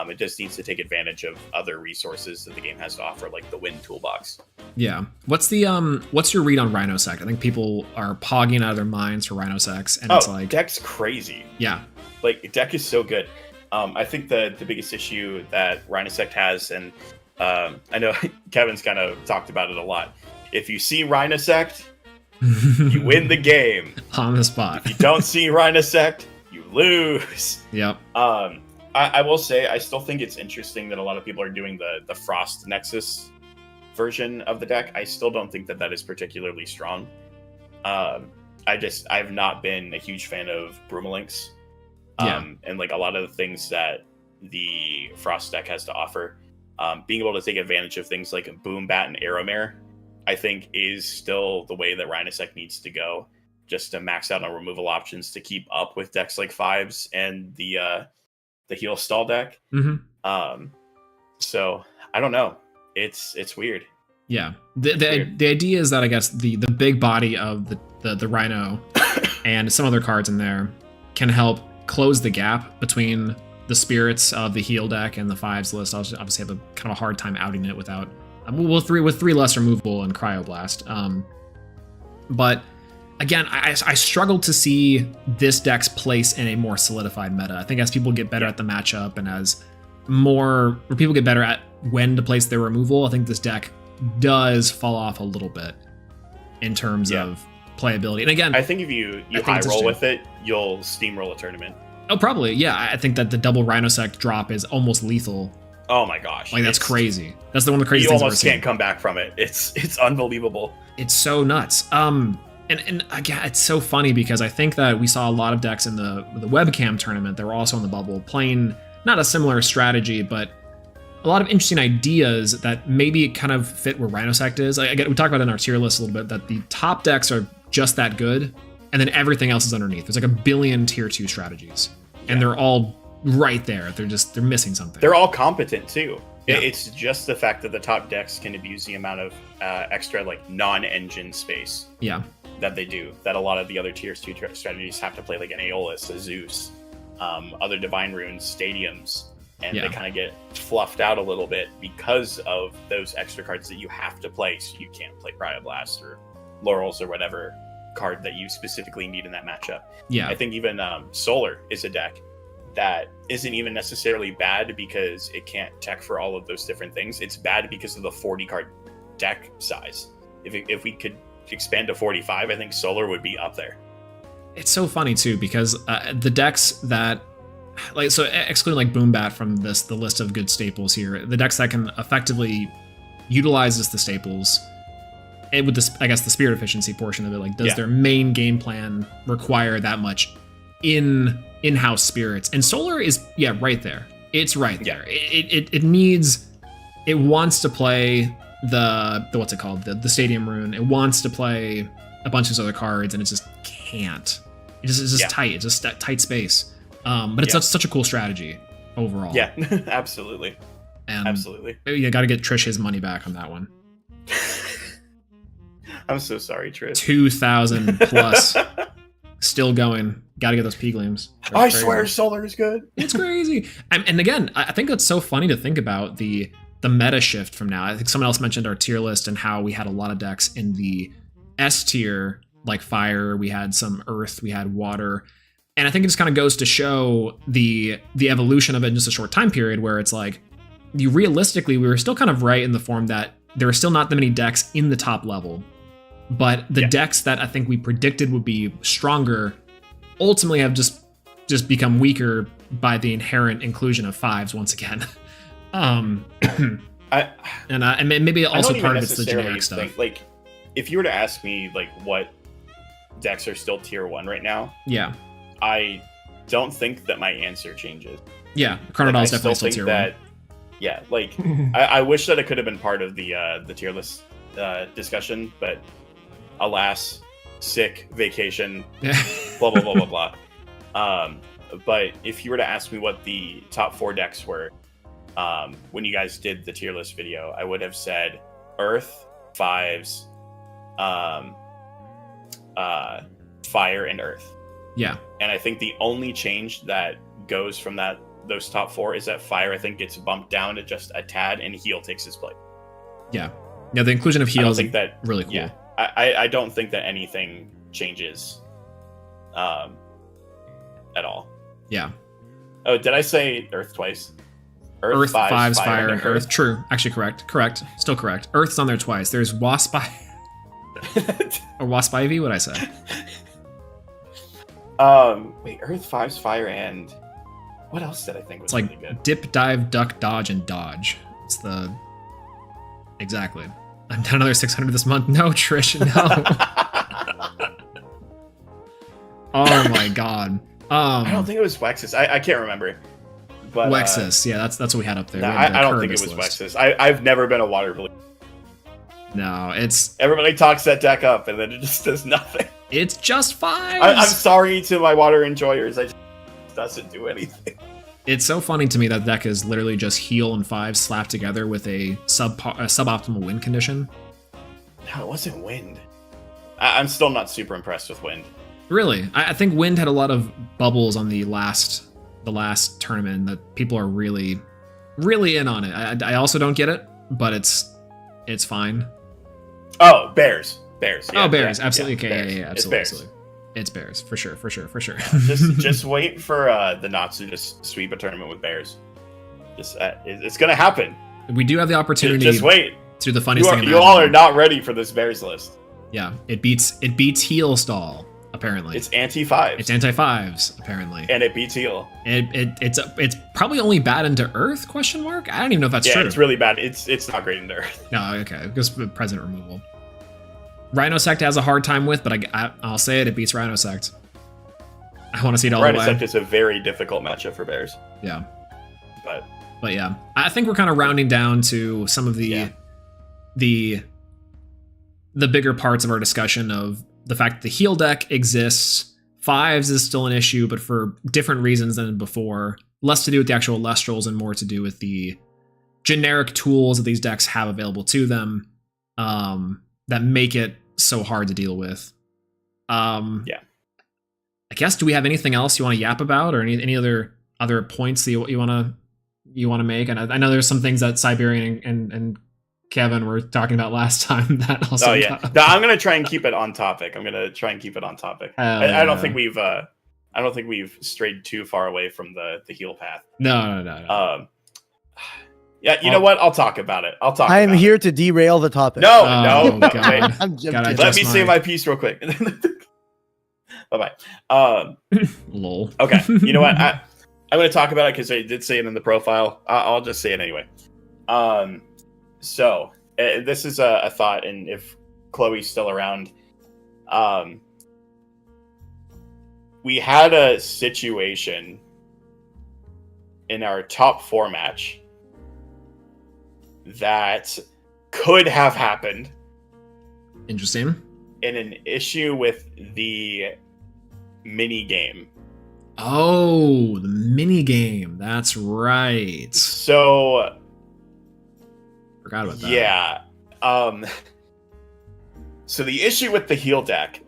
It just needs to take advantage of other resources that the game has to offer, like the Win toolbox. Yeah. What's your read on Rhinosect? I think people are pogging out of their minds for Rhinosect, and it's like deck's crazy. Yeah. Like deck is so good. I think the biggest issue that Rhinosect has, and I know Kevin's kind of talked about it a lot. If you see Rhinosect, you win the game. On the spot. If you don't see Rhinosect, you lose. Yep. I will say, I still think it's interesting that a lot of people are doing the Frost Nexus version of the deck. I still don't think that is particularly strong. I've not been a huge fan of Broomalinks. And like a lot of the things that the Frost deck has to offer. Being able to take advantage of things like Boom Bat and Arrowmare, I think is still the way that Rhinosect needs to go, just to max out on removal options to keep up with decks like 5s and the heal stall deck. Mm-hmm. So I don't know. It's weird. Yeah. The idea is that I guess the big body of the Rhino and some other cards in there can help close the gap between the spirits of the heal deck and the 5s list. I'll obviously have a kind of a hard time outing it without with three less removable and Cryoblast. But again, I struggle to see this deck's place in a more solidified meta. I think as people get better at the matchup and as people get better at when to place their removal, I think this deck does fall off a little bit in terms of playability. And again, I think if you high roll with it, you'll steamroll a tournament. Oh, probably. Yeah, I think that the double Rhinosect drop is almost lethal. Oh my gosh. Like, that's crazy. That's one of the craziest things I've ever seen. You almost can't come back from it. It's unbelievable. It's so nuts. And again, it's so funny because I think that we saw a lot of decks in the webcam tournament that were also in the bubble playing not a similar strategy, but a lot of interesting ideas that maybe kind of fit where Rhinosect is. We talked about it in our tier list a little bit, that the top decks are just that good, and then everything else is underneath. There's like a billion tier 2 strategies, and they're all right there. They're missing something. They're all competent too. Yeah. It's just the fact that the top decks can abuse the amount of extra like non-engine space that they do, that a lot of the other tier 2 strategies have to play, like an Aeolus, a Zeus, other Divine Runes, Stadiums, and they kind of get fluffed out a little bit because of those extra cards that you have to play, so you can't play Cryoblast or Laurels or whatever card that you specifically need in that matchup. Yeah, I think even Solar is a deck that isn't even necessarily bad because it can't tech for all of those different things. It's bad because of the 40 card deck size. If we could expand to 45, I think Solar would be up there. It's so funny too because the decks that excluding like Boom Bat from the list of good staples here, the decks that can effectively utilizes the staples, and with this, I guess the spirit efficiency portion of it, like does their main game plan require that much in-house spirits? And Solar is right there. It's right there. It wants to play the what's it called, the Stadium Rune. It wants to play a bunch of these other cards, and it just can't. It's just tight. It's just that tight space. But it's such a cool strategy overall. Yeah, absolutely. And absolutely. You got to get Trish his money back on that one. I'm so sorry, Trish. 2,000 plus. Still going. Got to get those P gleams. I swear Solar is good. It's crazy. And again, I think that's so funny to think about the meta shift from now. I think someone else mentioned our tier list and how we had a lot of decks in the S tier, like Fire, we had some Earth, we had Water. And I think it just kind of goes to show the evolution of it in just a short time period, where it's like, we were still kind of right in the form that there are still not that many decks in the top level. But the decks that I think we predicted would be stronger ultimately have just just become weaker by the inherent inclusion of fives once again. And maybe also part of it's the generic stuff. Like, if you were to ask me like what decks are still tier 1 right now, yeah, I don't think that my answer changes. Yeah, Chronodile is definitely still tier 1. Yeah, like I wish that it could have been part of the tier list discussion, but alas, sick, vacation, blah blah blah blah blah. But if you were to ask me what the top 4 decks were when you guys did the tier list video, I would have said Earth, Fives, Fire, and Earth. Yeah, and I think the only change that goes from those top 4 is that Fire, I think, gets bumped down to just a tad, and Heal takes his place. Yeah, the inclusion of Heal is really cool. Yeah, I don't think that anything changes at all. Yeah. Oh, did I say Earth twice? Earth, Fives, Fire, and Earth. True. Actually, correct. Still correct. Earth's on there twice. There's Wasp or Wasp Ivy, what'd I say? Wait, Earth, Fives, Fire, and what else did I think was really good? Dip, dive, duck, dodge, and dodge. It's the... Exactly. I'm down another 600 this month. No, Trish, no. Oh my god. I don't think it was Wexus. I can't remember. But Wexus, yeah, that's what we had up there. No, I don't think it was Wexus. I've never been a water believer. No, it's... Everybody talks that deck up, and then it just does nothing. It's just fives! I'm sorry to my water enjoyers. It doesn't do anything. It's so funny to me that deck is literally just Heal and Fives slapped together with a suboptimal win condition. No, it wasn't Wind. I'm still not super impressed with Wind. Really? I think Wind had a lot of bubbles on the last tournament that people are really, really in on it. I also don't get it, but it's fine. Oh, Bears. Yeah, oh, Bears. Yeah, absolutely. Yeah, okay. Yeah, absolutely. It's Bears. It's Bears for sure. just wait for the Natsu to sweep a tournament with Bears. It's gonna happen. We do have the opportunity. Just wait. To the funniest thing. You all are not ready for this Bears list. Yeah, it beats Heal Stall. Apparently, it's anti-5s. It's anti-5s. Apparently, and it beats Heal. It's probably only bad into Earth? Question mark. I don't even know if that's true. Yeah, it's really bad. It's not great into Earth. No, okay, because present removal. Rhinosect has a hard time with, but I'll say it beats Rhinosect. I want to see it all the way. Rhinosect is a very difficult matchup for Bears. Yeah, but yeah, I think we're kind of rounding down to some of the bigger parts of our discussion of the fact that the Heal deck exists. Fives is still an issue, but for different reasons than before. Less to do with the actual Elestrals and more to do with the generic tools that these decks have available to them that make it so hard to deal with. Yeah. I guess, do we have anything else you want to yap about, or any other points that you want to make? And I know there's some things that Siberian and Kevin were talking about last time that also. Oh yeah, no, I'm gonna try and keep it on topic. I don't think we've strayed too far away from the Heal path. No. Yeah, you know what? I'll talk about it. I am here to derail the topic. No. God. I'm just Let me say my piece real quick. Bye-bye. Lol. Okay, you know what? I'm going to talk about it because I did say it in the profile. I'll just say it anyway. So, this is a thought, and if Chloe's still around, we had a situation in our top 4 match that could have happened. Interesting. In an issue with the mini game. Oh, the mini game. That's right. So, forgot about that. Yeah. So the issue with the Heal deck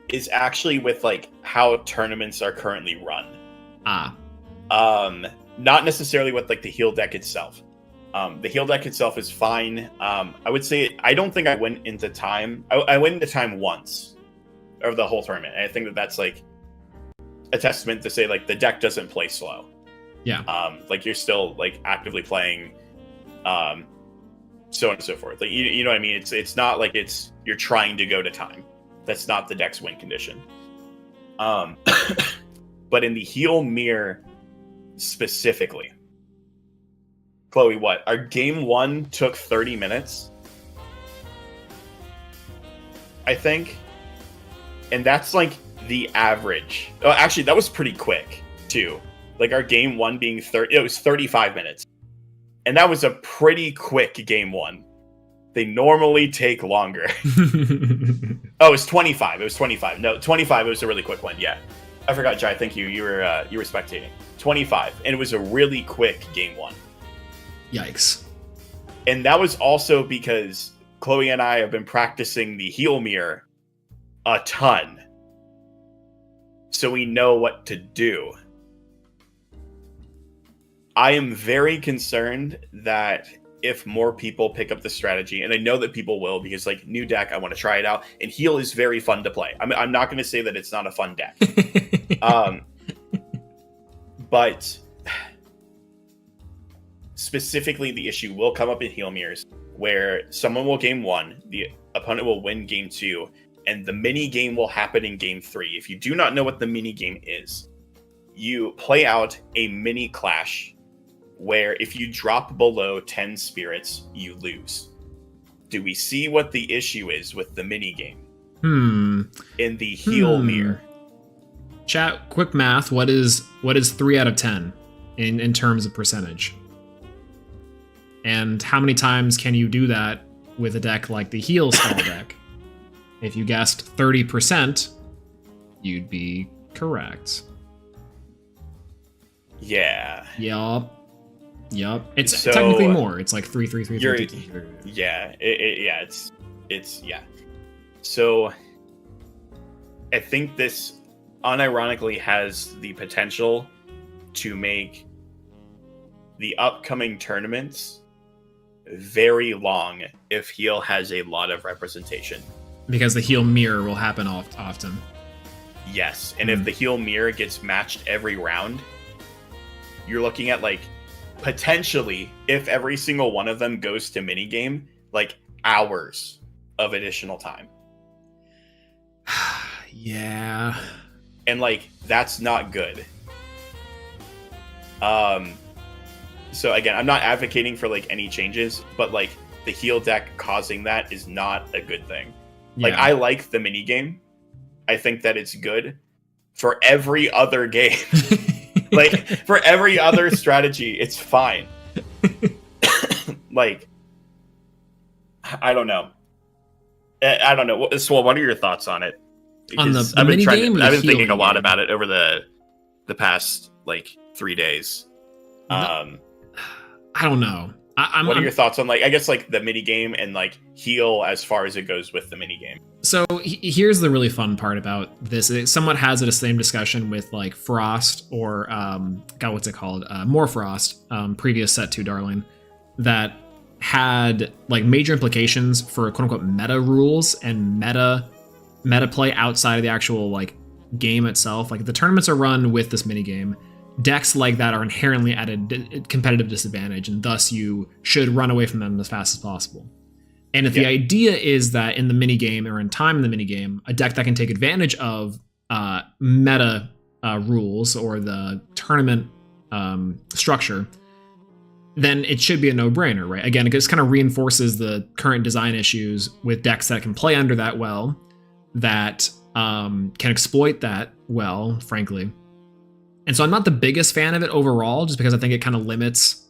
is actually with like how tournaments are currently run. Not necessarily with like the Heal deck itself. The Heal deck itself is fine. I would say I don't think I went into time. I went into time once of the whole tournament, and I think that's like a testament to say like the deck doesn't play slow. Yeah. Like you're still like actively playing, so on and so forth. Like you know what I mean? It's not like you're trying to go to time. That's not the deck's win condition. but in the heal mirror specifically. Chloe, what? Our game 1 took 30 minutes, I think. And that's like the average. Oh, actually, that was pretty quick, too. Like our game 1 being it was 35 minutes. And that was a pretty quick game 1. They normally take longer. Oh, it was 25. It was 25. No, 25. It was a really quick one. Yeah. I forgot, Jai. Thank you. You were spectating. 25. And it was a really quick game 1. Yikes. And that was also because Chloe and I have been practicing the heal mirror a ton. So we know what to do. I am very concerned that if more people pick up the strategy, and I know that people will, because like new deck, I want to try it out, and heal is very fun to play. I'm not going to say that it's not a fun deck. But specifically, the issue will come up in heal mirrors, where someone will game 1, the opponent will win game 2, and the mini game will happen in game 3. If you do not know what the mini game is, you play out a mini clash where if you drop below 10 spirits, you lose. Do we see what the issue is with the mini game? In the heal mirror. Chat, quick math. What is 3 out of 10 in terms of percentage? And how many times can you do that with a deck like the heal style deck? If you guessed 30%, you'd be correct. Yeah. Yup. It's technically more. It's like 3, 3, 3, 3, 3, 3. Yeah. It's yeah. So I think this unironically has the potential to make the upcoming tournaments very long if heal has a lot of representation. Because the heal mirror will happen often. Yes, and if the heal mirror gets matched every round, you're looking at like potentially, if every single one of them goes to minigame, like hours of additional time. Yeah. And like that's not good. So again, I'm not advocating for like any changes, but like the heal deck causing that is not a good thing. Yeah. Like I like the minigame. I think that it's good for every other game. Like for every other strategy, it's fine. Like I don't know. I don't know. So what are your thoughts on it? On the I've been minigame, I've been thinking a lot about it over the past like 3 days. I don't know. What are your thoughts on like I guess like the mini game and like heal as far as it goes with the mini game? So here's the really fun part about this. It somewhat has the same discussion with like Frost or God, what's it called? More Frost, previous set 2 Darling, that had like major implications for quote unquote meta rules and meta play outside of the actual like game itself. Like the tournaments are run with this mini game. Decks like that are inherently at a competitive disadvantage, and thus you should run away from them as fast as possible. And if the idea is that in the minigame or in time in the minigame, a deck that can take advantage of meta rules or the tournament structure, then it should be a no-brainer, right? Again, it just kind of reinforces the current design issues with decks that can play under that well, that can exploit that well, frankly. And so I'm not the biggest fan of it overall, just because I think it kind of limits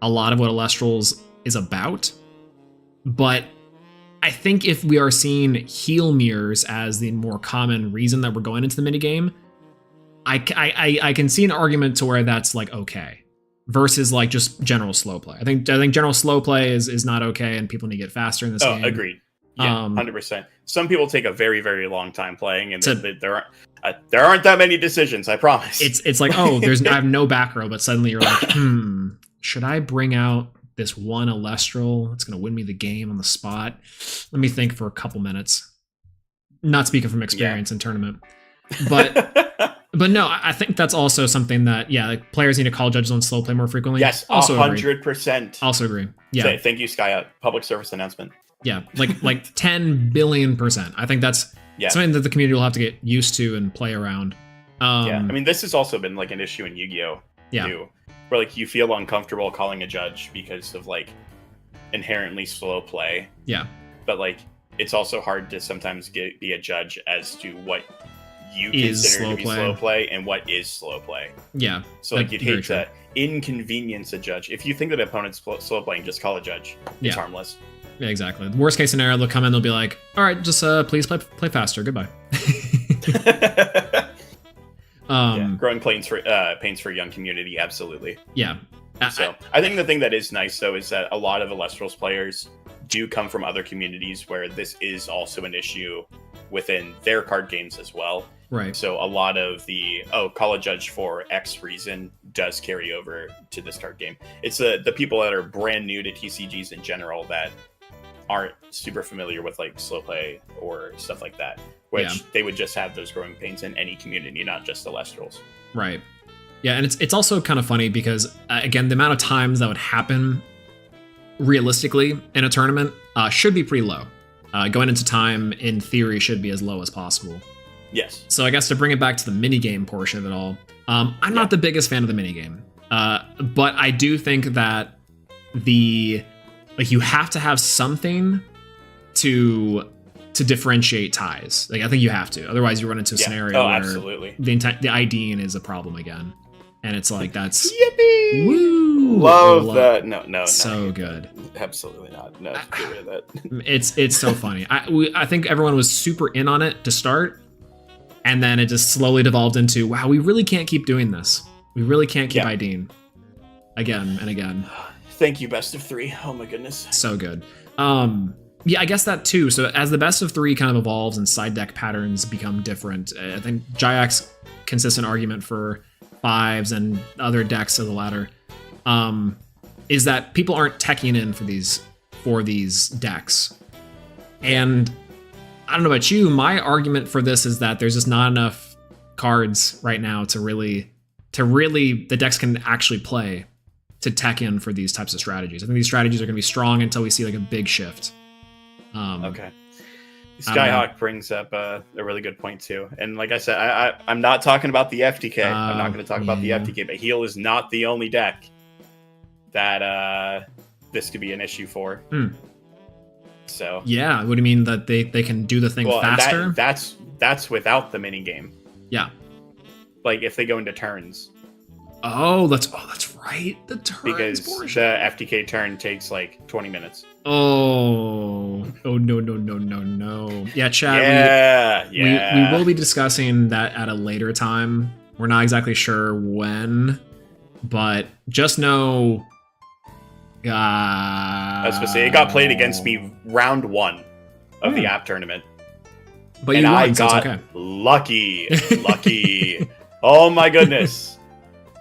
a lot of what Elestrals is about. But I think if we are seeing heal mirrors as the more common reason that we're going into the minigame, I can see an argument to where that's like okay, versus like just general slow play. I think general slow play is not okay, and people need to get faster in this game. Agreed. Yeah, 100%. Some people take a very, very long time playing, and there aren't that many decisions. I promise. It's like, oh, I have no back row, but suddenly you're like, should I bring out this one Elestral? It's going to win me the game on the spot. Let me think for a couple minutes. Not speaking from experience in tournament, but but no, I think that's also something that like players need to call judges on slow play more frequently. Yes, also 100%. Also agree. Yeah. Thank you, Sky. Public service announcement. Yeah, like 10 billion%. I think that's something that the community will have to get used to and play around. Yeah, I mean, this has also been like an issue in Yu-Gi-Oh! Yeah. Too, where like you feel uncomfortable calling a judge because of like inherently slow play. Yeah. But like it's also hard to sometimes be a judge as to what you Is consider slow to be play. slow play and what is slow play. Yeah. So like That's you'd very hate to inconvenience a judge. If you think that opponent's slow playing, just call a judge. It's Yeah. harmless. Yeah, exactly. The worst case scenario, they'll come in, they'll be like, all right, just please play faster. Goodbye. Yeah, growing pains for a young community, absolutely. Yeah. So I think the thing that is nice though is that a lot of Elestrals players do come from other communities where this is also an issue within their card games as well. Right. So a lot of the call a judge for X reason does carry over to this card game. It's the people that are brand new to TCGs in general that aren't super familiar with like slow play or stuff like that, which they would just have those growing pains in any community, not just the Elestrals. Right. Yeah, and it's also kind of funny because again, the amount of times that would happen realistically in a tournament should be pretty low. Going into time, in theory, should be as low as possible. Yes. So I guess to bring it back to the minigame portion of it all, I'm not the biggest fan of the minigame, but I do think that you have to have something to differentiate ties. Like I think you have to, otherwise you run into a scenario where absolutely. the IDing is a problem again, and it's like that's yippee! Woo! Love that. No, so good. Absolutely not. No, get rid of that. It's so funny. I think everyone was super in on it to start, and then it just slowly devolved into, wow, we really can't keep doing this. We really can't keep IDing again and again. Thank you, best of 3. Oh my goodness. So good. Yeah, I guess that too. So as the best of 3 kind of evolves and side deck patterns become different, I think Jayak's consistent argument for 5s and other decks of the ladder is that people aren't teching in for these decks. And I don't know about you, my argument for this is that there's just not enough cards right now to really the decks can actually play to tech in for these types of strategies. I think these strategies are going to be strong until we see like a big shift. Okay. Skyhawk brings up a really good point too. And like I said, I'm not talking about the FTK. I'm not going to talk about the FTK, but Heal is not the only deck that this could be an issue for. So yeah, what do you mean that they can do the thing faster? That's without the mini game. Yeah. Like if they go into turns. Oh, that's right. The turns because portion. The FTK turn takes like 20 minutes. Oh no. Yeah, Chad. We will be discussing that at a later time. We're not exactly sure when, but just know. I was gonna say it got played against me round 1 of the app tournament, but you won, I got lucky. Oh my goodness.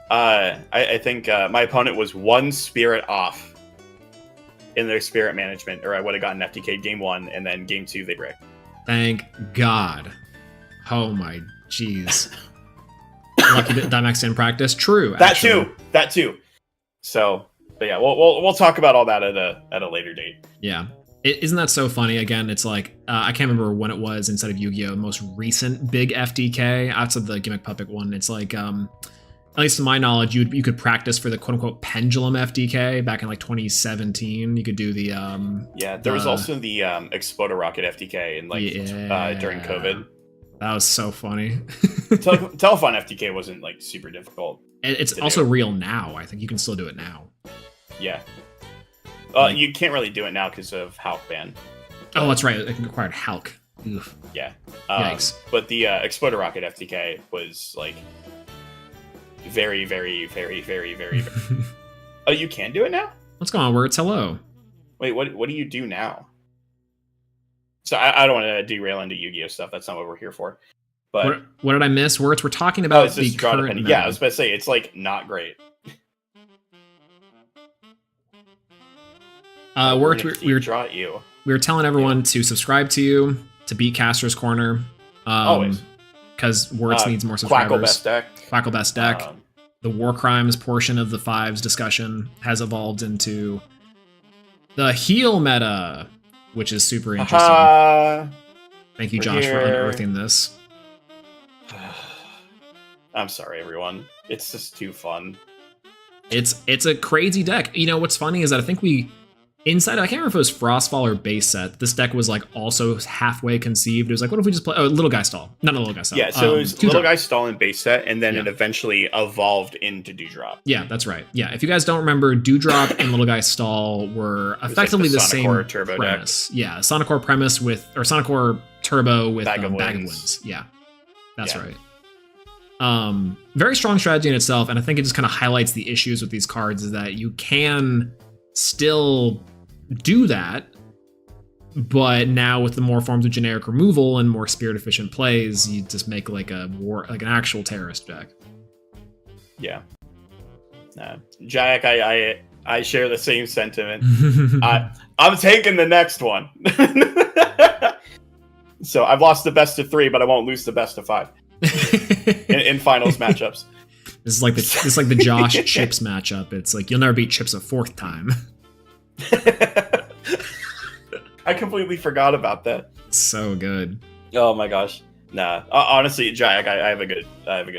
I think my opponent was 1 spirit off in their spirit management, or I would have gotten FTK game 1, and then game 2 they break. Thank God. Oh my jeez. Lucky that Dimax in practice. True. That too. So, but yeah, we'll talk about all that at a later date. Yeah. Isn't that so funny? Again, it's like I can't remember when it was inside of Yu-Gi-Oh! Most recent big FTK outside the Gimmick Puppet one. It's like at least to my knowledge, you could practice for the quote unquote pendulum FTK back in like 2017. You could do the there was also the Exploder Rocket FTK in during COVID. That was so funny. Telefon FTK wasn't like super difficult. It's also real now. I think you can still do it now. Yeah. You can't really do it now because of Hulk ban. Oh, that's right. It required Hulk. Oof. Yeah. Yikes. But the Exploder Rocket FTK was like very, very, very, very, very. Oh, you can do it now? What's going on, Words? Hello. Wait, what do you do now? So I don't want to derail into Yu-Gi-Oh stuff. That's not what we're here for. But what did I miss? Words, we're talking about the current meta. Yeah, I was about to say it's like not great. Words, we were telling everyone to subscribe to you to beat Caster's Corner. Always. Because Words needs more subscribers. Quackle Best Deck. The War Crimes portion of the 5s discussion has evolved into the Heal meta, which is super interesting. Thank you, Josh, for unearthing this. I'm sorry, everyone. It's just too fun. It's a crazy deck. You know, what's funny is that I think inside, I can't remember if it was Frostfall or base set, this deck was like also halfway conceived. It was like, what if we just play Little Guy Stall? Not a Little Guy Stall. Yeah, so it was Little Guy Stall in base set, and then Yeah. it eventually evolved into Dewdrop. Yeah, that's right. Yeah, if you guys don't remember, Dewdrop and Little Guy Stall were effectively the the same Sonic Core Turbo premise. Yeah, Sonic Core premise or Sonic Core Turbo with Bag of Bag of Winds. Winds. Yeah, that's Yeah. right. Very strong strategy in itself, and I think it just kind of highlights the issues with these cards is that you can still do that, but now with the more forms of generic removal and more spirit efficient plays, you just make like an actual terrorist deck. Yeah. Jack, I share the same sentiment. I'm taking the next one. So I've lost the best of 3, but I won't lose the best of 5 in finals matchups. This is like the Josh Chips matchup. It's like you'll never beat Chips a 4th time. I completely forgot about that. So good. Oh my gosh. Nah. Honestly, Jack, I have a good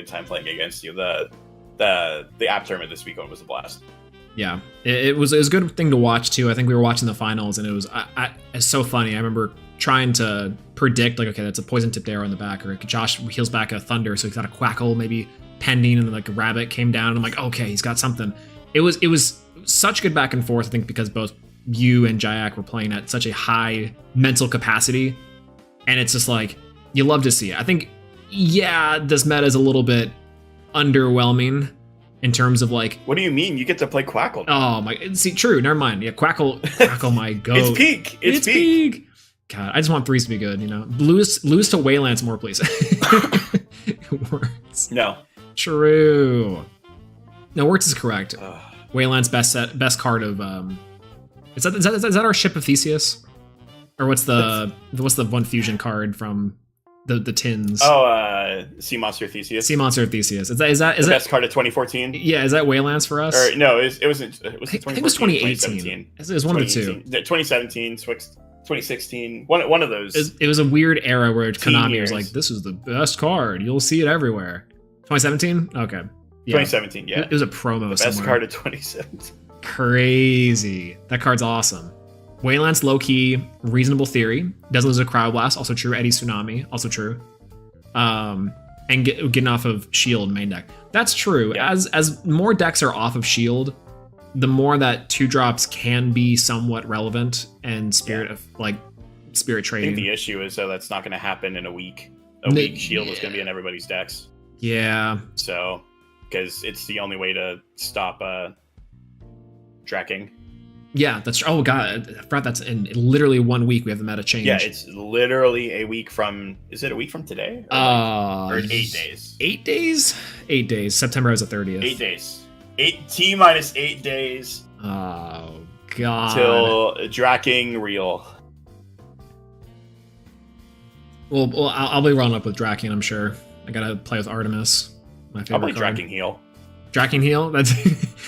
time playing against you. The app tournament this weekend was a blast. Yeah, it was a good thing to watch too. I think we were watching the finals, and it was it's so funny. I remember trying to predict like, okay, that's a poison tipped arrow in the back, or Josh heals back a thunder, so he's got a Quackle maybe pending, and then like a rabbit came down, and I'm like, okay, he's got something. It was such good back and forth. I think because both you and Jayak were playing at such a high mental capacity, and it's just like you love to see it. I think, yeah, this meta is a little bit underwhelming in terms of like. What do you mean? You get to play Quackle. Oh my! See, true. Never mind. Yeah, Quackle, my goat. It's peak. It's peak. God, I just want 3s to be good. You know, lose to Waylance more, please. It works. No. True. No, works is correct. Waylance best card of Is that our Ship of Theseus? Or what's the one fusion card from the tins? Oh, Sea Monster Theseus. Sea Monster Theseus. Is that the best card of 2014? Yeah, is that Waylance for us? Or no, it wasn't. I think it was 2018. It was one of the two. 2017, 2016. One of those. It was a weird era where Konami years. was like, "This is the best card. You'll see it everywhere." 2017. Okay. Yeah. 2017. Yeah. It was a promo. The best card of 2017. Crazy. That card's awesome. Waylance low key, reasonable theory. Doesn't lose a Cryo Blast, also true. Eddie Tsunami, also true. And getting off of Shield main deck. That's true. Yeah. As more decks are off of Shield, the more that 2-drops can be somewhat relevant and spirit I trading. think the issue is though that's not going to happen in a week. A week Shield is going to be in everybody's decks. Yeah. So, because it's the only way to stop tracking. Yeah, that's oh god, I forgot that's in literally 1 week we have the meta change. Yeah, it's literally a week from. Is it a week from today? Or 8 days? 8 days? 8 days. September is the 30th. 8 days. 8 days. Oh god. Till Draking real. Well, I'll be rolling up with Draking, I'm sure. I gotta play with Artemis. My favorite Probably card. Draking heal. Draking heal. That's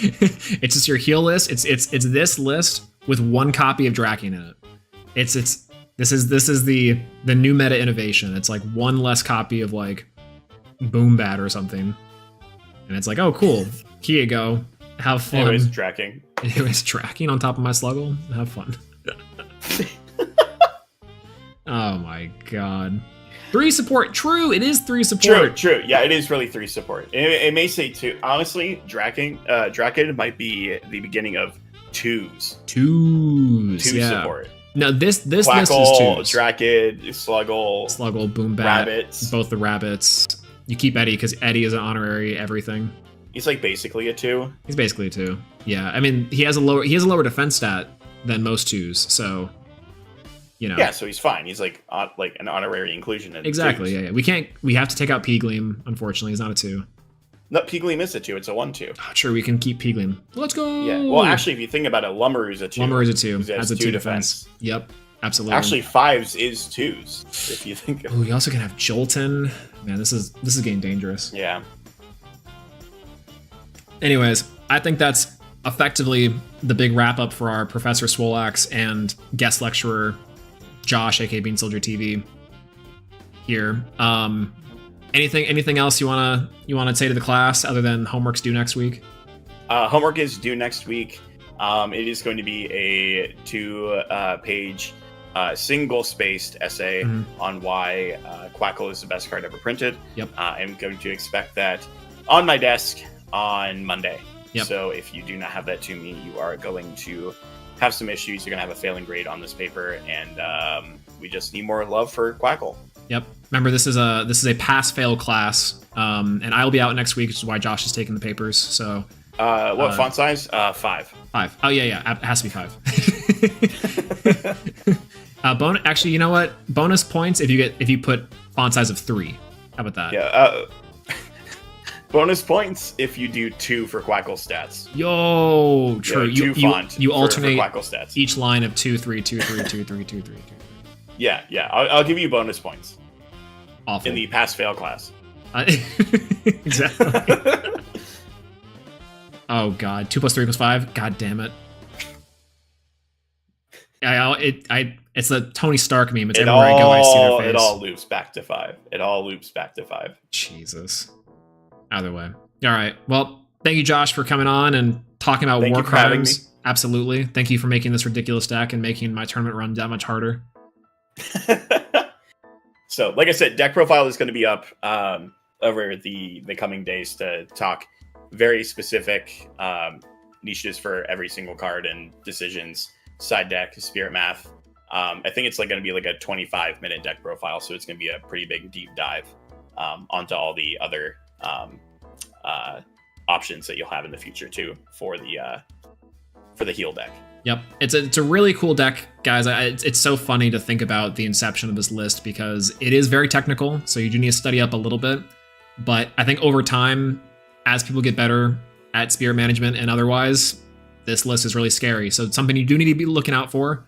it's just your heal list. It's this list with 1 copy of Draking in it. This is the new meta innovation. It's like 1 less copy of like Boom Bat or something, and it's like, oh cool, here you go, have fun. Anyways, Draking. Anyways, Draking on top of my Sluggle, have fun. Oh my god. 3 support. True, it is 3 support. True. Yeah, it is really 3 support. It may say 2. Honestly, Draking might be the beginning of 2s. 2s. 2 yeah. support. No, this list is Quackle, 2s. Drakid, Sluggle, Boom Bat, Rabbits. both the rabbits. You keep Eddie because Eddie is an honorary everything. He's like basically a 2. He's basically a 2. Yeah, I mean he has a lower defense stat than most 2s, so you know. Yeah, so he's fine. He's like an honorary inclusion. In Exactly. 2s. Yeah. We have to take out Peegleam. Unfortunately, he's not a 2. No, Peegleam is a 2. It's a 1/2. Oh, sure, we can keep Peegleam. Let's go. Yeah. Well, actually, if you think about it, Lumberoo's a 2. Lumber is a 2. He Has a 2 defense. Yep. Absolutely. Actually, 5s is 2s. If you think. Oh, you also can have Jolton. Man, this is getting dangerous. Yeah. Anyways, I think that's effectively the big wrap up for our Professor Swolax and guest lecturer Josh, aka Bean Soldier TV here. Anything else you wanna say to the class other than homework's due next week? Homework is due next week. It is going to be a 2-page single-spaced essay on why Quackle is the best card ever printed. Yep. I'm going to expect that on my desk on Monday. Yep. So if you do not have that to me, you are going to have some issues. You're going to have a failing grade on this paper, and we just need more love for Quackle. Yep. Remember, this is a pass-fail class, and I will be out next week, which is why Josh is taking the papers. So. What font size? 5. 5. Oh yeah. It has to be 5. Actually, you know what? Bonus points if you put font size of 3. How about that? Yeah. Bonus points if you do 2 for Quackle stats. Yo, true. Yeah, you alternate for Quackle stats. each line of 2, 3, 2, 3, 2, 3, 2, 3, 2. Yeah. I'll give you bonus points. Awful. In the pass-fail class. Exactly. Oh god, 2 + 3 + 5. God damn it! It's the Tony Stark meme. It's everywhere I go, I see their face. It all loops back to 5. Jesus. Either way. All right. Well, thank you, Josh, for coming on and talking about Thank war you for having crimes. Absolutely. Thank you for making this ridiculous deck and making my tournament run that much harder. So, like I said, deck profile is going to be up over the coming days to talk very specific niches for every single card and decisions, side deck, spirit math. I think it's going to be like a 25-minute deck profile, so it's going to be a pretty big deep dive onto all the other options that you'll have in the future too for the heal deck. Yep, it's a really cool deck, guys. It's so funny to think about the inception of this list because it is very technical, so you do need to study up a little bit. But I think over time, as people get better at spirit management and otherwise, this list is really scary. So it's something you do need to be looking out for,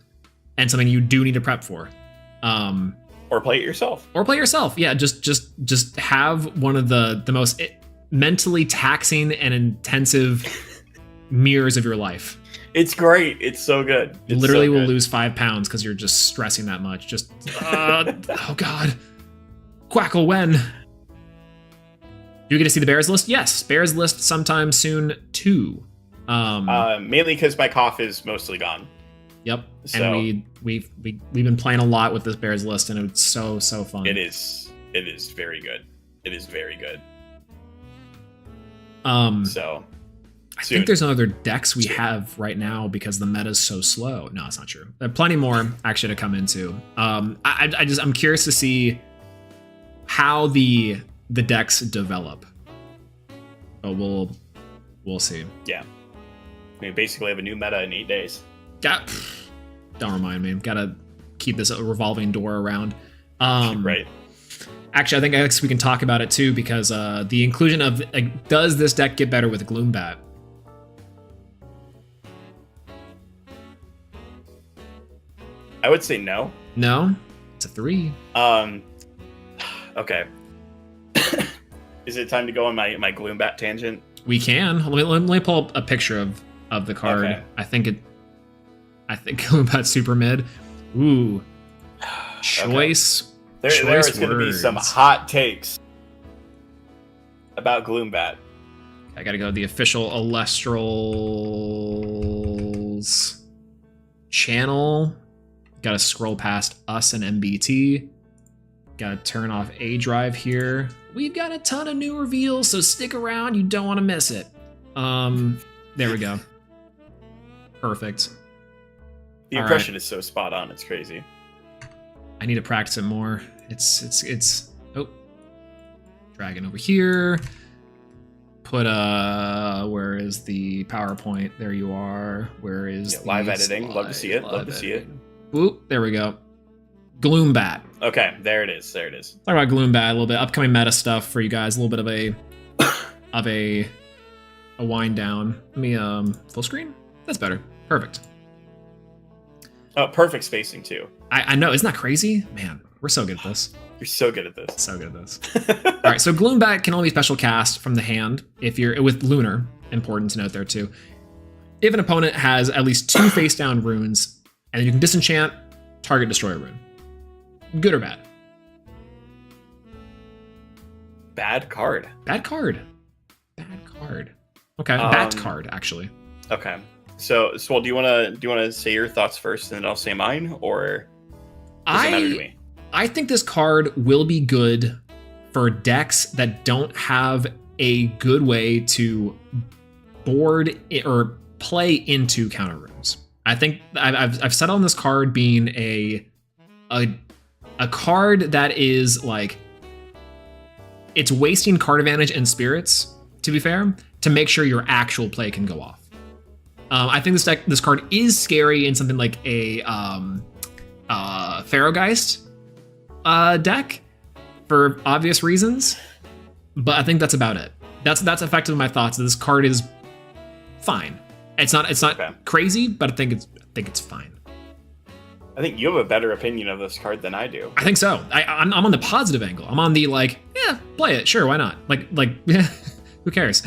and something you do need to prep for. Or play it yourself. Yeah, just have one of the most mentally taxing and intensive mirrors of your life. It's great. It's so good. You literally will lose 5 pounds because you're just stressing that much. Just oh god, Quackle when. You get to see the Bears list? Yes, Bears list sometime soon too. Mainly because my cough is mostly gone. Yep, So, and we've been playing a lot with this Bears list, and it's so fun. It is very good. It is very good. So I think there's no other decks we have right now because the meta's so slow. No, it's not true. There are plenty more actually to come into. I'm curious to see how the decks develop. But we'll see. Yeah. I mean, basically have a new meta in 8 days. Don't remind me. Gotta keep this a revolving door around. Right. Actually, I guess we can talk about it too because the inclusion of does this deck get better with Gloombat? I would say no. No, it's a 3. Okay. Is it time to go on my Gloombat tangent? We can. Let me pull up a picture of the card. Okay. I think Gloombat's super mid. Ooh. Choice. Okay. There is going to be some hot takes about Gloombat. I gotta go to the official Elestrals channel. Gotta scroll past us and MBT. Gotta turn off A drive here. We've got a ton of new reveals, so stick around. You don't want to miss it. There we go. Perfect. The impression is so spot on. It's crazy. I need to practice it more. It's oh, dragon over here. Put where is the PowerPoint? There you are. Where is the live editing? Love to see it. Love to see it. Oop, there we go. Gloombat. Okay, there it is. Talk about Gloombat a little bit. Upcoming meta stuff for you guys. A little bit of a wind down. Let me full screen. That's better. Perfect. Oh, perfect spacing too. I know. Isn't that crazy? Man, we're so good at this. You're so good at this. So good at this. All right, so Gloombat can only be special cast from the hand if you're with Lunar. Important to note there too. If an opponent has at least 2 face down runes, and then you can disenchant, target destroy a rune. Good or bad? Bad card. Bad card. Bad card. Okay, bat card actually. Okay. So Swole, do you wanna say your thoughts first, and then I'll say mine, or does it matter to me? I think this card will be good for decks that don't have a good way to board or play into counter runes. I think I've settled on this card being a card that is like, it's wasting card advantage and spirits, to be fair, to make sure your actual play can go off. I think this card is scary in something like a Pharaohgeist deck for obvious reasons, but I think that's about it. That's effectively my thoughts. This card is fine. It's not okay. Crazy, but I think it's fine. I think you have a better opinion of this card than I do. I think so. I'm on the positive angle. I'm on the like, yeah, play it, sure, why not? Like who cares?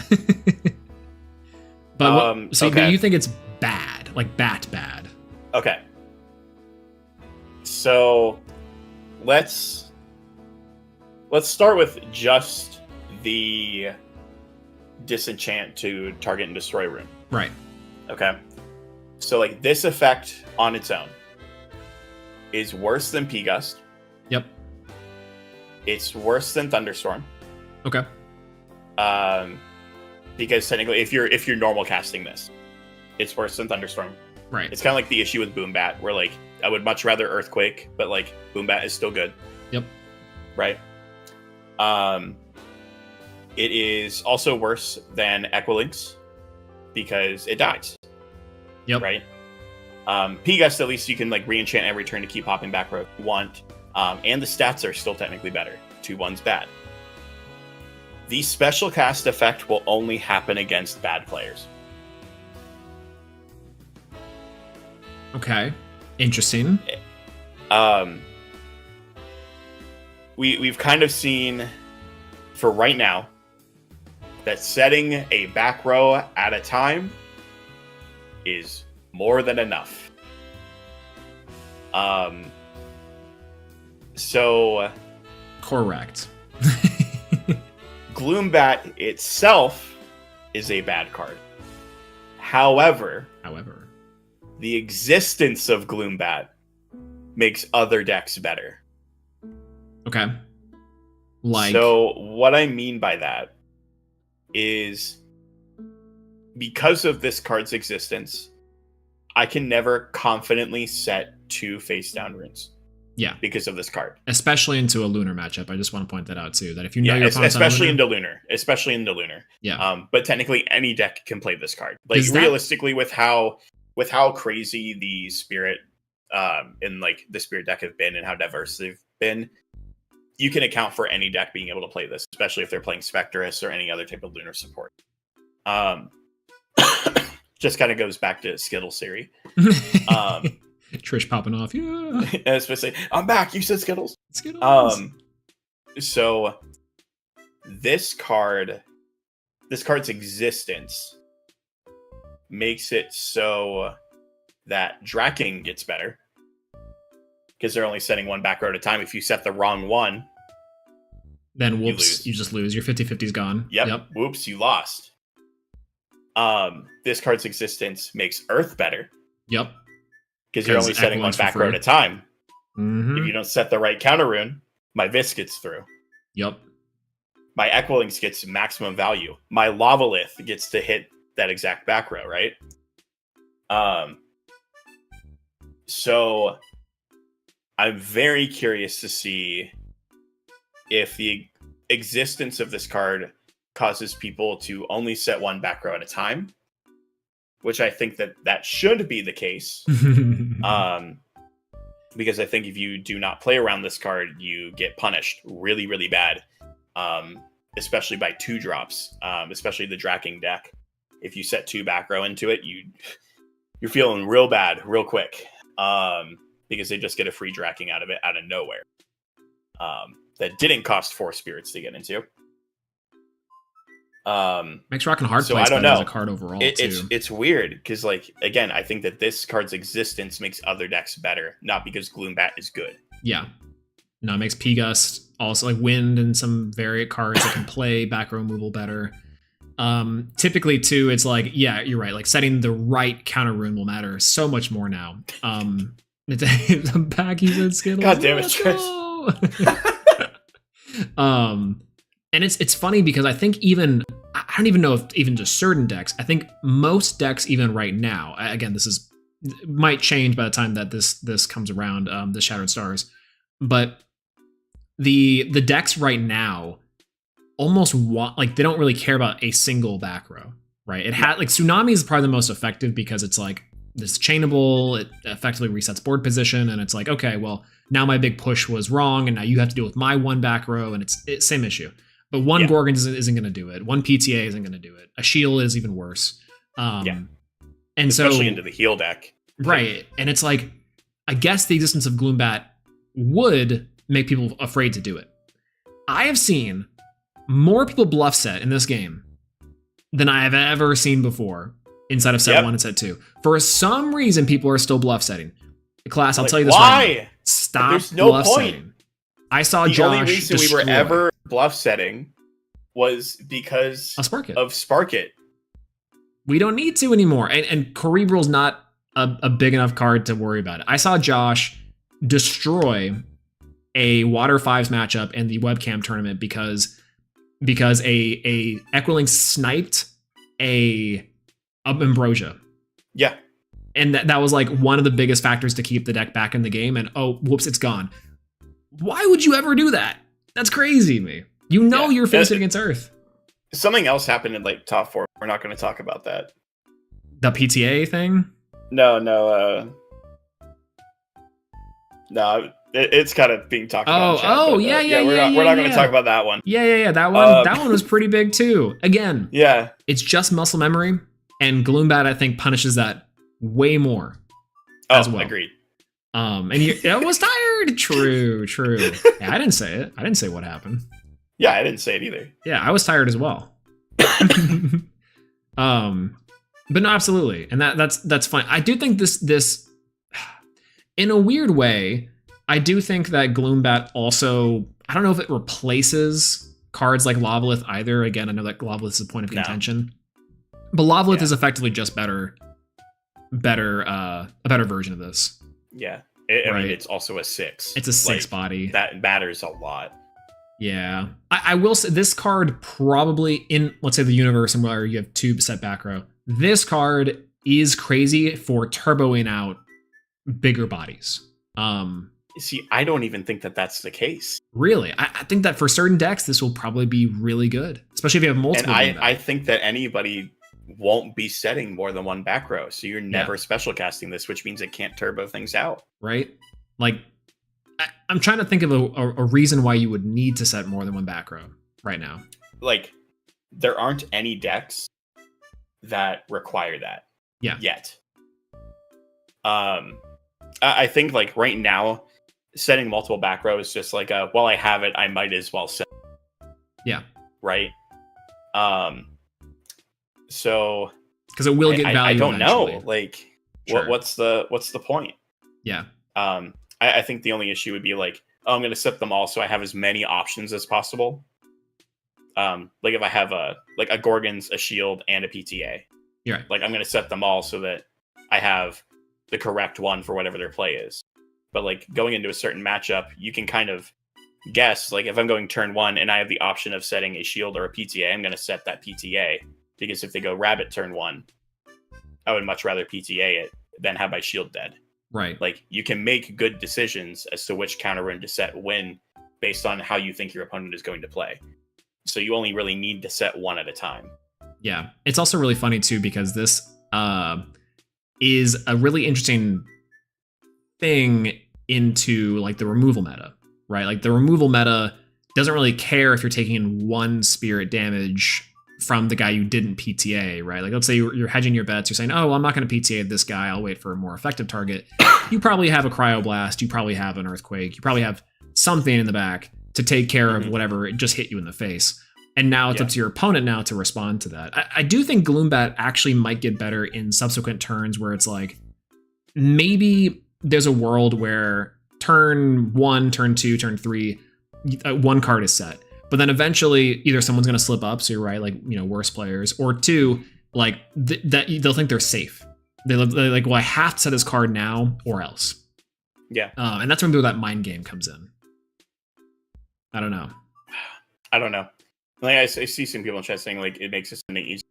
But but you think it's bad, like bad. Okay. So let's start with just the disenchant to target and destroy rune. Right. Okay. So like this effect on its own is worse than P-Gust. Yep. It's worse than Thunderstorm. Okay. Because technically if you're normal casting this, it's worse than Thunderstorm. Right. It's kind of like the issue with Boombat, where like I would much rather Earthquake, but like Boombat is still good. Yep. Right. It is also worse than Equilinx because it dies. Yep. Right. P-Gust, at least you can like re-enchant every turn to keep hopping back row if you want. And the stats are still technically better. 2/1's bad. The special cast effect will only happen against bad players. Okay. Interesting. We've kind of seen for right now that setting a back row at a time is more than enough. So correct. Gloombat itself is a bad card. However, the existence of Gloombat makes other decks better. Okay. Like, so what I mean by that is because of this card's existence, I can never confidently set 2 face down runes. Yeah. Because of this card. Especially into a lunar matchup. I just want to point that out too. That if you know your opponent's especially into lunar. Yeah. But technically any deck can play this card. Like realistically with how crazy the spirit in like the spirit deck have been and how diverse they've been, you can account for any deck being able to play this, especially if they're playing Spectrus or any other type of lunar support. Just kind of goes back to Skittle Siri. Trish popping off. Yeah. Especially, I'm back. You said Skittles. So this card's existence makes it so that Draking gets better because they're only setting 1 back row at a time. If you set the wrong one, then whoops, you just lose. Your 50-50's gone. Yep. Whoops, you lost. This card's existence makes Earth better. Yep. Because you're only setting 1 back row at a time. Mm-hmm. If you don't set the right counter rune, my Vis gets through. Yep. My Equilinx gets maximum value. My Lavalith gets to hit that exact back row, right? So I'm very curious to see if the existence of this card causes people to only set 1 back row at a time, which I think that should be the case. Because I think if you do not play around this card, you get punished really, really bad. Especially by 2 drops, especially the Draking deck. If you set 2 back row into it, you're feeling real bad real quick. Because they just get a free Draking out of it out of nowhere. That didn't cost 4 spirits to get into. Makes Rockin' Hard so plays I don't better know. as a card overall too. It's weird because like again, I think that this card's existence makes other decks better, not because Gloombat is good. Yeah. No, it makes P-Gust also like wind and some variant cards that can play back row removal better. Typically too, it's like, yeah, you're right. Like setting the right counter rune will matter so much more now. The back you said Skittles. God damn it, Trish. And it's funny because I think I don't even know if even just certain decks. I think most decks even right now. Again, this might change by the time that this comes around. The Shattered Stars, but the decks right now almost want, like, they don't really care about a single back row, right? It had like Tsunami is probably the most effective because it's like this chainable, it effectively resets board position, and it's like, okay, well, now my big push was wrong, and now you have to deal with my one back row, and it's same issue. But one Gorgon isn't going to do it. One PTA isn't going to do it. A shield is even worse. And especially into the heal deck. Right. And it's like, I guess the existence of Gloombat would make people afraid to do it. I have seen more people bluff set in this game than I have ever seen before inside of set 1 and set 2. For some reason, people are still bluff setting. Class, I'll tell you this right now. Stop There's no bluff point. setting. I saw the Josh only reason we were ever bluff setting was because of Spark It. We don't need to anymore. And Cerebral's not a big enough card to worry about it. I saw Josh destroy a Water 5s matchup in the webcam tournament because a Equilink sniped a Ambrosia. Yeah. And that was like one of the biggest factors to keep the deck back in the game. And oh, whoops, it's gone. Why would you ever do that? That's crazy to me. You know you're facing against Earth. Something else happened in like top 4. We're not going to talk about that. The PTA thing? No. It's kind of being talked about. We're not going to talk about that one. Yeah. That one was pretty big too. Again, it's just muscle memory, and Gloombat I think punishes that way more. As well. Agreed. And I was tired. True. Yeah, I didn't say it. I didn't say what happened. Yeah, I didn't say it either. Yeah, I was tired as well. But no, absolutely, and that's fine. I do think this, in a weird way, I do think that Gloombat also, I don't know if it replaces cards like Lavalith either. Again, I know that Lavalith is a point of contention, but Lavalith is effectively just a better version of this. Yeah, I mean, it's also a 6. It's a 6 body. That matters a lot. Yeah. I will say this card probably in, let's say, the universe and where you have 2 set back row, this card is crazy for turboing out bigger bodies. See, I don't even think that that's the case. Really? I think that for certain decks, this will probably be really good, especially if you have multiple. And I think that anybody won't be setting more than one back row, so you're never special casting this, which means it can't turbo things out. Right? Like, I'm trying to think of a reason why you would need to set more than one back row right now. Like, there aren't any decks that require that yet. I think, like, right now, setting multiple back row is just like, while I have it, I might as well set. Yeah. Right? So... Because it will get value. I don't eventually. know. Like, what's the point? Yeah. I think the only issue would be like, I'm going to set them all so I have as many options as possible. Like if I have a Gorgons, a Shield, and a PTA. Yeah. Like I'm going to set them all so that I have the correct one for whatever their play is. But like going into a certain matchup, you can kind of guess, like if I'm going turn 1 and I have the option of setting a Shield or a PTA, I'm going to set that PTA. Because if they go Rabbit turn 1, I would much rather PTA it than have my Shield dead. Right. Like, you can make good decisions as to which counter rune to set when, based on how you think your opponent is going to play. So you only really need to set one at a time. Yeah. It's also really funny, too, because this is a really interesting thing into, like, the removal meta, right? Like, the removal meta doesn't really care if you're taking 1 spirit damage from the guy you didn't PTA, right? Like, let's say you're hedging your bets. You're saying, oh, well, I'm not going to PTA this guy. I'll wait for a more effective target. You probably have a Cryoblast. You probably have an Earthquake. You probably have something in the back to take care of whatever it just hit you in the face. And now it's up to your opponent now to respond to that. I do think Gloombat actually might get better in subsequent turns where it's like, maybe there's a world where turn 1, turn 2, turn 3, one card is set. But then eventually, either someone's going to slip up, so you're right, like, worse players, or two, like, that they'll think they're safe. They're like, well, I have to set this card now or else. Yeah. And that's when that mind game comes in. I don't know. Like, I see some people in chat saying, like, it makes ascending easy.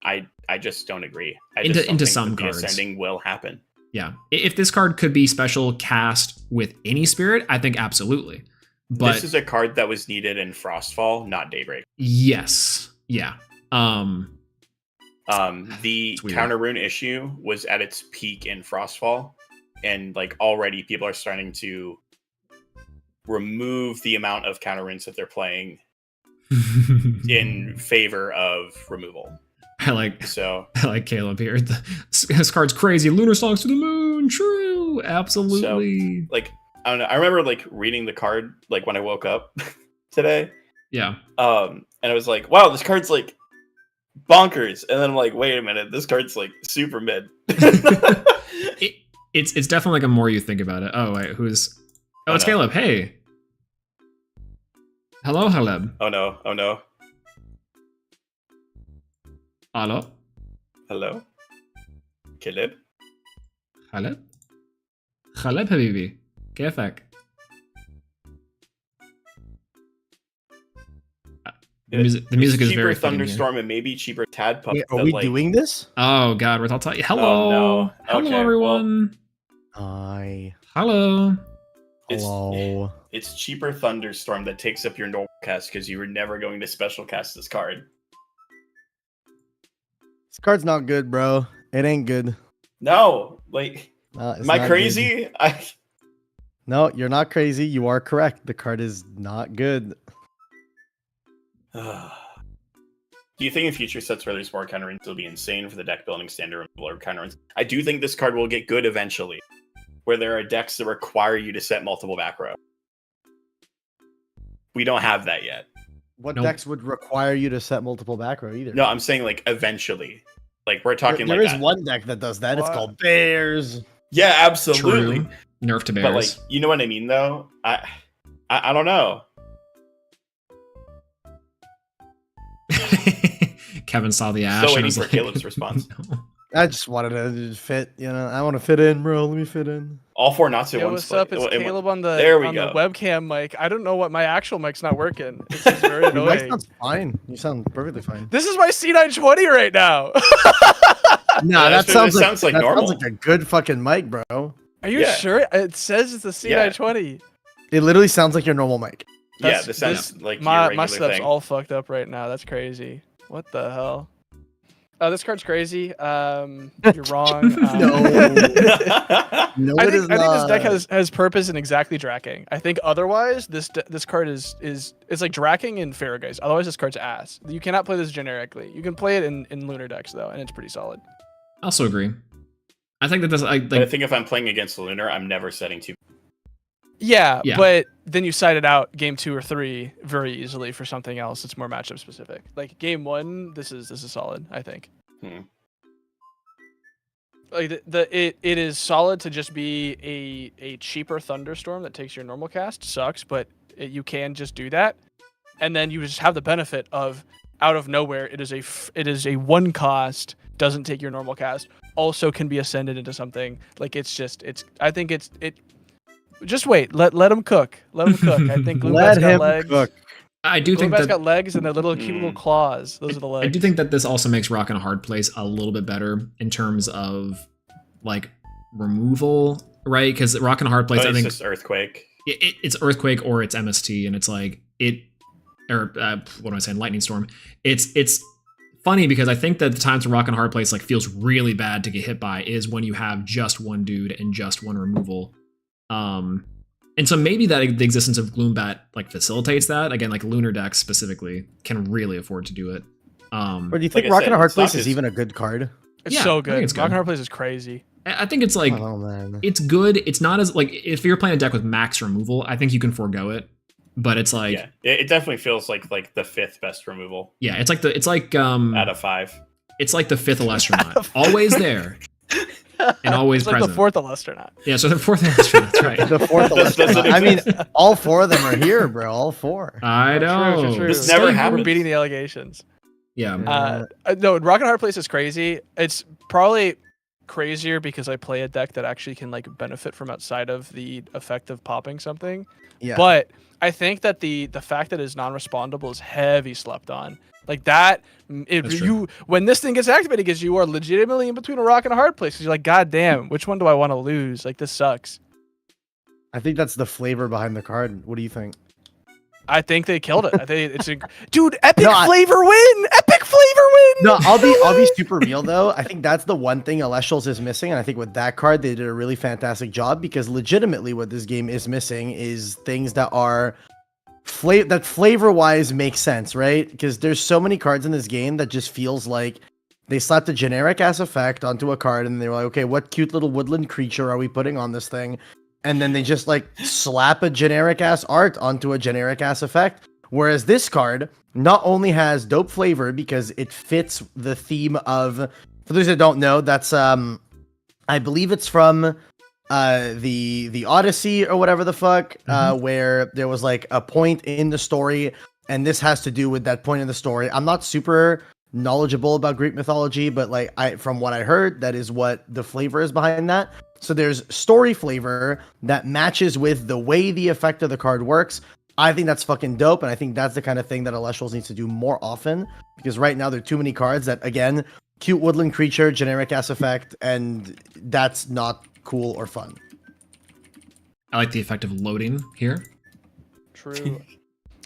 I just don't agree. I just don't into think some that the cards. ascending will happen. Yeah. If this card could be special cast with any spirit, I think absolutely. But this is a card that was needed in Frostfall, not Daybreak. Yes. Yeah. The counter rune issue was at its peak in Frostfall, and like already people are starting to remove the amount of counter runes that they're playing in favor of removal. I like Caleb here. This card's crazy. Lunar songs to the moon. True. Absolutely. So, like, I don't know. I remember like reading the card like when I woke up today. Yeah. And I was like, wow, this card's like bonkers. And then I'm like, wait a minute, this card's like super mid. It's definitely like a more you think about it. Oh wait, who's? Oh, it's Caleb. Hey. Hello, Caleb. Oh no. Hello. Hello. Caleb. Caleb. Caleb حبيبي. كيفك؟ The music is cheaper very thunderstorm and maybe cheaper tadpole. Wait, are we doing this? Oh God, we're all talking. Hello, Oh, no. Hello Okay, everyone. Hi. Hello. Hello. It's cheaper thunderstorm that takes up your normal cast because you were never going to special cast this card. This card's not good, bro. It ain't good. No, like, It's am I not crazy? good. No, you're not crazy. You are correct. The card is not good. Do you think in future sets where there's more counter runes it'll be insane for the deck building standard removal or counter runes? I do think this card will get good eventually, where there are decks that require you to set multiple back row. We don't have that yet. What Nope. decks would require you to set multiple back row either? No, I'm saying like eventually. Like we're talking There like is that. one deck that does that. It's What? called Bears. Yeah, absolutely. True. Nerf to But like, bears. you know what I mean though? I don't know. Kevin saw the ash. Still and waiting was for like, Caleb's response. No. I just wanted to fit. I want to fit in, bro. Let me fit in. All four not so Yo, one what's split. up? It's Caleb on the There we on go. the webcam mic. I don't know what my actual mic's not working. It's just very Your mic annoying. sounds fine. You sound perfectly fine. This is my C920 right now. Nah, that sounds like normal. Sounds like a good fucking mic, bro. Are you Yeah. sure? It says it's a C920. It literally sounds like your normal mic. Yeah, this sounds like your My regular setup's thing. all fucked up right now. That's crazy. What the hell? This card's crazy. You're wrong. No. No, I it think is this deck not. has purpose in exactly Dracking. I think otherwise this card is it's like Dracking and Farrageist. Otherwise this card's ass. You cannot play this generically. You can play it in Lunar decks though, and it's pretty solid. I also agree. I think that this, But I think if I'm playing against Lunar, I'm never setting two. Yeah, Yeah. but then you side it out game 2 or 3 very easily for something else. It's more matchup specific. Like game 1, this is solid, I think. Like it is solid to just be a cheaper thunderstorm that takes your normal cast. Sucks, but you can just do that, and then you just have the benefit of out of nowhere it is a one cost, doesn't take your normal cast, also can be ascended into something. Like I think it. Just wait. Let him cook. Let him cook. I think Let Gloombat's got him legs. cook. I do think Gloombat's that got legs and the little cute little claws. Those are the legs. I do think that this also makes Rock and a Hard Place a little bit better in terms of like removal, right? Because Rock and a Hard Place, I It's think just Earthquake. it's Earthquake or it's MST, and it's like what am I saying? Lightning Storm. It's funny because I think that the times when Rock and a Hard Place like feels really bad to get hit by is when you have just one dude and just one removal. And so maybe that the existence of Gloombat like facilitates that. Again, like Lunar decks specifically can really afford to do it. Or do you think Like I Rock and said, a Hard it's not Place is just- even a good card? It's Yeah, so I think good. it's Rock and good. Hard Place is crazy. I think it's like Oh man. it's good. It's not as like if you're playing a deck with max removal, I think you can forego it. But it's like Yeah, it definitely feels like the 5th best removal yeah, it's like out of 5. it's like the 5th Elastronaut. Always there. and always It's like present. the fourth Elestraut. Yeah, so the fourth Elestral, that's right. The fourth Does it Elestrals. I mean, exist? all 4 of them are here, bro. All 4. I know. True. This never Stay- happened. We're beating the allegations. Yeah. No, Rock and Hard Place is crazy. It's probably crazier because I play a deck that actually can like benefit from outside of the effect of popping something. Yeah. But I think that the fact that it's non-respondable is heavy slept on. Like that, That's true. when this thing gets activated, because you are legitimately in between a rock and a hard place. Because you're like, God damn, which one do I want to lose? Like this sucks. I think that's the flavor behind the card. What do you think? I think they killed it. I think it's dude, epic No, flavor win, epic flavor win. No, I'll be super real though. I think that's the one thing Elestrals is missing, and I think with that card they did a really fantastic job, because legitimately what this game is missing is things that are that flavor wise make sense, right? Because there's so many cards in this game that just feels like they slapped a generic ass effect onto a card and they were like, okay, what cute little woodland creature are we putting on this thing? And then they just like slap a generic ass art onto a generic ass effect. Whereas this card not only has dope flavor because it fits the theme of, for those that don't know, that's I believe it's from the Odyssey or whatever the fuck, where there was like a point in the story, and this has to do with that point in the story. I'm not super knowledgeable about Greek mythology, but like from what I heard, that is what the flavor is behind that. So there's story flavor that matches with the way the effect of the card works. I think that's fucking dope, and I think that's the kind of thing that Elestrals needs to do more often, because right now there are too many cards that, again, cute woodland creature, generic ass effect, and that's not cool or fun. I like the effect of loading here. True.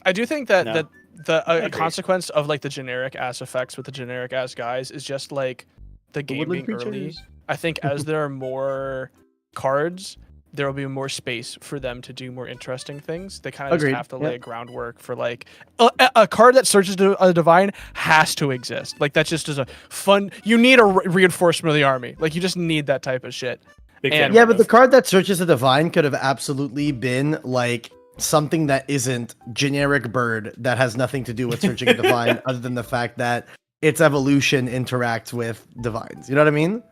I do think that No. that the I a agree. consequence of like the generic ass effects with the generic ass guys is just like the game being woodland early. creatures. I think as there are more cards, there will be more space for them to do more interesting things. They kind of just Agreed. have to Yep. lay a groundwork for like a card that searches to a divine has to exist. Like that just is a fun. You need a reinforcement of the army. Like you just need that type of shit. Big And- fan Yeah, of but the it. card that searches the divine could have absolutely been like something that isn't generic bird that has nothing to do with searching a divine, other than the fact that its evolution interacts with divines. You know what I mean?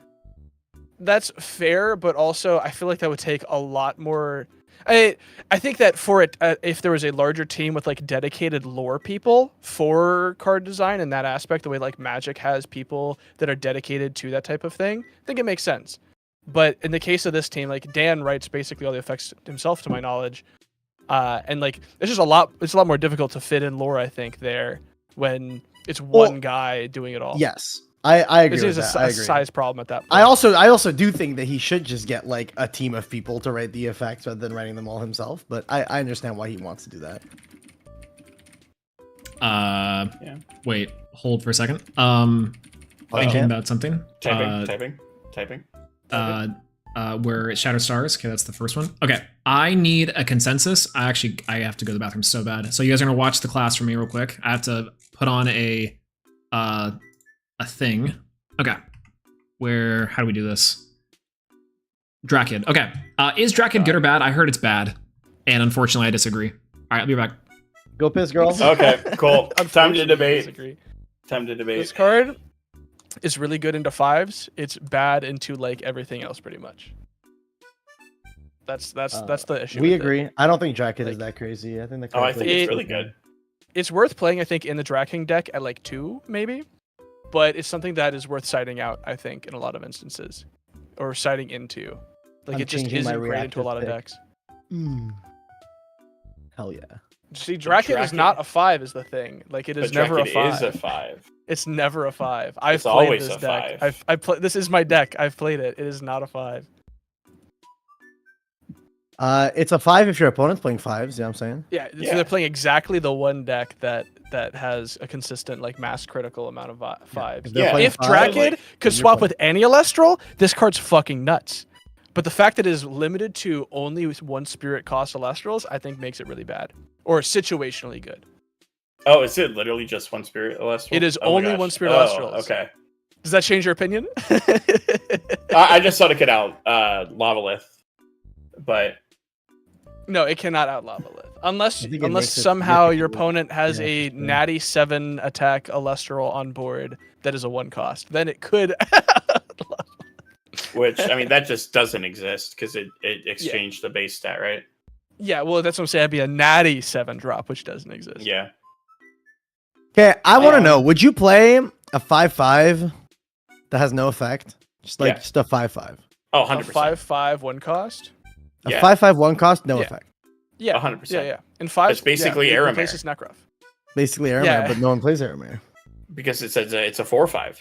That's fair, but also I feel like that would take a lot more. I think that for it, if there was a larger team with like dedicated lore people for card design and that aspect, the way like Magic has people that are dedicated to that type of thing, I think it makes sense. But in the case of this team, like Dan writes basically all the effects himself, to my knowledge, and like it's just a lot. It's a lot more difficult to fit in lore, I think, there when it's one guy doing it all. Yes, I agree This with is that. I a agree. size problem at that point. I also do think that he should just get like a team of people to write the effects rather than writing them all himself. But I understand why he wants to do that. Wait, hold for a second. Thinking champ? about something. Typing. Where it Shadow Stars. Okay, that's the first one. Okay, I need a consensus. I have to go to the bathroom so bad. So you guys are gonna watch the class for me real quick. I have to put on a thing. Okay, how do we do this? Drakid. Okay, is Drakid good or bad? I heard it's bad, and unfortunately, I disagree. All right, I'll be back. Go piss, girls. Okay, cool. Time to Unfortunately, I debate. disagree. Time to debate. This card is really good into fives. It's bad into like everything else, pretty much. That's the issue. We with it. agree. I don't think Drakid is that crazy. I think the Oh, I card's think like- it's really good. It's worth playing, I think, in the Draking deck at like 2, maybe. But it's something that is worth siding out, I think, in a lot of instances, or siding into. Like I'm it just changing my isn't great into a reactive lot of pick. decks. Hell yeah. See, Draken is Draken- not a 5, is the thing. Like it is But never a Draken 5. is a 5. It's never a 5. I've It's played always this a deck. 5. I play. This is my deck. I've played it. It is not a 5. It's a 5 if your opponent's playing 5s. You know what I'm saying? Yeah, so Yeah. they're playing exactly the one deck that has a consistent like mass critical amount of 5s. If they're Yeah. playing If 5s, Drakid like, could you're swap playing- with any Elestral, this card's fucking nuts. But the fact that it is limited to only one spirit cost Elestrals, I think makes it really bad. Or situationally good. Oh, is it literally just one spirit Elestral? It is Oh my only gosh. one spirit Oh, Elestrals. Okay. Does that change your opinion? I just thought it could out Lavalith, but No, it cannot outlaw Lilith. Unless I think it makes it somehow your significantly opponent has more a interesting. natty 7 attack Elestral on board that is a 1 cost. Then it could Which, I mean, that just doesn't exist because it exchanged the base stat, right? Yeah, well, that's what I'm saying. It'd be a natty 7-drop, which doesn't exist. Yeah. Okay, I want to know, would you play a 5/5 that has no effect? Just like just a 5/5. Oh, A 100%. 5/5 1 cost. A Yeah. 5/5 1 cost, no Yeah. effect. Yeah, 100%. Yeah. In 5, It's basically yeah, Aramir. replaces Necrof. Basically Aramir, Yeah. but no one plays Aramir. Because it says it's a 4/5.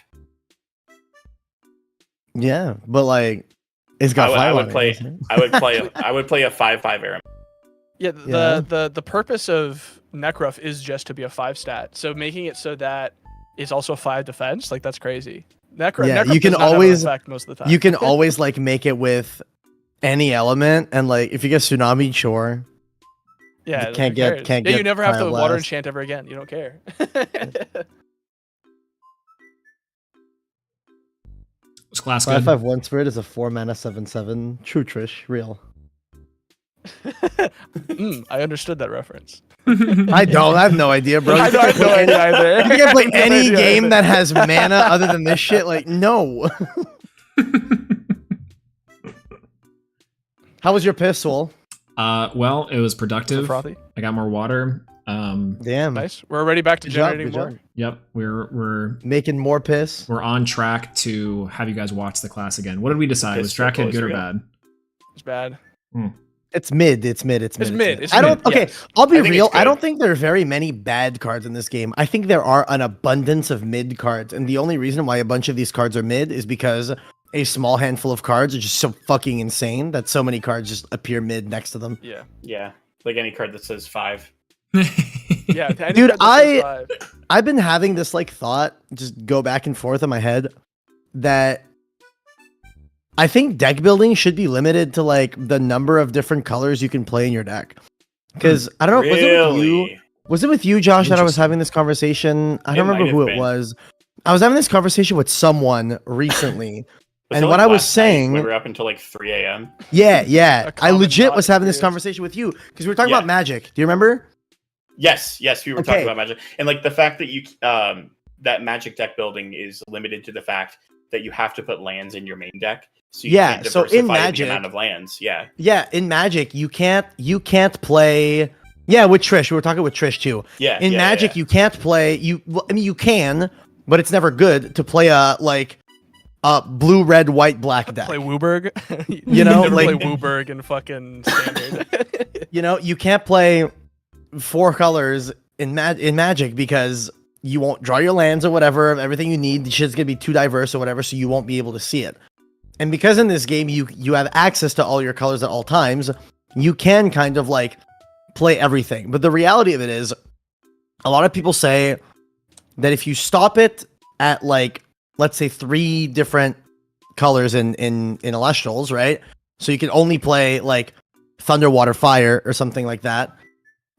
Yeah, but like it's got I 5 would on play. it. I would play a 5/5 Aram. Yeah, Yeah. the purpose of Necrof is just to be a 5 stat. So making it so that it's also 5 defense, like that's crazy. Necrof you can does not have an always effect most of the time. you can always like make it with any element, and like if you get tsunami, sure. yeah, you can't who get- cares? can't Yeah, get you never have to Fire water Blast. enchant ever again. You don't care. Was class good? 5/5 1 spirit is a 4 mana 7/7. True Trish, real. I understood that reference. I don't. I have no idea, bro. I have no idea either. You can't play I have no any idea game either. that has mana other than this shit. Like, no. How was your piss, Soul? Well, it was So productive. frothy. I got more water. Damn. Nice. We're already back to Good job, generating good more. job. Yep, we're Making more piss. we're on track to have you guys watch the class again. What did we decide? Piss Was Drac circle Head is good or real. bad? It's bad. It's mid. It's mid. It's mid. It's mid. It's I don't. mid, Okay, yes. I'll be I think real. it's I good. don't think there are very many bad cards in this game. I think there are an abundance of mid cards, and the only reason why a bunch of these cards are mid is because a small handful of cards are just so fucking insane that so many cards just appear mid next to them. Yeah. Yeah, like any card that says 5. Yeah. to any Dude, card that says 5. I've been having this like thought just go back and forth in my head that I think deck building should be limited to like the number of different colors you can play in your deck. Because I don't know, Really? was it with you, Josh, that I was Interesting. having this conversation? I don't It might remember who have it been. was. I was having this conversation with someone recently. Was And it, what like, I was last night when saying- we were up until like 3 a.m. Yeah, A I common legit thought was having this experience. conversation with you because we were talking Yeah. about Magic. Do you remember? Yes, we were Okay. talking about Magic, and like the fact that you that Magic deck building is limited to the fact that you have to put lands in your main deck. So you Yeah, can't so in diversify Magic- the amount of lands. Yeah, Yeah, in Magic, you can't play. Yeah, with Trish, we were talking with Trish too. yeah. In yeah, Magic, yeah. you can't play. I mean, you can, but it's never good to play a blue, red, white, black deck. Play Wooburg. You know, never like- play Wooburg in fucking standard. You know, you can't play 4 colors in Magic because you won't draw your lands or whatever. Everything you need, the shit's gonna be too diverse or whatever, so you won't be able to see it. And because in this game you have access to all your colors at all times, you can kind of like play everything. But the reality of it is, a lot of people say that if you stop it at like, let's say 3 different colors in Elestrals, right? So you can only play like Thunder, Water, Fire or something like that.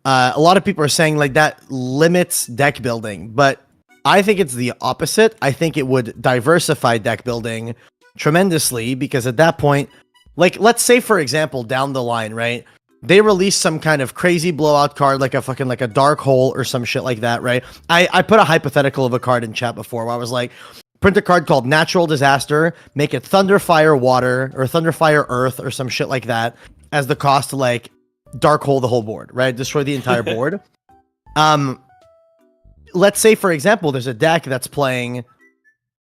A lot of people are saying like that limits deck building, but I think it's the opposite. I think it would diversify deck building tremendously because at that point, like let's say for example down the line, right? They release some kind of crazy blowout card like a fucking like a dark hole or some shit like that, right? I put a hypothetical of a card in chat before where I was like, print a card called Natural Disaster, make it Thunder, Fire, Water, or Thunder, Fire, Earth, or some shit like that as the cost to like dark hole the whole board, right? Destroy the entire board. Let's say, for example, there's a deck that's playing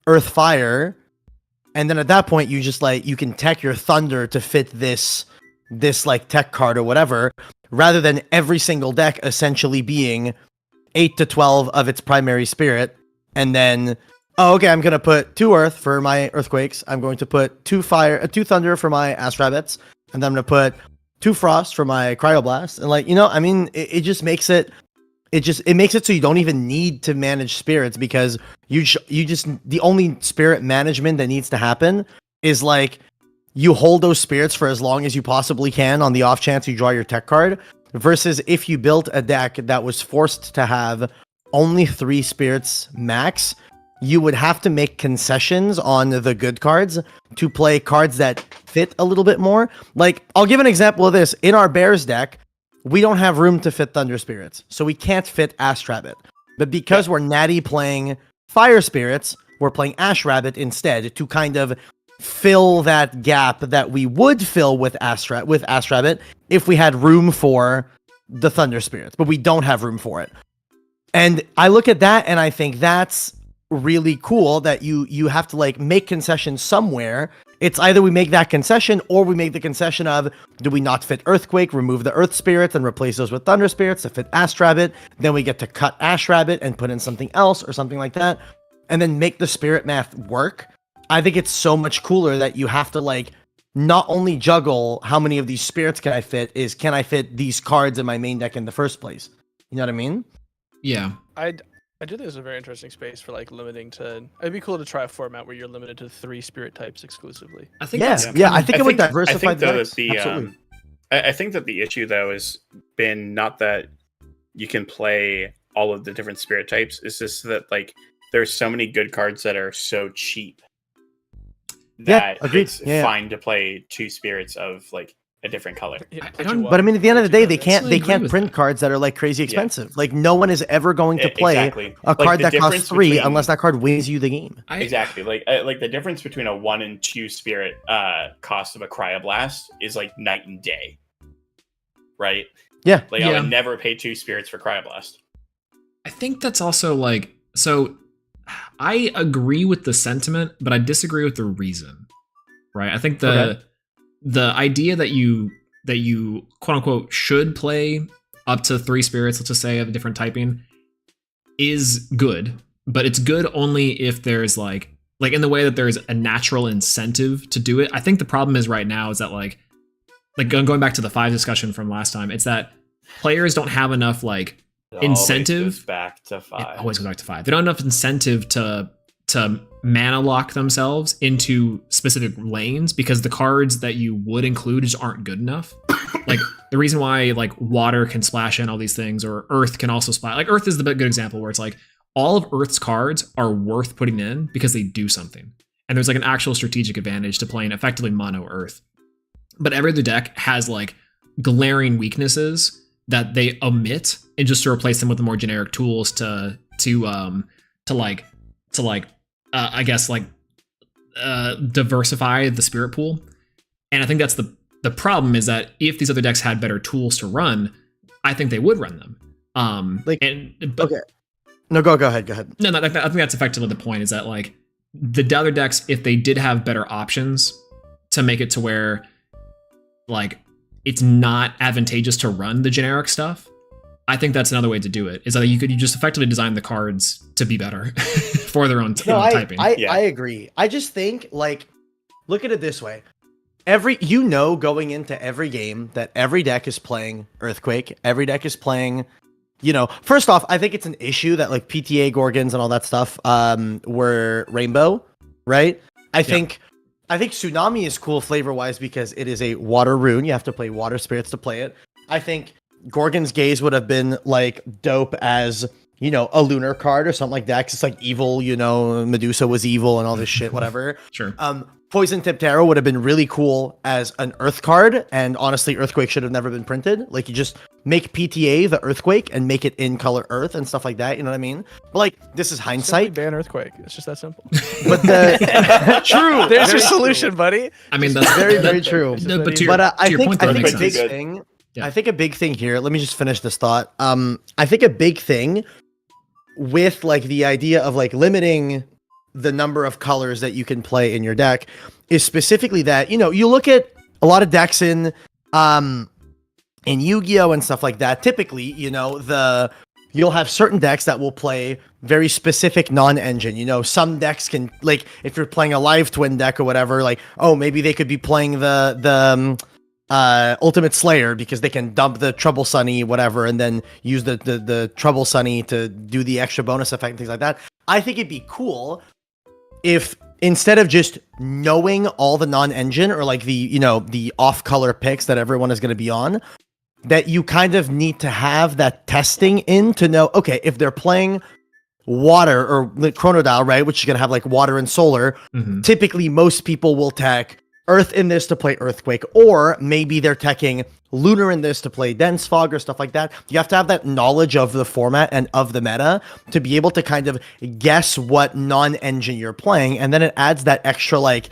Earth, Fire, and then at that point you just like you can tech your Thunder to fit this like tech card or whatever, rather than every single deck essentially being 8 to 12 of its primary spirit, and then oh, okay, I'm gonna put 2 Earth for my Earthquakes. I'm going to put 2 Thunder for my Ass Rabbits, and then I'm gonna put 2 Frost for my Cryoblast. And like, you know, I mean, it just makes it makes it so you don't even need to manage spirits because you just the only spirit management that needs to happen is like you hold those spirits for as long as you possibly can on the off chance you draw your tech card, versus if you built a deck that was forced to have only 3 spirits max, you would have to make concessions on the good cards to play cards that fit a little bit more. Like, I'll give an example of this. In our Bears deck, we don't have room to fit Thunder Spirits, so we can't fit Ash Rabbit. But because we're natty playing Fire Spirits, we're playing Ash Rabbit instead to kind of fill that gap that we would fill with Ask Rabbit if we had room for the Thunder Spirits, but we don't have room for it. And I look at that and I think that's really cool that you have to like make concessions somewhere. It's either we make that concession or we make the concession of, do we not fit Earthquake, remove the Earth Spirits and replace those with Thunder Spirits to fit Ash Rabbit. Then we get to cut Ash Rabbit and put in something else or something like that. And then make the spirit math work. I think it's so much cooler that you have to like not only juggle how many of these spirits can I fit, is can I fit these cards in my main deck in the first place? You know what I mean? Yeah. I do think it's a very interesting space for like limiting to. It'd be cool to try a format where you're limited to 3 spirit types exclusively. I think Yeah, that's yeah. I think it would diversify I think the though decks. that the Absolutely. I think that the issue though has been not that you can play all of the different spirit types. It's just that like there's so many good cards that are so cheap that agreed. it's Yeah. fine to play 2 spirits of like a different color. I don't- But I mean, at the end of the day, they can't absolutely agree can't with print that. cards that are like crazy expensive. Like no one is ever going to play Exactly. a Like, card the that costs difference 3 between- unless that card wins you the game. Exactly. Like the difference between a 1 and 2 spirit cost of a Cryoblast is like night and day. Right? Yeah. Like I Yeah. would never pay 2 spirits for Cryoblast. I think that's also like, so I agree with the sentiment, but I disagree with the reason. Right? I think the idea that you quote unquote should play up to 3 spirits, let's just say, of a different typing, is good, but it's good only if there's like in the way that there's a natural incentive to do it. I think the problem is right now is that like going back to the 5 discussion from last time, it's that players don't have enough like It always incentive. goes back to 5. It always goes back to 5. They don't have enough incentive to mana lock themselves into specific lanes because the cards that you would include just aren't good enough. Like the reason why like water can splash in all these things, or earth can also splash. Like earth is the good example where it's like all of Earth's cards are worth putting in because they do something. And there's like an actual strategic advantage to playing effectively mono earth. But every other deck has like glaring weaknesses that they omit and just to replace them with the more generic tools to diversify the spirit pool. And I think that's the problem, is that if these other decks had better tools to run, I think they would run them. Okay. No, go ahead. No, I think that's effectively the point, is that like the other decks, if they did have better options to make it to where like it's not advantageous to run the generic stuff, I think that's another way to do it, is that you just effectively design the cards to be better for their own typing. I agree. I just think like, look at it this way. Going into every game that every deck is playing Earthquake, every deck is playing, first off, I think it's an issue that like PTA Gorgons and all that stuff were Rainbow, right? I think Tsunami is cool flavor-wise because it is a water rune. You have to play water spirits to play it. I think Gorgon's Gaze would have been like dope as, a lunar card or something like that, 'cause it's like evil, Medusa was evil and all this shit, whatever. Sure. Poison Tip Tarot would have been really cool as an Earth card, and honestly, Earthquake should have never been printed. Like, you just make PTA the Earthquake and make it in color Earth and stuff like that, you know what I mean? But like, this is Simply hindsight. ban Earthquake. It's just that simple. But true. There's very your solution, buddy. I mean, that's Very, very true. No, but to your, But to your point, though, I that think makes a big sense. thing. Yeah. I think a big thing here. Let me just finish this thought. I think a big thing with like the idea of like limiting the number of colors that you can play in your deck is specifically that you look at a lot of decks in Yu-Gi-Oh and stuff like that. Typically, you'll have certain decks that will play very specific non-engine. Some decks can, like, if you're playing a live twin deck or whatever, like, oh, maybe they could be playing the Ultimate Slayer because they can dump the Trouble Sunny, whatever, and then use the Trouble Sunny to do the extra bonus effect and things like that. I think it'd be cool if instead of just knowing all the non-engine or like the off-color picks that everyone is going to be on, that you kind of need to have that testing in to know, okay, if they're playing water or Chronodile, right, which is going to have like water and solar, typically most people will tech Earth in this to play Earthquake, or maybe they're teching Lunar in this to play Dense Fog or stuff like that. You have to have that knowledge of the format and of the meta to be able to kind of guess what non-engine you're playing, and then it adds that extra like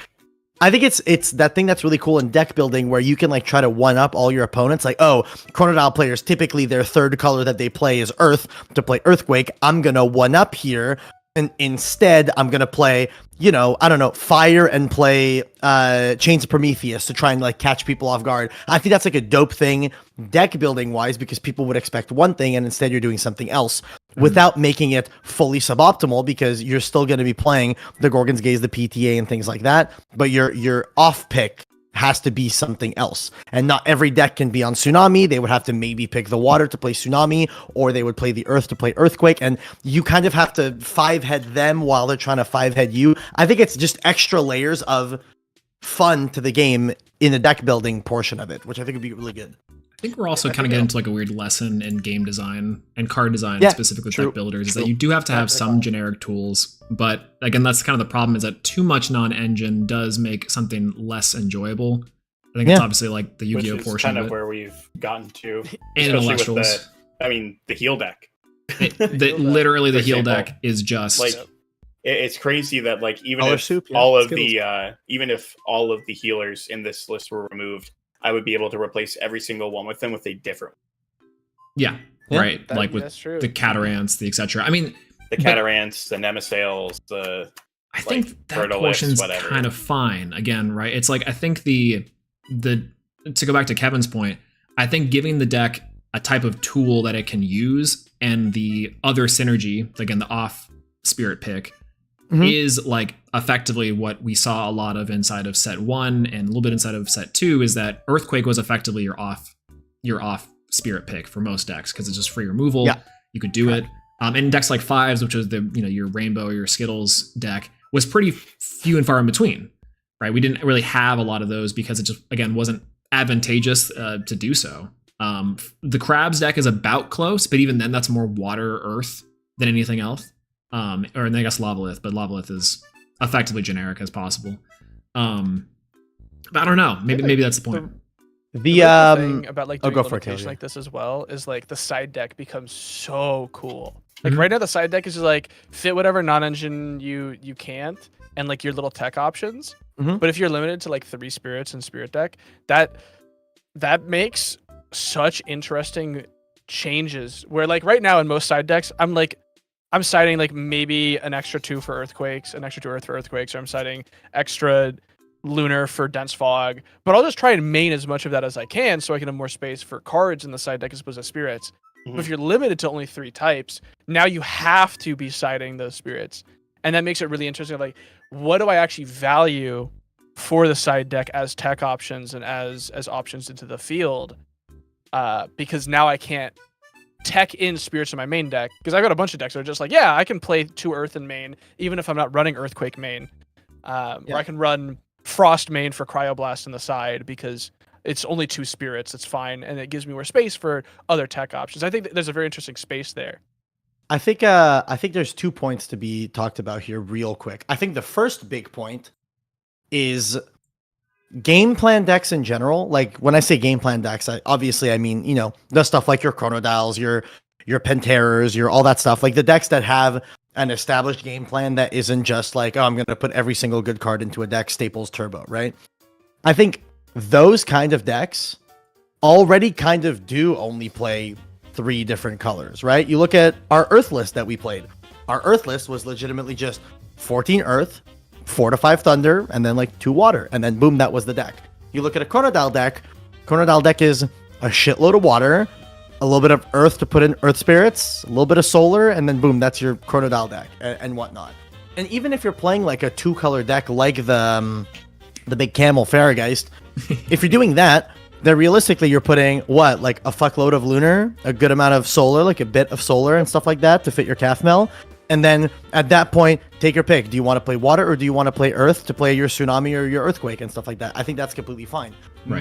I think it's that thing that's really cool in deck building where you can like try to one up all your opponents. Like, oh, Chronodile players, typically their third color that they play is Earth to play Earthquake. I'm gonna one up here, and instead I'm gonna play, you know, I don't know, Fire and play Chains of Prometheus to try and like catch people off guard. I think that's like a dope thing deck building wise because people would expect one thing and instead you're doing something else without making it fully suboptimal because you're still going to be playing the Gorgon's Gaze, the PTA and things like that, but your off pick has to be something else. And not every deck can be on Tsunami. They would have to maybe pick the water to play Tsunami, or they would play the Earth to play Earthquake, and you kind of have to 5-head them while they're trying to 5-head you. I think it's just extra layers of fun to the game in the deck building portion of it, which I think would be really good. I think we're also kind of getting into like a weird lesson in game design and card design, specifically deck builders, is that you do have to have some generic tools. But again, that's kind of the problem, is that too much non-engine does make something less enjoyable. I think it's obviously like the Yu-Gi-Oh Which is portion kind of of it. where we've gotten to. And especially with Elestrals. the heal deck. Literally, the For heal example, deck is just Like, it's crazy that like even Color if soup, yeah, all of Skittles. even if all of the healers in this list were removed, I would be able to replace every single one with them with a different. Yeah, right. Like with that's true. the Catarants, the etc. I mean, The Catarants, the Nemasales, the I think like, that Turtles, portion's whatever. kind of fine. Again, right? It's like I think the to go back to Kevin's point, I think giving the deck a type of tool that it can use and the other synergy, again, the off spirit pick, is like effectively what we saw a lot of inside of set 1 and a little bit inside of set 2, is that Earthquake was effectively your off spirit pick for most decks because it's just free removal. Yeah. You could do it. And decks like Fives, which was the, you know, your Rainbow or your Skittles deck, was pretty few and far in between, right? We didn't really have a lot of those because it just, again, wasn't advantageous to do so. The Crabs deck is about close, but even then that's more water earth than anything else. Or then I guess Lavalith, but Lavalith is effectively generic as possible. But I don't know. Maybe that's the point. The thing about like doing go for it, limitation Taylor. like this as well is like the side deck becomes so cool. Like right now the side deck is just like fit whatever non-engine you can't and like your little tech options. But if you're limited to like 3 spirits and spirit deck, that makes such interesting changes where like right now in most side decks I'm citing like maybe an extra 2 for earthquakes, an extra 2 earth for earthquakes, or I'm citing extra lunar for dense fog, but I'll just try and main as much of that as I can so I can have more space for cards in the side deck as opposed to spirits. But if you're limited to only 3 types, now you have to be citing those spirits, and that makes it really interesting. Like, what do I actually value for the side deck as tech options and as options into the field? Because now I can't tech in spirits in my main deck, because I've got a bunch of decks that are just like, yeah, I can play 2 earth in main even if I'm not running earthquake main, or I can run frost main for cryoblast in the side because it's only 2 spirits. It's fine, and it gives me more space for other tech options. I think that there's a very interesting space there. I think there's 2 points to be talked about here real quick. I think the first big point is game plan decks in general. Like when I say game plan decks, I mean, you know, the stuff like your Chronodiles, your Penterrors, your all that stuff, like the decks that have an established game plan that isn't just like, oh, I'm going to put every single good card into a deck, Staples Turbo, right? I think those kind of decks already kind of do only play 3 different colors, right? You look at our Earth list that we played. Our Earth list was legitimately just 14 Earth, 4 to 5 Thunder, and then like 2 Water, and then boom, that was the deck. You look at a Chronodile deck. Chronodile deck is a shitload of Water, a little bit of Earth to put in Earth Spirits, a little bit of Solar, and then boom, that's your Chronodile deck and whatnot. And even if you're playing like a 2-color deck like the big Camel Farrageist, if you're doing that, then realistically you're putting what, like a fuckload of Lunar, a good amount of Solar, like a bit of Solar and stuff like that to fit your Calf-Mel. And then at that point, take your pick. Do you want to play Water or do you want to play Earth to play your Tsunami or your Earthquake and stuff like that? I think that's completely fine. Right.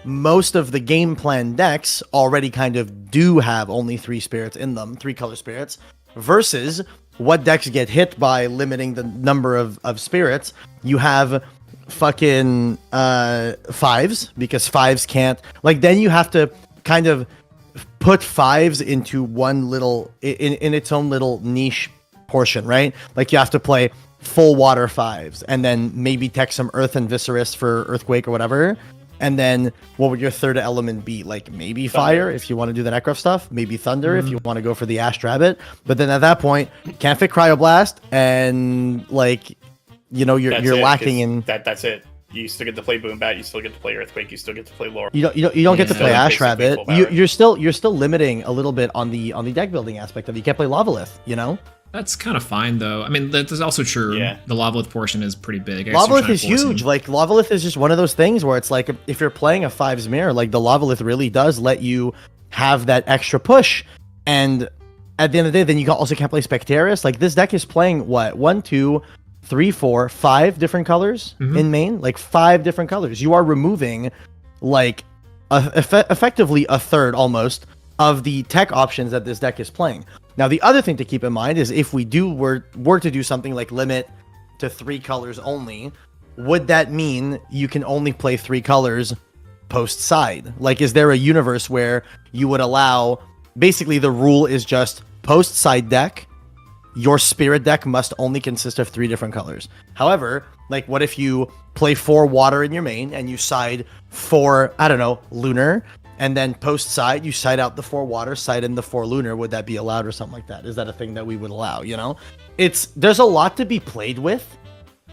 Most of the game plan decks already kind of do have only 3 spirits in them, 3 color spirits, versus what decks get hit by limiting the number of spirits. You have fucking 5s, because 5s can't, like, then you have to kind of put 5s into one little in its own little niche portion, right? Like you have to play full water 5s, and then maybe tech some Earth and Viscerous for Earthquake or whatever. And then what would your third element be? Like maybe fire if you want to do the Necrof stuff, maybe thunder if you want to go for the Ashed Rabbit. But then at that point, can't fit Cryoblast, and like, you know, you're lacking in that's it. You still get to play Boom Bat, you still get to play Earthquake, you still get to play Laurel. You don't get to play Ash basically Rabbit. full power. You're still limiting a little bit on the deck building aspect of it. You can't play Lavalith, you know? That's kind of fine though. I mean, that's also true. Yeah. The Lavalith portion is pretty big. I guess you're Lavalith trying is to force huge. him. Like Lavalith is just one of those things where it's like if you're playing a 5's mirror, like the Lavalith really does let you have that extra push. And at the end of the day, then you also can't play Spectaris. Like this deck is playing what? 1, 2, 3, 4, 5 different colors in main. Like 5 different colors. You are removing like effectively a third almost of the tech options that this deck is playing. Now, the other thing to keep in mind is if we were to do something like limit to 3 colors only, would that mean you can only play 3 colors post side? Like, is there a universe where you would allow, basically the rule is just post side deck, your spirit deck must only consist of 3 different colors. However, like what if you play 4 water in your main and you side 4, I don't know, lunar, and then post side, you side out the 4 water, side in the 4 lunar. Would that be allowed or something like that? Is that a thing that we would allow? You know, there's a lot to be played with,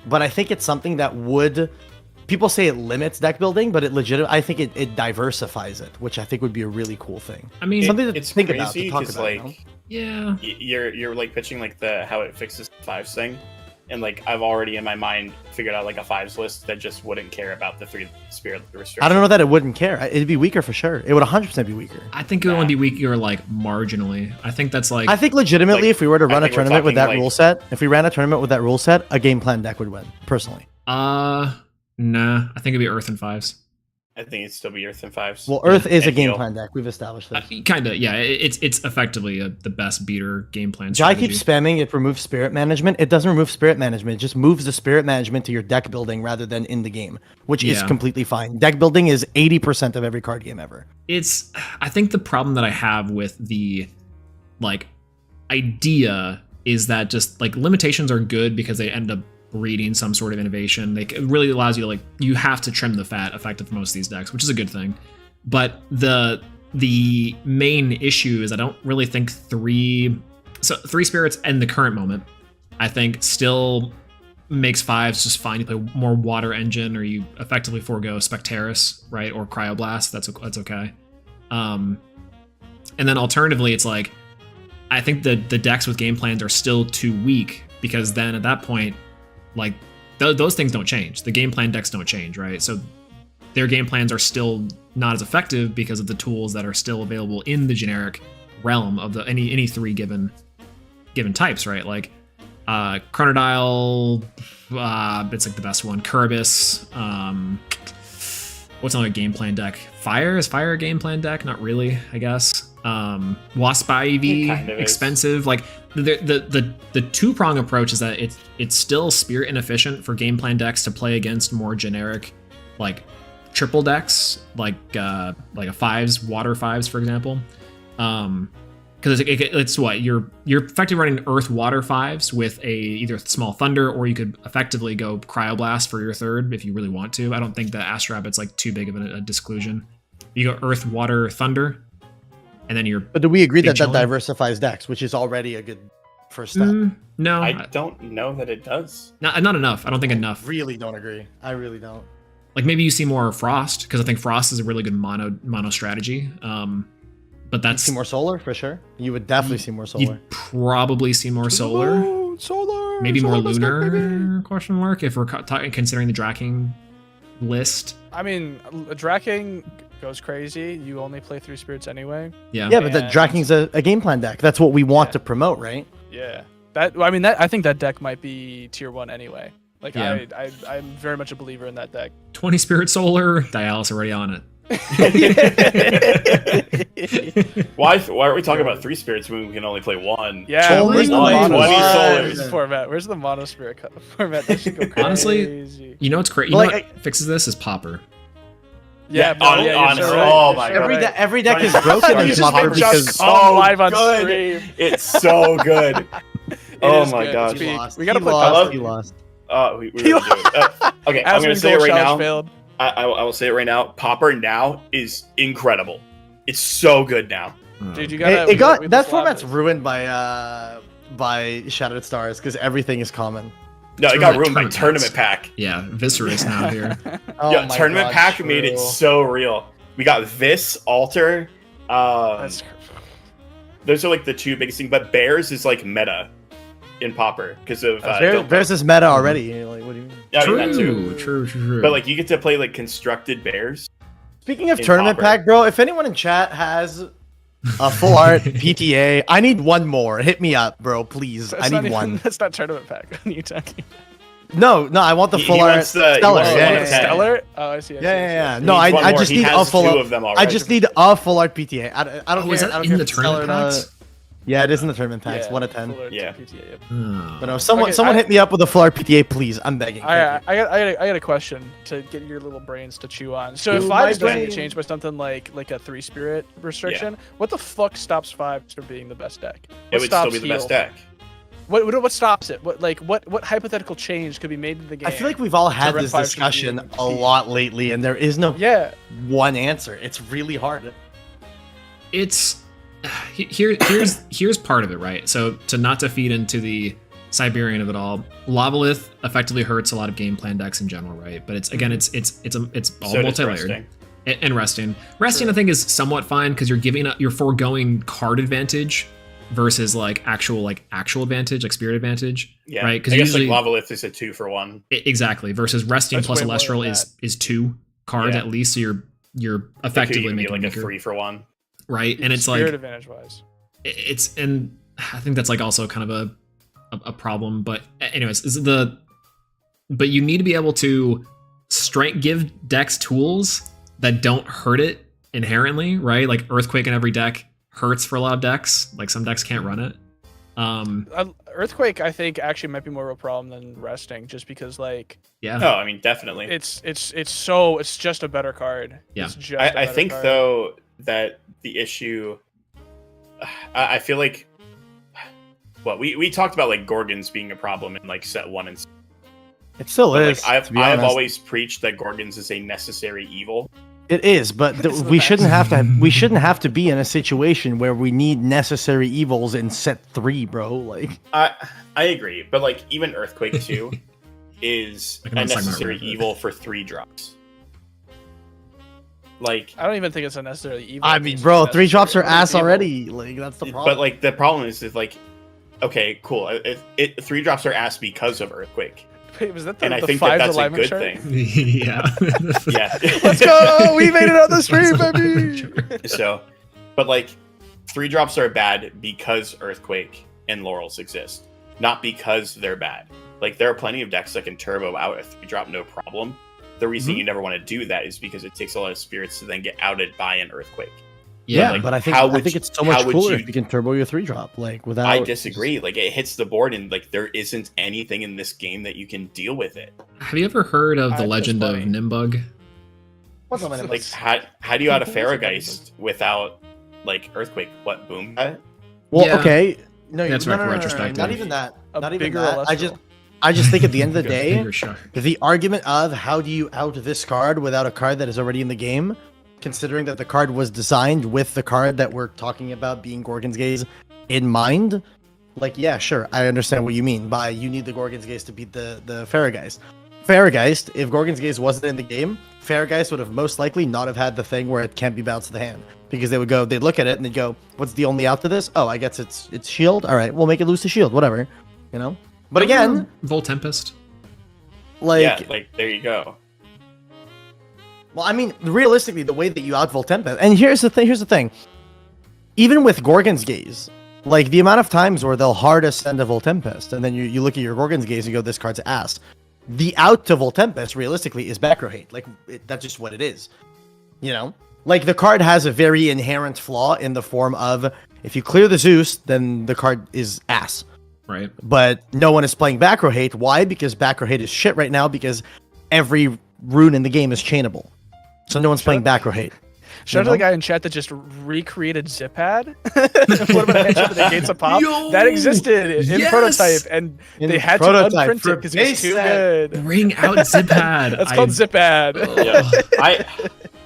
but I think it's something that would. People say it limits deck building, but I think it diversifies it, which I think would be a really cool thing. I mean, something to It's think crazy about, to talk because about. like You know? yeah. you're like pitching like how it fixes 5s thing, and like I've already in my mind figured out like a 5s list that just wouldn't care about the 3 spirit restriction. I don't know that it wouldn't care. It'd be weaker for sure. It would 100% be weaker. I think it would only be weaker like marginally. I think that's like I think legitimately, like, if we were to I run a think we're tournament with that talking, rule like- set, if we ran a tournament with that rule set, a game plan deck would win. Personally, nah. I think it'd be Earth and 5s. I think it'd still be Earth and 5s. well, Earth is a And game heal. plan deck. We've established this. Kind of, yeah. It's effectively the best beater game plan. Jai strategy. keeps spamming it removes spirit management. It doesn't remove spirit management. It just moves the spirit management to your deck building rather than in the game, which is Yeah. completely fine. Deck building is 80% of every card game ever. I think the problem that I have with the like idea is that just like limitations are good because they end up breeding some sort of innovation. Like it really allows you to you have to trim the fat effective for most of these decks, which is a good thing. But the main issue is I don't really think 3 spirits in the current moment, I think still makes 5s just fine. You play more water engine, or you effectively forego Spectaris, right? Or Cryoblast. That's okay. And then alternatively, it's like I think the decks with game plans are still too weak, because then at that point, like those things don't change. The game plan decks don't change, right? So their game plans are still not as effective because of the tools that are still available in the generic realm of the any 3 given types, right? Like Chronodile, it's like the best one. Curibus, what's another game plan deck? Fire? Is Fire a game plan deck? Not really, I guess. Wasp Ivy, It kind of is. expensive. Like the 2-prong approach is that it's still spirit inefficient for game plan decks to play against more generic, like triple decks, like a 5s, water 5s, for example. Because it's what you're effectively running Earth Water 5s with either Small Thunder, or you could effectively go Cryoblast for your third if you really want to. I don't think that Astro Rabbit's like too big of a disclusion. You go Earth Water Thunder, and then you're. But do we agree Big that chilling. diversifies decks, which is already a good first step? No, I don't know that it does. not enough. I don't think enough. Really don't agree. I really don't. Like maybe you see more Frost, because I think Frost is a really good mono strategy. But that's See more solar for sure. You would definitely see more solar. you'd probably see more solar. Solar. Maybe more solar, let's go, lunar? baby. Question mark. If we're considering the Draking list, I mean, Draking goes crazy. You only play 3 spirits anyway. yeah. Yeah, but the And- Draking's a game plan deck. That's what we want Yeah. to promote, right? Yeah. I think that deck might be tier 1 anyway. Like Yeah. I'm very much a believer in that deck. 20 Spirit Solar. Dialis already on it. Why are we talking about 3 spirits when we can only play 1? Yeah, Solar where's the one, mono 20 spirit solars. format? Where's the mono spirit format? That should go crazy. Honestly, You know what's crazy? You Well, know like, what fixes this is Popper. Yeah, Yeah, you're honestly, so right. oh You're my so God. right. every deck is Right. broken You in just Popper made just because so live on good. stream. It's so good. Oh is my good. gosh. It's He peak. lost. We gotta He put lost. that. He lost. We really do. Okay, I'm gonna Asmon's say it gold right challenge now. failed. I will say it right now. Popper now is incredible. It's so good now. Dude, you gotta. It got we that slap format's this. ruined by Shattered Stars because everything is common. No, it got Tournament- ruined by tournament Tournament packs. Pack. Yeah, Viscerous now here. Oh Yeah, my Tournament God, Pack made it true. so real. We got this altar. That's Those are like the two biggest things. But Bears is like meta in Popper because of There's this meta already. Like, what do you mean? Yeah, I mean that too. True. But like you get to play like constructed bears. Speaking of In tournament Popper. pack, bro, if anyone in chat has a full art PTA, I need one more. Hit me up, bro, please. I need one. That's not tournament pack. What are you talking? No, I want the He full art wants the- he stellar. wants the Yeah, one yeah, of yeah. 10. Stellar? Oh, I see. Yeah. He No, needs one I more. just He need has a full. two of them I already. just need a full art PTA. I don't Oh, care. is I that don't in care the if it's stellar tournament or not. packs? Yeah, it is in the tournament packs. 1 of 10. Yeah. Oh. But no, someone Okay, hit me up with a full art PTA, please. I'm begging. I Thank you. got a question to get your little brains to chew on. So if Chew 5 my is going to brain. be changed by something like a 3 spirit restriction, what the fuck stops 5 from being the best deck? It What would still stops be the heal? best deck. What stops it? What hypothetical change could be made in the game? I feel like we've all had Red this 5 should be discussion in a P. lot lately, and there is no yeah. one answer. It's really hard. It's here's part of it, right? So to feed into the Siberian of it all, Lavalith effectively hurts a lot of game plan decks in general, right? But it's all So does multi-layered. Resting. And resting, I think is somewhat fine because you're foregoing card advantage versus actual advantage, like spirit advantage, Yeah. right? Because I guess usually like Lavalith is a 2-for-1. exactly versus resting That's plus way more Elestral than is 2 cards Yeah. at least, so you're It could effectively even be making like a weaker, 3-for-1. right? And it's spirit like advantage wise. it's and I think that's also kind of a problem. But anyways, but you need to be able to give decks tools that don't hurt it inherently, right? Like Earthquake in every deck hurts for a lot of decks. Like some decks can't run it. Earthquake, I think, actually might be more of a problem than resting, just because Yeah. Oh, I mean, definitely. it's just a better card. Yeah. It's just a I better think card. though that the issue, I feel like, well, we talked about like Gorgons being a problem in like set 1 and It still but, is. like, to be I've honest. always preached that Gorgons is a necessary evil. It is, but It's the we best. shouldn't have to. We shouldn't have to be in a situation where we need necessary evils in set 3, bro. Like, I agree, but like even Earthquake 2 is Like, a I'm not talking about necessary Red. evil for 3 drops. Like, I don't even think it's unnecessarily evil. I think mean, it's bro, just 3 drops are necessary. ass Evil. already. Like, that's the problem. but like the problem is like, okay, cool. 3 drops are ass because of Earthquake, Wait, was that the, and I the think that 5 that's a alignment good chart? thing. Yeah. Yeah. Let's go! We made it on the stream, baby. So, but like, 3 drops are bad because Earthquake and Laurels exist, not because they're bad. Like, there are plenty of decks that can turbo out a 3 drop no problem. The reason you never want to do that is because it takes a lot of spirits to then get outed by an Earthquake. yeah, like, but I think how I would think you- it's so much how would cooler you- if you can turbo your 3 drop, like without. I disagree. Like, it hits the board, and like there isn't anything in this game that you can deal with it. Have you ever heard of the That's legend of funny. Nimbug? What's up, man? Like, how do you add a Farrageist without like Earthquake? What, boom that? Well, Yeah. okay, no, That's no, no, no, no, no, retrospective. not even that. A Not even bigger that. Elestral. I just think at the end of the Bigger- day, bigger shark. the argument of how do you out this card without a card that is already in the game, considering that the card was designed with the card that we're talking about being Gorgon's Gaze in mind, like, yeah, sure, I understand what you mean by you need the Gorgon's Gaze to beat the Farrageist. Farrageist, if Gorgon's Gaze wasn't in the game, Farrageist would have most likely not have had the thing where it can't be bounced to the hand. Because they'd look at it and they'd go, what's the only out to this? Oh, I guess it's shield? Alright, we'll make it lose to shield, whatever. You know? But again, Volt Tempest. like, Yeah, like there you go. well, I mean, realistically, the way that you out Voltempest, and here's the thing. Even with Gorgon's Gaze, like the amount of times where they'll hard ascend a Voltempest, and then you look at your Gorgon's Gaze and go, this card's ass. The out to Voltempest, realistically, is back row hate. Like, that's just what it is. You know? Like, the card has a very inherent flaw in the form of, if you clear the Zeus, then the card is ass. Right. But no one is playing back row hate. Why? Because back row hate is shit right now because every rune in the game is chainable. So no one's playing back row hate. Shout out to the guy in chat that just recreated Zippad. What about a headshot that negates a pop? Yo, That existed in yes! prototype, and In they had to prototype unprint for it because it was base too set. good. Bring out Zippad. That's called Zippad. Yeah.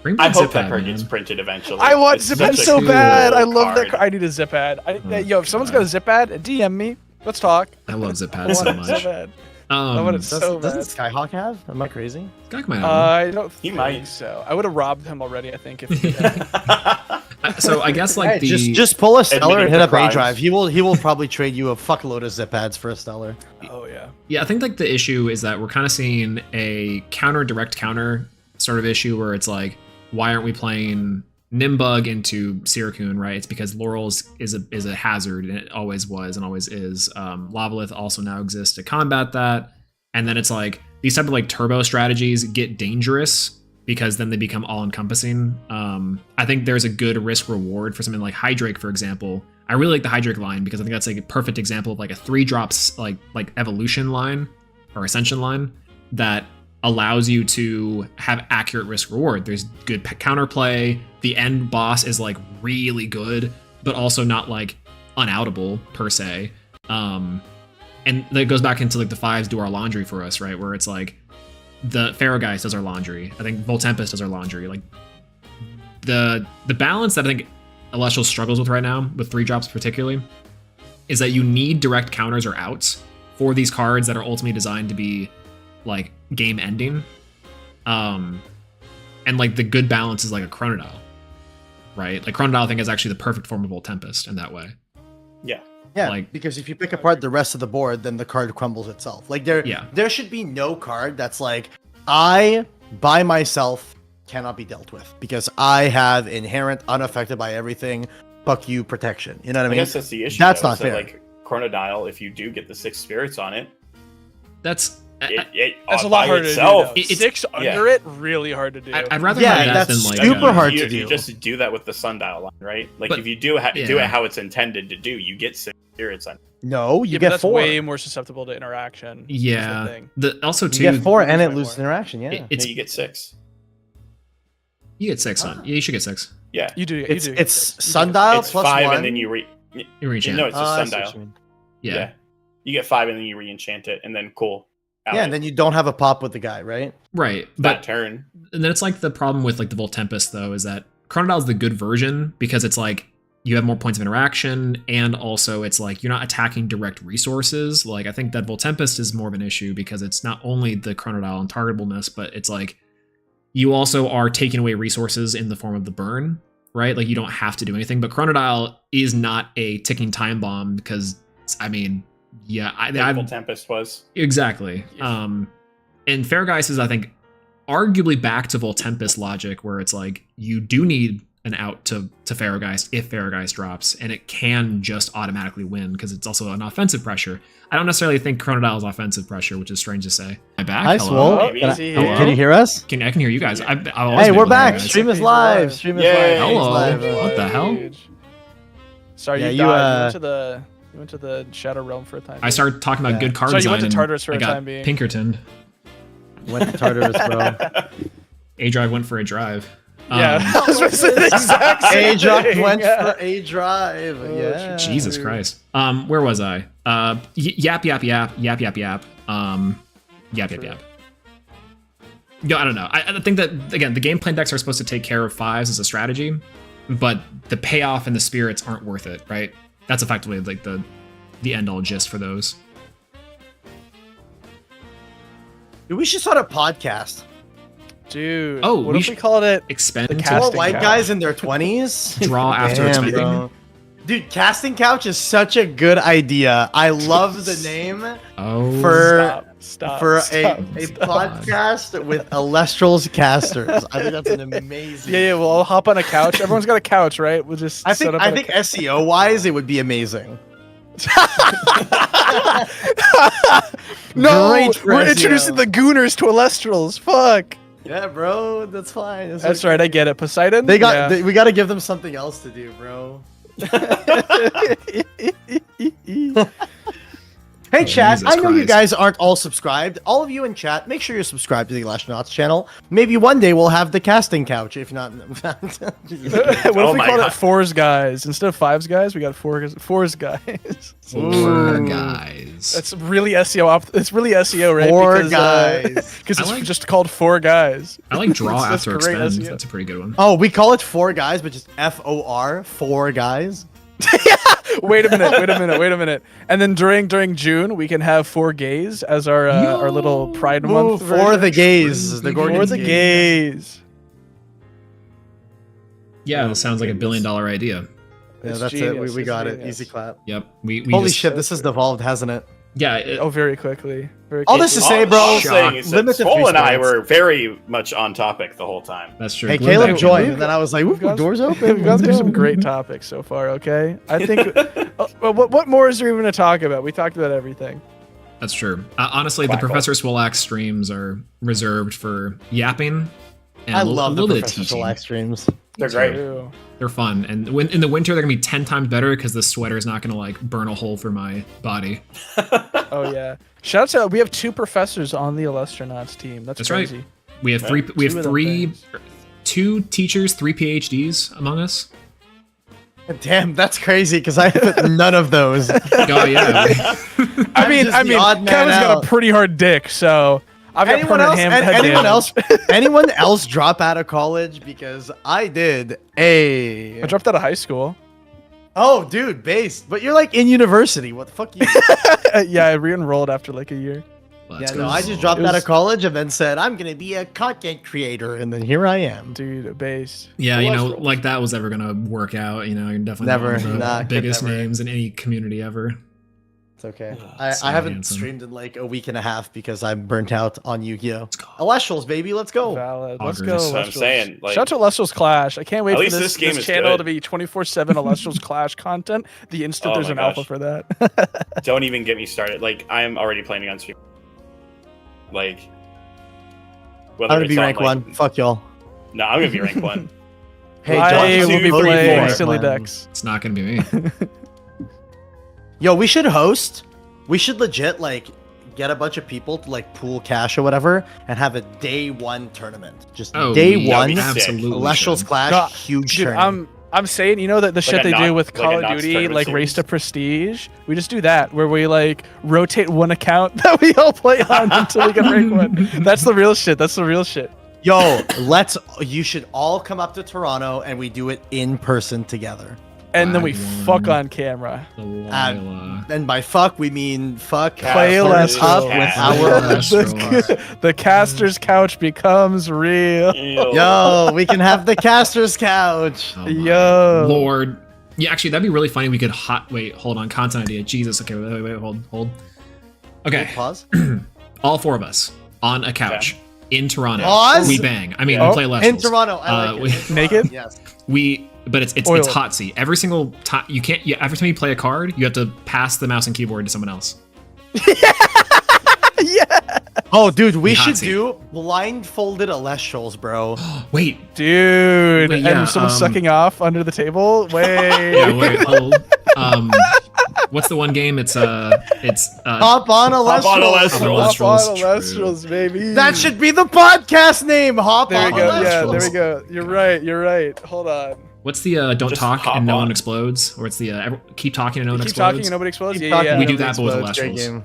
Bring I back hope that Zippad, card man. gets printed eventually. I want It's Zippad such a so cool bad. I love that card. card. I need a Zippad. Yo, if someone's got a Zippad, DM me. Let's talk. I love I Zippad so want it so much. bad. I want it so bad. Doesn't Skyhawk have? Am I crazy? Skunk might have one. I don't He think might. so. I would have robbed him already, I think. If he had. So I guess like Hey, the just pull a stellar and Admitting hit to up A crimes. drive. He will probably trade you a fuckload of zip pads for a stellar. Oh, yeah. yeah, I think like the issue is that we're kind of seeing a direct counter sort of issue where it's like, why aren't we playing Nimbug into Sirikun, right? It's because Laurel's is a hazard, and it always was and always is. Lavalith also now exists to combat that, and then it's like these type of like turbo strategies get dangerous because then they become all encompassing. I think there's a good risk reward for something like Hydrake, for example. I really like the Hydrake line because I think that's like a perfect example of like a 3-drops like evolution line or ascension line that allows you to have accurate risk reward. There's good counterplay. The end boss is like really good, but also not like unoutable per se. And that goes back into like the 5s do our laundry for us, right? Where it's like the Ferrogeist does our laundry. I think Voltempest does our laundry. Like the balance that I think Elestrals struggles with right now, with 3-drops particularly, is that you need direct counters or outs for these cards that are ultimately designed to be like game ending. And like the good balance is like a Chronodile, right? Like Chronodile I think is actually the perfect form of Voltempest in that way. Yeah. Yeah, Like- because if you pick apart the rest of the board, then the card crumbles itself. Like there should be no card that's like, I by myself cannot be dealt with because I have inherent unaffected by everything, fuck you protection. You know what I I mean? guess that's the issue. That's though, not is that, fair. Like Chronodile, if you do get the 6 spirits on it, That's That's a by lot harder itself, to do. It's- 6 under it, really hard to do. I'd rather Yeah, have that that's than like super hard you, to do. You just do that with the sundial line, right? Like But- if you do do yeah. it how it's intended to do, you get 6 spirits on it. No, you yeah, but get that's 4. way more susceptible to interaction. is the yeah. thing. The also too You get 4 and it way loses more. interaction. Yeah, it's No, you get 6. you get 6 on. Yeah, you should get 6. Yeah. You do. it's you do get it's 6. You do. sundial It's plus 5 1. and then you You reach no, in. it's a I see what sundial. you mean. Yeah. You get 5 and then you re-enchant it, and then cool. Yeah, and then you don't have a pop with the guy, right? Right. that But turn. and then it's like the problem with like the Voltempest though is that Chronodile is the good version because it's like you have more points of interaction and also it's like you're not attacking direct resources. Like I think that Voltempest is more of an issue because it's not only the Chronodile untargetableness, but it's like you also are taking away resources in the form of the burn, right? Like you don't have to do anything, but Chronodile is not a ticking time bomb because I mean, yeah, Like Tempest was. exactly. Yeah. And Fairgeist is, I think, arguably back to Voltempest logic, where it's like you do need an out to Fairgeist if Fairgeist drops, and it can just automatically win because it's also an offensive pressure. I don't necessarily think Chronodile is offensive pressure, which is strange to say. Am I back? Hi, Hello? Swole. Maybe. Can, Is he Hello? can you hear us? I can hear you guys. I've always Hey, been we're with you back. guys. Stream is He's live. live. Stream is Yay. live. Stream is Hello. live. What the hell? Huge. Sorry, Yeah, you you, died. You went to the Shadow Realm for a time. I started talking about Yeah. good card So you design. went to and Tartarus for I a got time being. Pinkertoned. Went to Tartarus, bro. A Drive went for a drive. Yeah, Um, I was gonna say the exact same A drive thing. went Yeah. for A drive. Yeah. Jesus Christ. Where was I? Yap. Yap. Yap. Yap. Yeah, I don't know. I think that again, the game plan decks are supposed to take care of 5s as a strategy, but the payoff and the spirits aren't worth it, right? That's effectively like the end all gist for those. Dude, we should start a podcast. Dude. Oh, what we if should- we called it? Expend The to casting Four white couch. guys in their 20s. draw after Damn, expending. bro. Dude, casting couch is such a good idea. I love the name Oh, for Stop. for stop, a stop. podcast with Elestrals casters. I think that's an amazing. Yeah, well, I'll hop on a couch. Everyone's got a couch, right? We'll just. I set think up I on a think couch. SEO wise it would be amazing. No, Great for we're SEO. introducing the Gooners to Elestrals. Fuck. Yeah, bro, that's fine. That's right. I get it. Poseidon. They got. Yeah. We got to give them something else to do, bro. Hey Oh, chat, Jesus I know you Christ. guys aren't all subscribed. All of you in chat, make sure you're subscribed to the Elastronauts channel. Maybe one day we'll have the casting couch, if not... What if Oh we my called God. it Fours Guys? Instead of Fives Guys, we got Fours Guys. Four guys. That's really SEO. It's really SEO, right? Four because, guys. Because I it's like- just called Four Guys. I like draw That's after great expend. SEO. That's a pretty good one. Oh, we call it four guys, but just FOR, four guys. Wait a minute. And then during June, we can have Four Gays as our little Pride Ooh, Month. for version. the gays. The For Gordon For the gays. Yeah, that sounds like $1 billion idea. Yeah, It's that's it. genius, We it's got it. genius. Easy clap. Yep. We Holy just, shit, this has devolved, hasn't it? Yeah. Oh, very quickly. Very All this to quickly. say, bro, All I'm saying is that limited Swole and I free were very much on topic the whole time. That's true. Hey, Glue Caleb back joined, in. and then I was like, "Ooh, gone- doors open." We've gone through let's some go. great topics so far. Okay, I think. What more is there even to talk about? We talked about everything. That's true. Honestly, Quackle. the Professor Swolax streams are reserved for yapping and I a little, love a the little bit of Professor teaching. Slack streams. They're great. True. They're fun, and when in the winter they're gonna be 10 times better because the sweater is not gonna like burn a hole through my body. Oh yeah. Shout out to we have 2 professors on the Elestronauts team. That's Right. crazy. We have three. We Two have of them three. things. 2 teachers, 3 PhDs among us. Damn, that's crazy because I have none of those. Oh yeah. I mean, just the odd man Kevin's got out. a pretty hard dick, so I've got anyone permanent else? ham- an- head anyone damage. else? Anyone else drop out of college? Because I did. I dropped out of high school. Oh, dude, based. But you're like in university. What the fuck? You? Yeah, I re-enrolled after like a year. Let's Yeah, go. no, I just dropped It out was- of college and then said I'm gonna be a content creator, and then here I am. Dude, based. Yeah, you know, Elestrals. like that was ever gonna work out. You know, you're definitely Never. not one of the Nah, could biggest never. names in any community ever. It's okay. so I haven't handsome. streamed in like a week and a half because I'm burnt out on Yu-Gi-Oh. Let's go. Elestrals, baby, let's go. Valid. Let's Augers. go. That's what I'm Elestrals. saying, like- Shout out to Elestrals Clash. I can't wait At for least this, this game is channel good. to be 24/7 Elestrals Clash content. The instant Oh there's my an alpha gosh. for that. Don't even get me started. Like, I'm already planning on stream. Like, whether I'm gonna it's be on, rank like- one. Fuck y'all. No, I'm gonna be rank 1. Hey, I John, will be host playing before. silly decks. It's not gonna be me. Yo, we should host. We should legit like get a bunch of people to like pool cash or whatever and have a day 1 tournament. Just Oh, day yeah, one. sick. absolutely. Elestrals should. Clash, No, huge Dude, tournament. I'm saying, you know that the shit a they do Nox- with like a Call of Nox Duty, tournament like series. Race to Prestige. We just do that where we like rotate one account that we all play on until we get rank 1. That's the real shit. That's the real shit. Yo, you should all come up to Toronto and we do it in person together. And then we Flag fuck one. on camera. Delilah. And by fuck, we mean fuck. Play Casters Elestrals. up with Casters. our. Elestrals. The caster's couch becomes real. Yo, we can have the caster's couch. Oh my Yo. Lord. Yeah, actually, that'd be really funny. We could wait, hold on. Content idea. Jesus. Okay, wait, hold. Okay, Pause. all 4 of us on a couch in Toronto. Pause? We bang. I mean, Oh, we play Elestrals. In Toronto, I like it. Naked? Yes. But it's Oiled. hot seat. Every single time every time you play a card, you have to pass the mouse and keyboard to someone else. Yeah. Oh, dude, we Be hot should seat. do blindfolded Elestrals, bro. Wait, Dude. Wait, yeah, and someone um, sucking off under the table. Wait. yeah, wait, hold. What's the one game? It's Hop on Hop on Elestrals. Elestrals. Hop on Elestrals, Elestrals, baby. That should be the podcast name. Hop There on we go. Yeah, Elestrals. there we go. You're right. Hold on. what's the don't Just talk hop and no one on. explodes, or it's the keep talking and no one Keep explodes. talking and nobody explodes. Keep Yeah, talking, yeah. We do nobody that, but with explodes. Great Elestrals. game.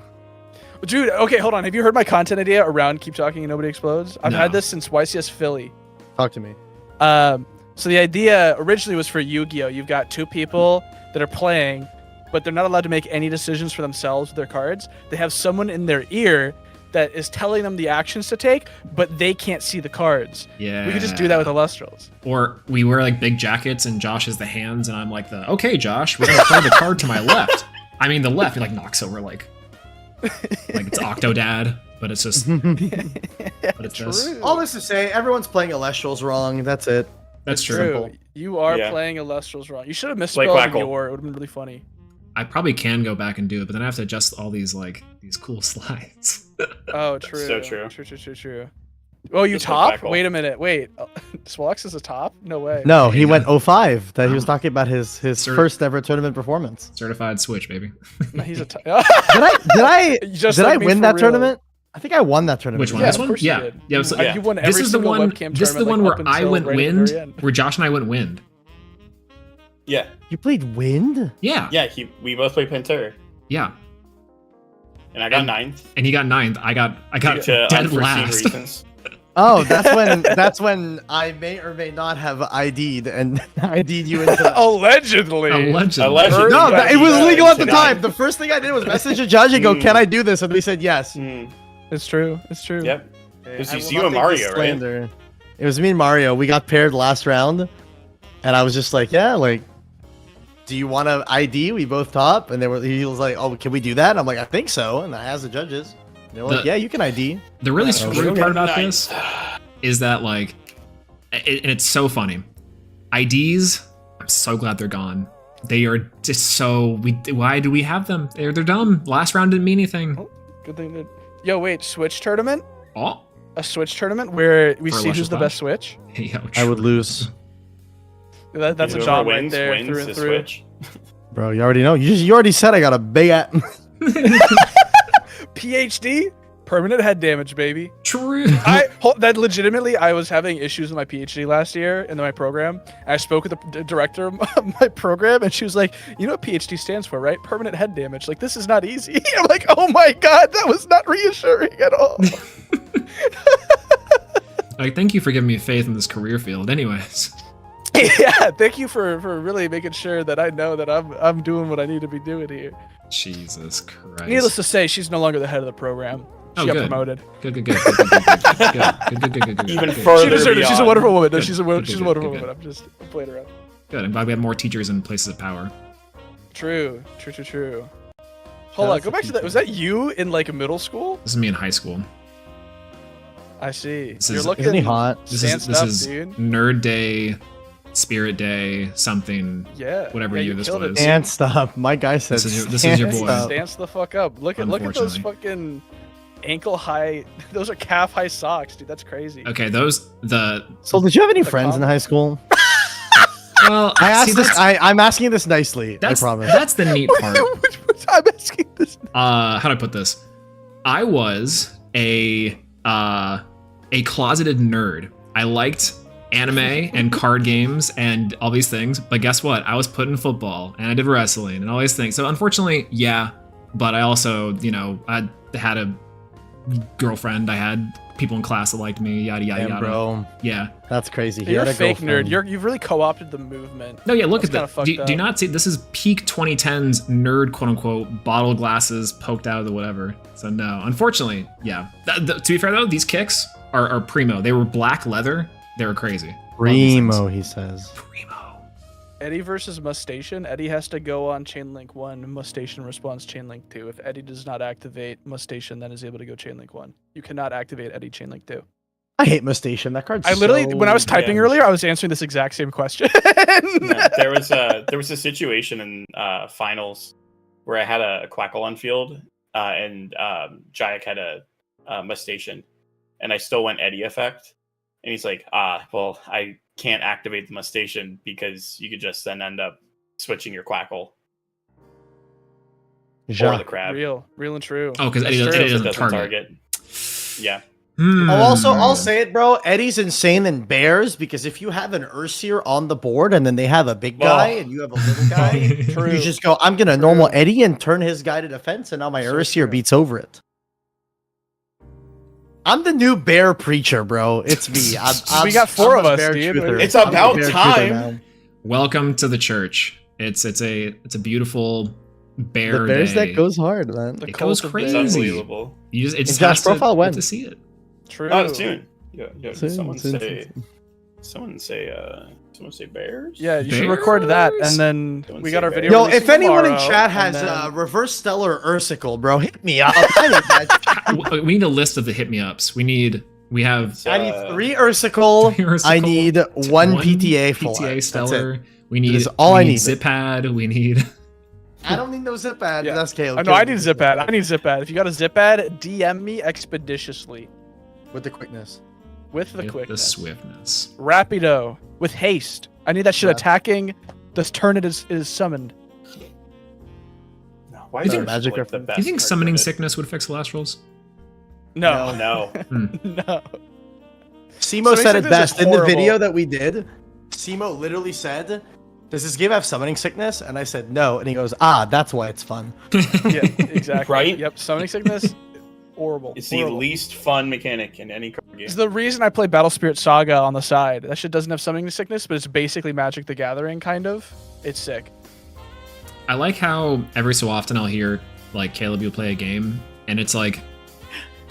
Dude, okay, hold on. Have you heard my content idea around Keep Talking and Nobody Explodes? I've No. had this since YCS Philly. Talk to me. So the idea originally was for Yu-Gi-Oh! You've got 2 people that are playing, but they're not allowed to make any decisions for themselves with their cards. They have someone in their ear that is telling them the actions to take, but they can't see the cards. Yeah. We could just do that with Elestrals. Or we wear like big jackets and Josh is the hands and I'm like okay, Josh, we're gonna play the card to my left. I mean the left. He like knocks over like it's Octodad, but it's just but it's this. All this to say, everyone's playing Elestrals wrong. That's it. That's true. True. You are Yeah. playing Elestrals wrong. You should have Like misspelled Quackle. your. It would have been really funny. I probably can go back and do it, but then I have to adjust all these cool slides. Oh, true. So true. True. Oh, you Just one top? Quackle. Wait a minute. Wait. Swallox is a top? No way. No, he Yeah. went 05. That he was talking about his Sir- first ever tournament performance. Certified Switch, baby. No, he's a top. Did I win that tournament? I think I won that tournament. Which one? Yeah, This of one? course you Yeah. did. Yeah. So, Yeah. You won This every is the single one. webcam This is the one tournament, where like, I up went until right at the very wind. end. Where Josh and I went wind. Yeah, You played Wind? Yeah. yeah. We both played Pantera, Yeah. and I got And- ninth. And he got ninth. I got Due to dead unforeseen last. reasons. Oh, that's when I may or may not have ID'd and ID'd you into that. Allegedly. Allegedly. Allegedly. No, Yeah, it was yeah, legal at the tonight. time. The first thing I did was message a judge and go, Mm. "Can I do this?" And they said yes. Mm, It's true. It's true. yep. Okay, It was I just will you not and take Mario, this right? slander. It was me and Mario. We got paired last round, and I was just like, "Yeah, like, do you want to ID?" We both top, and he was like, "Oh, can we do that?" And I'm like, "I think so." And I asked the judges. They were like, The- "Yeah, you can ID." The really Oh, screwy okay. part about Nice. this is that, like, and it's so funny. IDs, I'm so glad they're gone. They are just so. Why do we have them? They're dumb. Last round didn't mean anything. Good thing that. Yo, wait. Switch tournament? Oh, A Switch tournament where we For see who's Illustrious the best Switch? yo, I would lose, That's a Whoever job right wins, there wins through and the through. Switch. bro. You already know. You already said I got a big. PhD? Permanent head damage, baby. True. That legitimately, I was having issues with my PhD last year in my program. I spoke with the director of my program, and she was like, "You know what PhD stands for, right? Permanent head damage. Like, this is not easy." I'm like, "Oh my god, that was not reassuring at all." Like, thank you for giving me faith in this career field. Anyways, Yeah, thank you for really making sure that I know that I'm doing what I need to be doing here. Jesus Christ. Needless to say, she's no longer the head of the program. She Oh, got good. promoted. Good. Good. Even good. further She deserved it. She's a beyond. wonderful woman. No, Good, she's a good, she's a good, wonderful good, woman. I'm playing around. Good. I'm glad we have more teachers in places of power. True. Hold Shout on. out Go to back to that. Was that you in like middle school? This is me in high school. I see. This You're is- looking. Isn't he hot? This Stand is this stuff, is dude. Nerd Day, Spirit Day, something. Yeah. whatever yeah, year you this killed was. It. And stop. My guy said. This is your boy. stop. Stance the fuck up. Look at those Unfortunately. fucking ankle high. Those are calf high socks, dude. That's crazy. Okay, So, did you have any The friends in comp- high school? well, I asked see, this. that's- I'm asking this nicely. I That's promise. that's the neat part. I'm asking this. How do I put this? I was a closeted nerd. I liked anime and card games and all these things, but guess what? I was put in football and I did wrestling and all these things. So unfortunately, yeah, but I also, I had a girlfriend. I had people in class that liked me. Yada yada Damn, yada. bro, Yeah. that's crazy. He You're had a fake girlfriend. nerd. You've really co-opted the movement. No, yeah, look That's at kinda that. fucked Do you up. not see? This is peak 2010s nerd, quote unquote, bottle glasses poked out of the whatever. So, no, unfortunately, yeah. To be fair, though, these kicks are primo. They were black leather. They were crazy. Love these things. Primo, he says. Primo. Eddie versus Mustation. Eddie has to go on Chainlink 1. Mustation responds Chainlink 2. If Eddie does not activate Mustation, then is able to go Chainlink 1. You cannot activate Eddie Chainlink 2. I hate Mustation. That card's I literally, so when I was typing yeah. earlier, I was answering this exact same question. No, there was a situation in finals where I had a Quackle on field, and Jayak had a Mustation, and I still went Eddie effect, and he's like, well, I can't activate the Mustation because you could just then end up switching your Quackle or Ja. the Crab. real and true. Oh, because Eddie, That's Eddie true. doesn't Doesn't target. Yeah. Hmm. Oh, also, I'll say it, bro. Eddie's insane in bears because if you have an Ursir on the board and then they have a big guy and you have a little guy, True. you just go, I'm going to True. normal Eddie and turn his guy to defense, and now my So Ursir true. beats over it. I'm the new bear preacher, bro. It's me. We got four I'm of a us, bear dude. truther. It's I'm a about bear truther time. now. Welcome to the church. It's a beautiful bear The bears day. that goes hard, man. The It goes cult of crazy. It's unbelievable. You just it's And Josh has to- profile you have when? to see it. True. Oh, soon. Yeah, Soon, someone soon, say, soon. someone say bears. Yeah, you should record that, Bears? and then Don't we say got our bears. video. Yo, releasing if anyone in tomorrow, chat and has then- reverse stellar ursicle, bro, hit me up. I need that. We need a list of the hit me ups. We have I need 3 ursicle. Three Ursicle, I need 1 PTA full PTA art. That's stellar. it. We need is all we I need need. zip pad. We need I don't need no zip pad. Yeah. That's Caleb. I know I need zip ad. I need zip ad. If you got a zip ad, DM me expeditiously. with the quickness. with the With the quickness. swiftness. Rapido with haste. I need that shit Yeah. attacking this turn it is summoned. No, why You is think- Ursula, Magic like, the reference? best Do you think card summoning credit? sickness would fix Elestrals? No. No. No. Simo Summoning said it Sickness is best in the horrible. video that we did. Simo literally said, "Does this game have summoning sickness?" And I said no, and he goes, "Ah, that's why it's fun." Yeah, exactly. Right? Yep. Summoning sickness. Horrible. It's the horrible. least fun mechanic in any card game. It's the reason I play Battle Spirit Saga on the side. That shit doesn't have summoning sickness, but it's basically Magic the Gathering, kind of. It's sick. I like how every so often I'll hear like Caleb, you'll play a game, and it's like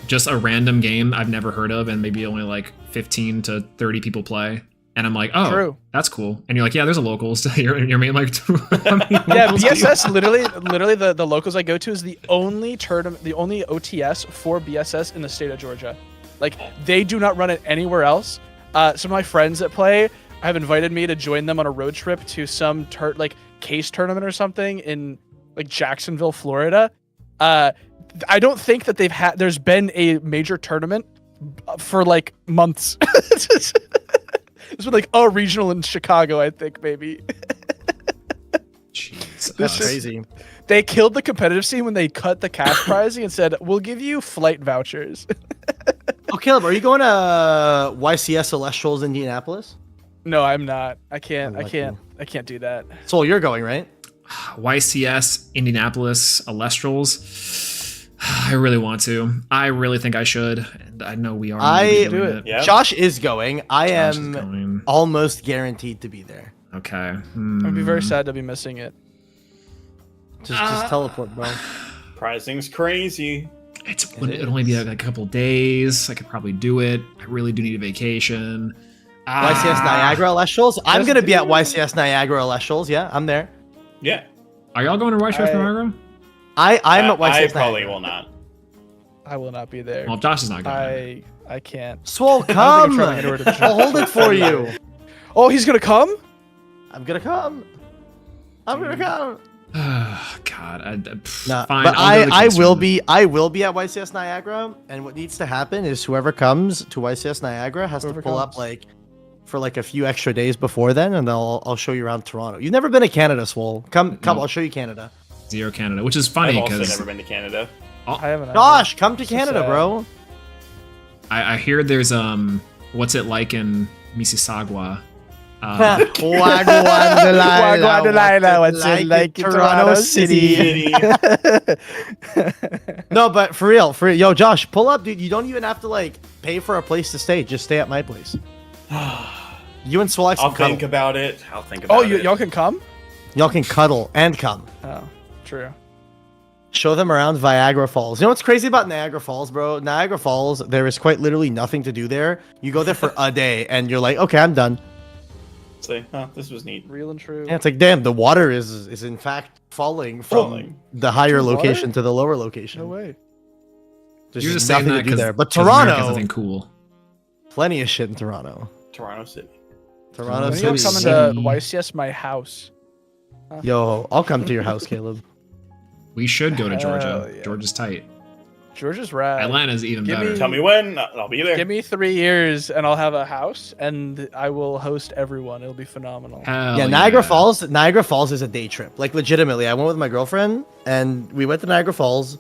just a random game I've never heard of, and maybe only like 15 to 30 people play. And I'm like, oh, True. that's cool. And you're like, yeah, there's a locals. You're main like, Yeah, BSS literally the locals I go to is the only tournament, the only OTS for BSS in the state of Georgia. Like they do not run it anywhere else. Some of my friends that play have invited me to join them on a road trip to some like case tournament or something in like Jacksonville, Florida. I don't think that there's been a major tournament for like months. It's been like a regional in Chicago, I think, maybe. Jeez, That's is- crazy. They killed the competitive scene when they cut the cash prize and said, "We'll give you flight vouchers." Oh, Caleb, are you going to YCS Elestrals Indianapolis? No, I'm not. I can't. I Unlucky. can't. I can't do that. Soul, you're going, right? YCS, Indianapolis, Elestrals. I really want to. I really think I should. And I know we are. I- doing Do it. Yeah. Josh is going. I Josh is am going. almost guaranteed to be there. Okay. I'd be very sad to be missing it. Just teleport, bro. Pricing's crazy. It'd only be like a couple days. I could probably do it. I really do need a vacation. YCS Niagara Elestrals. I'm going to be at YCS Niagara Elestrals. Yeah, I'm there. Yeah. Are y'all going to YCS I- Niagara? I'm at YCS I Niagara. probably will not. I will not be there. Well, if Josh is not going. I can't. Swole, I don't come! think I'm trying to enter a division. I'll hold it for you. Oh, he's gonna come? I'm gonna come. I'm gonna come. God. Nah, Fine. but I'll go to the I Kings will tournament. be at YCS Niagara, and what needs to happen is whoever comes to YCS Niagara has Whoever to pull up comes. like for like a few extra days before then, and I'll show you around Toronto. You've never been to Canada, Swole. Come, No. I'll show you Canada. Zero Canada, which is I've funny also because never been to Canada. I haven't. either. Gosh, come to So Canada, sad. bro. I hear there's what's it like in Mississauga? Wagwan what's it like in Toronto City? No, but for real, yo, Josh, pull up, dude. You don't even have to like pay for a place to stay. Just stay at my place. You and Swole I'll can think cuddle. about it. I'll think about Oh, it. y'all can come? Y'all can cuddle and come. Oh, true. Show them around Niagara Falls. You know what's crazy about Niagara Falls, bro? Niagara Falls, there is quite literally nothing to do there. You go there for a day, and you're like, okay, I'm done. Say, oh, this was neat. Real and true. Yeah, it's like, damn, the water is in fact falling from Falling. the higher Water? location to the lower location. No way. There's You're just just saying nothing that to do because there. But America's Toronto, nothing cool. plenty of shit in Toronto. Toronto City. Toronto When y'all City. coming to YCS my house? Yo, I'll come to your house, Caleb. We should go to Hell Georgia. yeah. Georgia's tight. Georgia's rad. Atlanta's even Give me- better. Tell me when. I'll be there. Give me 3 years and I'll have a house and I will host everyone. It'll be phenomenal. Hell Yeah, Niagara Falls. Niagara Falls is a day trip. Like legitimately, I went with my girlfriend and we went to Niagara Falls,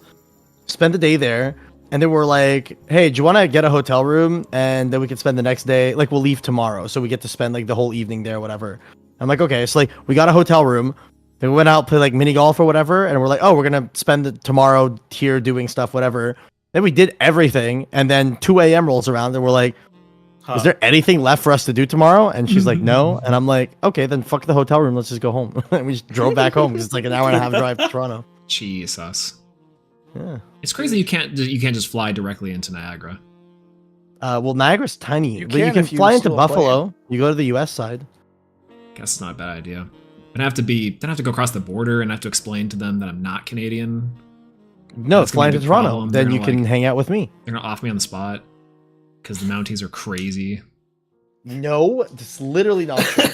spent the day there, and they were like, "Hey, do you want to get a hotel room and then we can spend the next day? Like we'll leave tomorrow, so we get to spend like the whole evening there, whatever." I'm like, "Okay." So like we got a hotel room. Then we went out play like mini golf or whatever, and we're like, "Oh, we're gonna spend tomorrow here doing stuff, whatever." Then we did everything, and then 2 a.m. rolls around, and we're like, Huh. "Is there anything left for us to do tomorrow?" And she's like, "No." And I'm like, "Okay, then fuck the hotel room. Let's just go home." And we just drove back home because it's like an hour and a half drive to Toronto. Jesus. Yeah. It's crazy you can't just fly directly into Niagara. Well, Niagara's tiny, You but you can can if you fly into steal a plane. Buffalo. You go to the U.S. side. Guess it's not a bad idea. Then I have to go across the border and I have to explain to them that I'm not Canadian. No, That's gonna fly be a into big Toronto. problem. Then They're you gonna, can like- hang out with me. They're gonna off me on the spot because the Mounties are crazy. No, it's literally not true.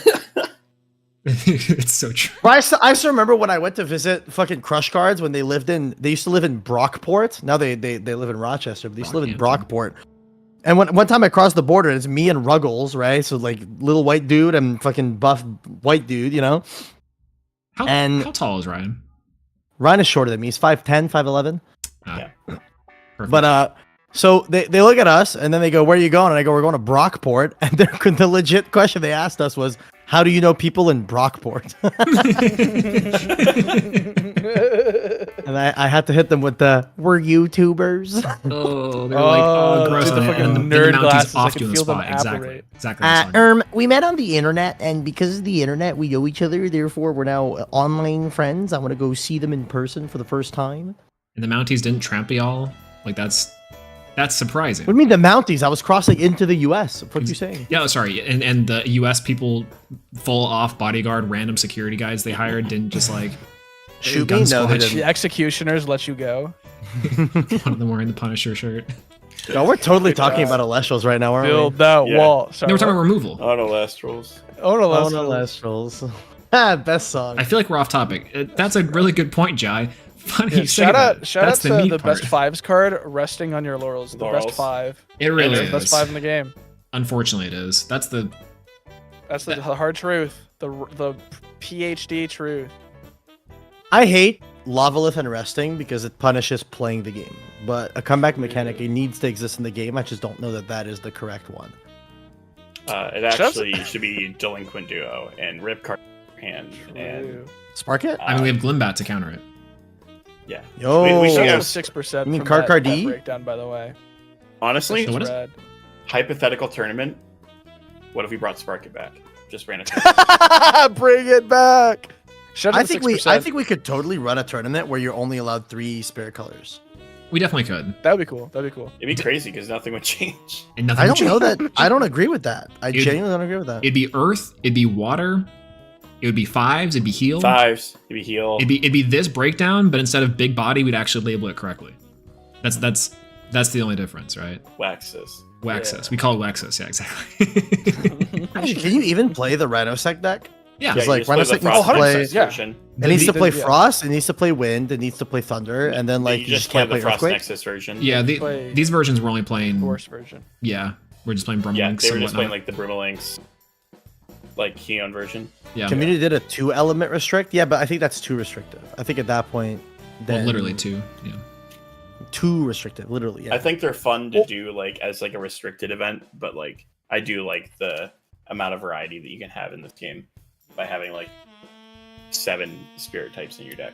It's so true. I still remember when I went to visit fucking Crush Cards when they used to live in Brockport. Now they live in Rochester, but they used to live in Brockhampton. Brockport. And one time I crossed the border, it's me and Ruggles, right? So like little white dude and fucking buff white dude, you know? How tall is Ryan? Ryan is shorter than me. He's 5'10", 5'11". Yeah. Perfect. But so they look at us and then they go, "Where are you going?" And I go, "We're going to Brockport." And the legit question they asked us was, "How do you know people in Brockport?" And I had to hit them with the, "We're YouTubers." Oh, they're like, oh, gross. the and fucking then nerd the Mounties glasses, I off can doing the feel them spot. Exactly. apparate. Exactly. that's fine. We met on the internet, and because of the internet, we know each other. Therefore, we're now online friends. I want to go see them in person for the first time. And the Mounties didn't tramp y'all? Like, that's surprising. What do you mean the Mounties? I was crossing into the U.S. What are you saying? Yeah, sorry. And the U.S. people, full off bodyguard, random security guys they hired didn't just like Shoot gun me? No, they squash. didn't. The executioners let you go. One of them wearing the Punisher shirt. No, we're totally talking about Elestrals right now, aren't Build we? that Yeah. wall. Sorry, No, we're talking about removal. On Elestrals. Oh no, Oh, no, Elestrals. Best song. I feel like we're off topic. That's a really good point, Jai. Funny you say shout that. out That's to neat the part. best fives card, resting on your laurels. The Laurels. best five. It really It's is. the best five in the game. Unfortunately, it is. That's the That's the hard truth. The PhD truth. I hate Lavalith and resting because it punishes playing the game. But a comeback mechanic, it needs to exist in the game. I just don't know that that is the correct one. It actually should be Delinquent Duo and Rip Card Hand. And True. Spark it? I mean, we have Glimbat to counter it. yeah. Yo. we should That have- was 6%. You mean from Card that Card D? breakdown, by the way. Honestly, So what is- Red. hypothetical tournament. What if we brought Spark it back? Just ran it. Bring it back. Shout out I to think 6%. I think we could totally run a tournament where you're only allowed 3 spare colors. We definitely could. That would be cool. That'd be cool. It'd be crazy because nothing would change. And nothing I would don't know change. that. I don't agree with that. I It'd- genuinely don't agree with that. It'd be Earth. It'd be Water. It would be fives. It'd be Heal. Fives, it'd be heal. It'd be this breakdown, but instead of big body, we'd actually label it correctly. That's the only difference, right? Waxes. Waxus. We call it Waxus. Yeah, exactly. Actually, can you even play the Rhinosec deck? yeah. Yeah, It's like you just play Rhinosec the needs to Frost play. Nexus yeah. version. It needs to play yeah. Frost. It needs to play Wind. It needs to play Thunder, and then like you you just just play can't the play Frost Earthquake. Nexus version. Yeah, Play- these versions we're only playing. Worst version. Yeah, we're just playing Yeah, Brummelinks they were and just playing whatnot. like the Brumalinks, like Keon version. Yeah, Community did a 2-element restrict. Yeah, but I think that's too restrictive. I think at that point, well, then literally two. Yeah. too restrictive. Literally, yeah. I think they're fun to do like as like a restricted event, but like I do like the amount of variety that you can have in this game by having like 7 spirit types in your deck.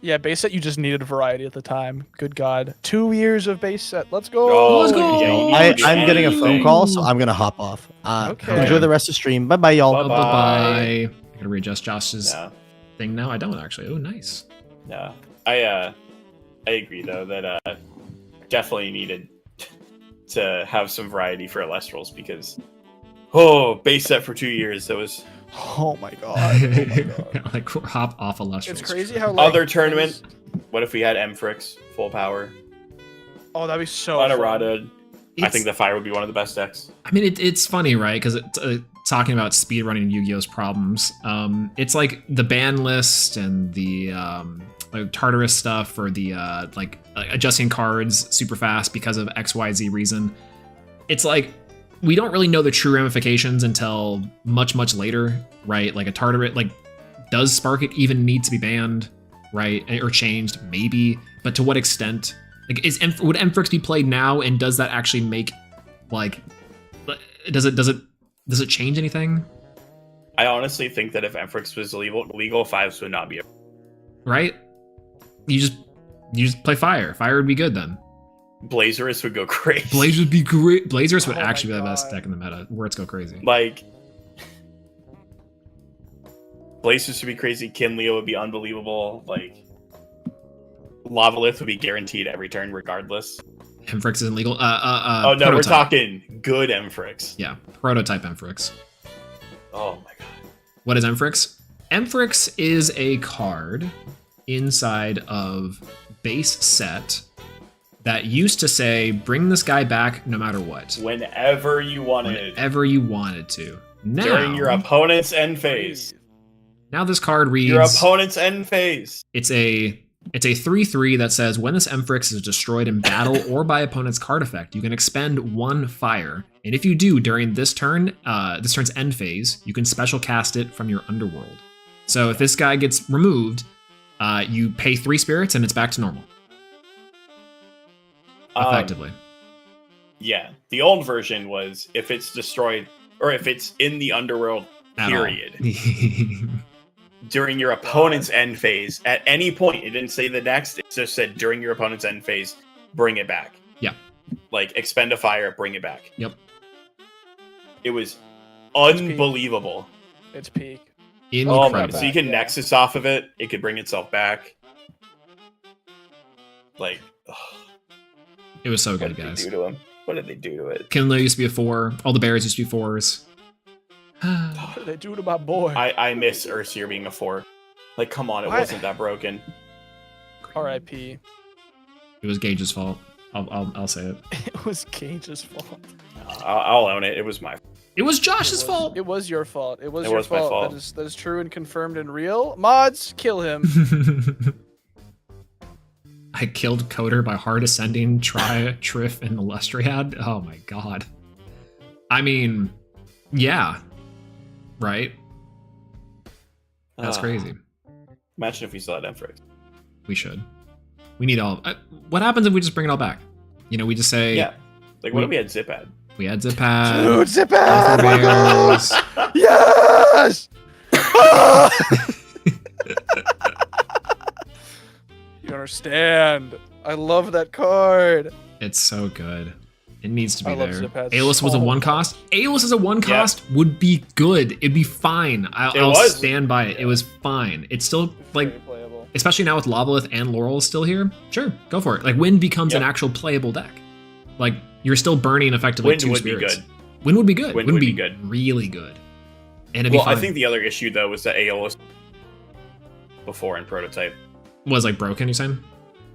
Yeah, base set you just needed variety at the time. Good God. 2 years of base set. Let's go. Oh, Let's go. yeah, you can do I'm getting a phone anything. call, so I'm gonna hop off. Okay. Enjoy the rest of the stream. Bye bye, y'all. Bye-bye. Bye. I gotta readjust Josh's No, thing now. I don't actually. Oh, nice. no. I agree though that definitely needed to have some variety for Elestrals because base set for 2 years that was Oh my God. Like hop off a Lustrals. It's crazy how like, other tournament. What if we had Mfrix full power? Oh, that'd be so fun. Honorada. I It's- think the fire would be one of the best decks. I mean, it's funny, right? Because talking about speedrunning Yu-Gi-Oh's problems, it's like the ban list and the like Tartarus stuff or the like adjusting cards super fast because of XYZ reason. It's like we don't really know the true ramifications until much later, right? Like a Tartarus, like does Spark even need to be banned, right, or changed? Maybe, but to what extent? Like, would Mfrix be played now, and does that actually make like does it change anything? I honestly think that if Mfrix was legal, fives would not be. Right? You just play fire. Fire would be good then. Blazerus would go crazy. Blazers would be great. Blazers would Oh my actually be the best God. deck in the meta. Words go crazy. Like Blazers would be crazy. Kinleo would be unbelievable. Like Lavalith would be guaranteed every turn regardless. Mfrix isn't legal. Oh no, we're prototype. talking good Mfrix. Yeah, prototype Mfrix. Oh my god. What is Mfrix? Mfrix is a card inside of base set that used to say, bring this guy back no matter what. Whenever you wanted. Whenever you wanted to. Now, During your opponent's end phase. now this card reads, Your opponent's end phase. it's a It's a 3/3 that says when this Emphyrix is destroyed in battle or by opponent's card effect, you can expend 1 fire. And if you do during this turn, this turn's end phase, you can special cast it from your underworld. So if this guy gets removed, you pay 3 spirits and it's back to normal. Effectively. Yeah. The old version was if it's destroyed or if it's in the underworld, period. During your opponent's end phase, at any point, it didn't say the next, it just said during your opponent's end phase, bring it back. Yeah. Like expend a fire, bring it back. Yep. It was unbelievable. It's peak. Incredible. Oh my God. So you can Nexus off of it, it could bring itself back. Like, ugh. It was so What good, did guys. they do to him? What did they do to it? Kinlo used to be a 4. All the bears used to be 4s. What did they do to my boy? I miss Ursir being a 4. Like, come on, it Why- wasn't that broken. R.I.P. It was Gage's fault. I'll say it. It was Cage's fault. I'll own it. It was my. It was Josh's It fault. was your fault. It was It your was my fault. fault. That is true and confirmed and real. Mods, kill him. I killed Coder by hard ascending Triff and Elestriad. Oh my god. I mean, yeah. Right? That's crazy. Imagine if we still had Emphyrix. We should. We need all. What happens if we just bring it all back? You know, we just say. Yeah. Like, what if we had Zipad? We had Zipad. Dude, zip it! Bears. Yes! You understand. I love that card. It's so good. It needs to be I love there. Zipads Aeolus was a so 1 cost. Aeolus as a 1 cost would be good. It'd be fine. I'll was. stand by it. It was fine. It's still like, Very playable. especially now with Lavalith and Laurel still here. Sure, go for it. Like Wind becomes an Yep. actual playable deck. Like you're still burning effectively Wind 2 would be spirits. good. Wind would be good. Wind Wind would be be good. really good. And it'd be Well, fine. I think the other issue, though, was that Aeolus before in Prototype. Was like broken. You saying?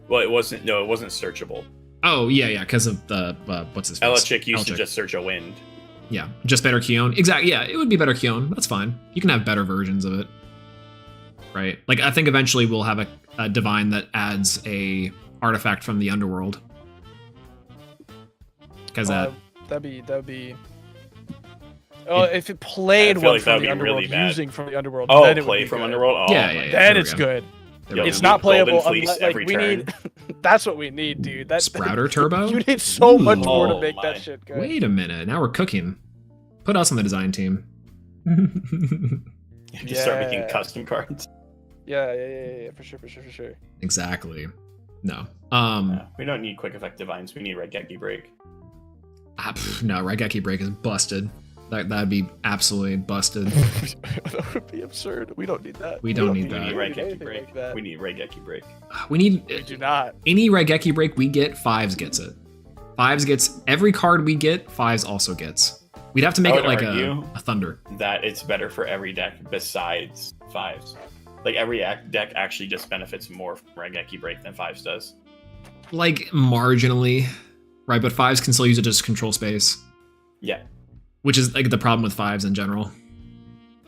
Well, it wasn't. No, it wasn't searchable. Oh yeah, because of the what's his face? Elachik used to Elachik. just search a wind. Yeah, just better Keon. Exactly. Yeah, it would be better Keon. That's fine. You can have better versions of it, right? Like I think eventually we'll have a divine that adds a artifact from the underworld. Because That'd be. Oh, if it played I feel one like from that the would be really underworld, bad. using from the underworld, Oh, then it would play be from good. Underworld? Oh, Yeah, my yeah, God. yeah. Then there it's we go. good. There we It's go. not Golden playable Fleece unless every we turn. need. That's what we need, dude. That's Sprouter Turbo. You need so much Ooh. more to Oh make my. that shit good. Wait a minute. Now we're cooking. Put us on the design team. Just start making Yeah. custom cards. Yeah, for sure. Exactly. No. Yeah, we don't need quick effect divines. We need Red Geki Break. No. Raigeki Break is busted. That'd be absolutely busted. That would be absurd. We don't need that. We don't need We that. need We Red need Geki anything Break. like that. We need Red Geki Break. We need We do not. any Raigeki Break we get. 5s gets it. 5s gets every card we get. 5s also gets. We'd have to make I it would like argue a thunder. That it's better for every deck besides 5s. Like every deck actually just benefits more from Red Geki Break than 5s does. Like marginally, right? But 5s can still use it as control space, Yeah, which is like the problem with 5s in general.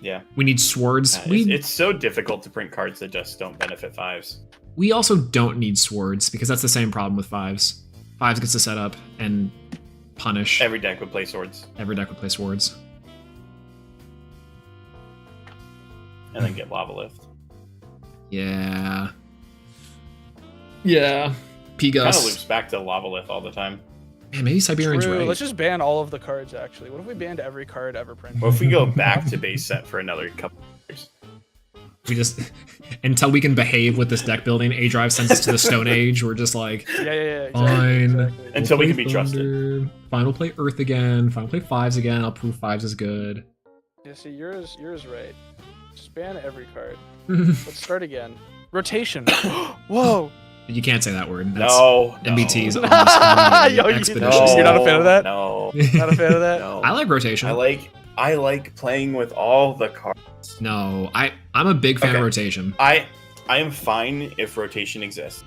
yeah. We need swords. It's so difficult to print cards that just don't benefit 5s. We also don't need swords because that's the same problem with 5s. 5s gets to set up and punish. Every deck would play swords Every deck would play swords. and then get Lava Lift. Yeah. Yeah. Kind of P-Gus. loops back to Lava Lift all the time. Man, maybe Siberian's True. right. Let's just ban all of the cards. Actually, what if we banned every card ever printed? Well, if we go back to base set for another couple years, We just until we can behave with this deck building. A Drive sends us to the Stone Age. We're just like, Yeah. Exactly, Fine. Exactly. Until we we'll can play be trusted. Thunder. Fine, we'll play Earth again. Fine, we'll play 5s again. I'll prove 5s is good. Yeah, see, yours right. Just ban every card. Let's start again. Rotation. Whoa. You can't say that word. That's no, MBT's no, almost Yo, you- expeditious. You're not a fan of that? No, Not a fan of that? no. I like rotation. I like playing with all the cards. No, I'm a big fan of Okay. rotation. I am fine if rotation exists.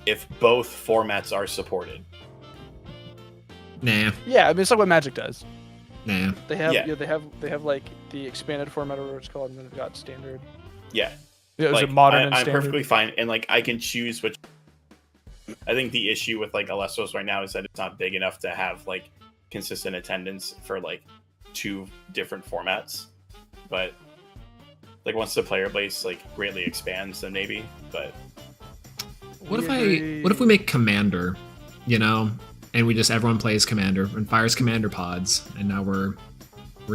If both formats are supported. Nah, Yeah, I mean it's like what Magic does. nah. They have Yeah. they have like the expanded format or whatever it's called, and then they've got standard. Yeah. Yeah, is like, it modern and I'm standard? perfectly fine, and like I can choose which. I think the issue with like Elestrals right now is that it's not big enough to have like consistent attendance for like 2 different formats. But like once the player base like greatly expands, then maybe. But What if we make Commander, you know, and we just everyone plays Commander and fires Commander pods, and now we're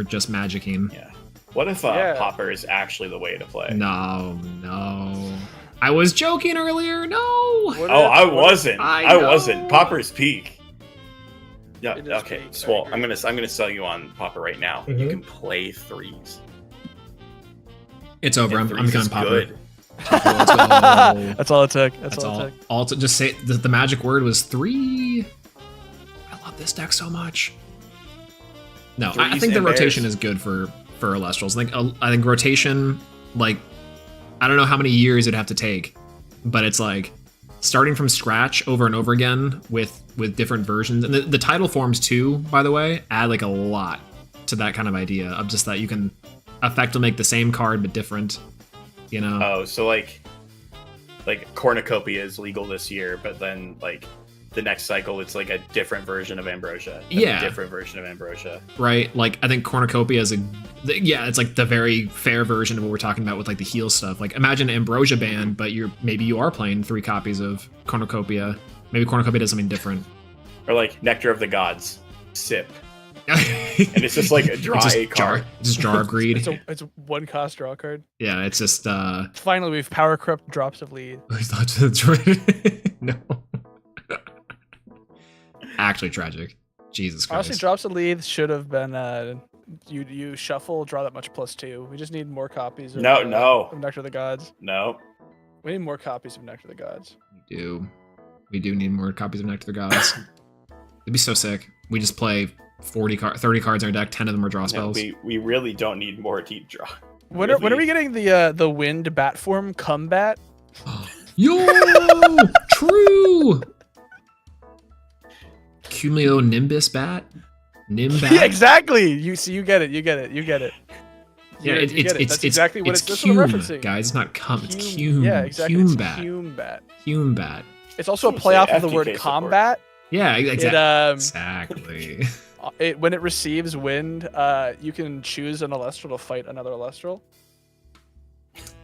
just magicking. yeah, what if Yeah. Popper is actually the way to play? No. I was joking earlier. No. What Oh, if- I what if- wasn't. I I know. wasn't. Popper's peak. Yeah. It is Okay. peak, I Swole. agree. I'm gonna sell you on Popper right now. You Mhm. can play 3s. It's over. And I'm 3s becoming is Popper. good. Let's go. That's all it took. That's all. Just say the magic word was 3. I love this deck so much. No, I Threes think the and rotation bears. is good for Elestrals. I think rotation, like, I don't know how many years it'd have to take, but it's like starting from scratch over and over again with different versions. And the title forms too, by the way, add like a lot to that kind of idea of just that you can effectively make the same card but different. You know? Oh, so like cornucopia is legal this year, but then like the next cycle it's like a different version of ambrosia. then Yeah. a different version of ambrosia. Right? Like, I think Cornucopia is it's like the very fair version of what we're talking about with like the heal stuff. Like, imagine Ambrosia ban, but maybe you are playing 3 copies of Cornucopia. Maybe Cornucopia does something different. Or like Nectar of the Gods. Sip. And it's just like a dry card. Just jar of greed. It's 1 cost draw card. Yeah, it's just Finally, we've power corrupt drops of lead. that's right. No. Actually tragic. Jesus Christ. Honestly, drops of lead should have been you shuffle, draw that much +2. We just need more copies. Of, No. of Nectar of the Gods. No. We need more copies of Nectar of the Gods. We do need more copies of Nectar of the Gods. It'd be so sick. We just play 30 cards in our deck, 10 of them are draw No, spells. we really don't need more deep draw. When are we getting the wind bat form combat? Yo! True! Cumulonimbus bat? Nimbat? Yeah, exactly. You get it. Yeah, You get it. That's exactly what it's that's what I'm Cume, referencing. guys. It's not cum, it's Cume. Cume. Yeah, exactly. Cume It's bat. Cume bat. Cume bat. It's also a Say play off of the FTK word support. combat. Yeah, It, exactly. when it receives wind, you can choose an Elestral to fight another Elestral.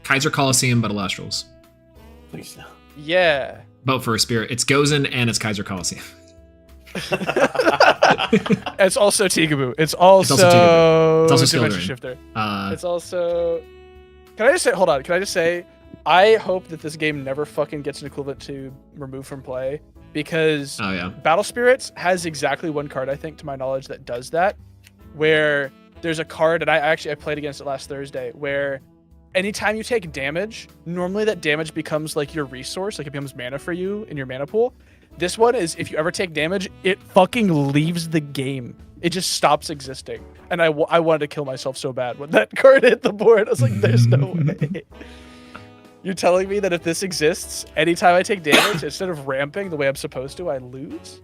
Kaiser Coliseum, but Elestrals. Please no. Yeah. Vote for a spirit. It's Gozen and it's Kaiser Coliseum. It's also Tigaboo. It's also Tigaboo. It's also Dimension Skilldring. Shifter. Uh, It's also. Can I just say? Hold on. Can I just say? I hope that this game never fucking gets an equivalent to remove from play because oh yeah. Battle Spirits has exactly 1 card, I think, to my knowledge, that does that. Where there's a card, and I played against it last Thursday, where anytime you take damage, normally that damage becomes like your resource, like it becomes mana for you in your mana pool. This one is if you ever take damage, it fucking leaves the game. It just stops existing. And I wanted to kill myself so bad when that card hit the board. I was like, there's no way. You're telling me that if this exists, anytime I take damage, instead of ramping the way I'm supposed to, I lose?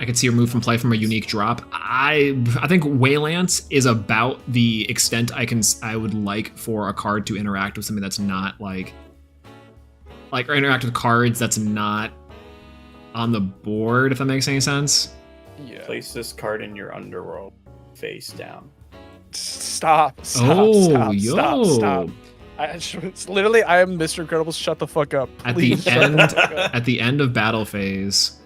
I could see her move from play from a unique drop. I think Waylance is about the extent I would like for a card to interact with something that's not like or interact with cards that's not on the board, if that makes any sense. Yeah. Place this card in your underworld face down. Stop. It's literally, I am Mr. Incredible. Shut the fuck up. At the Please shut end, the fuck up. at the end of battle phase,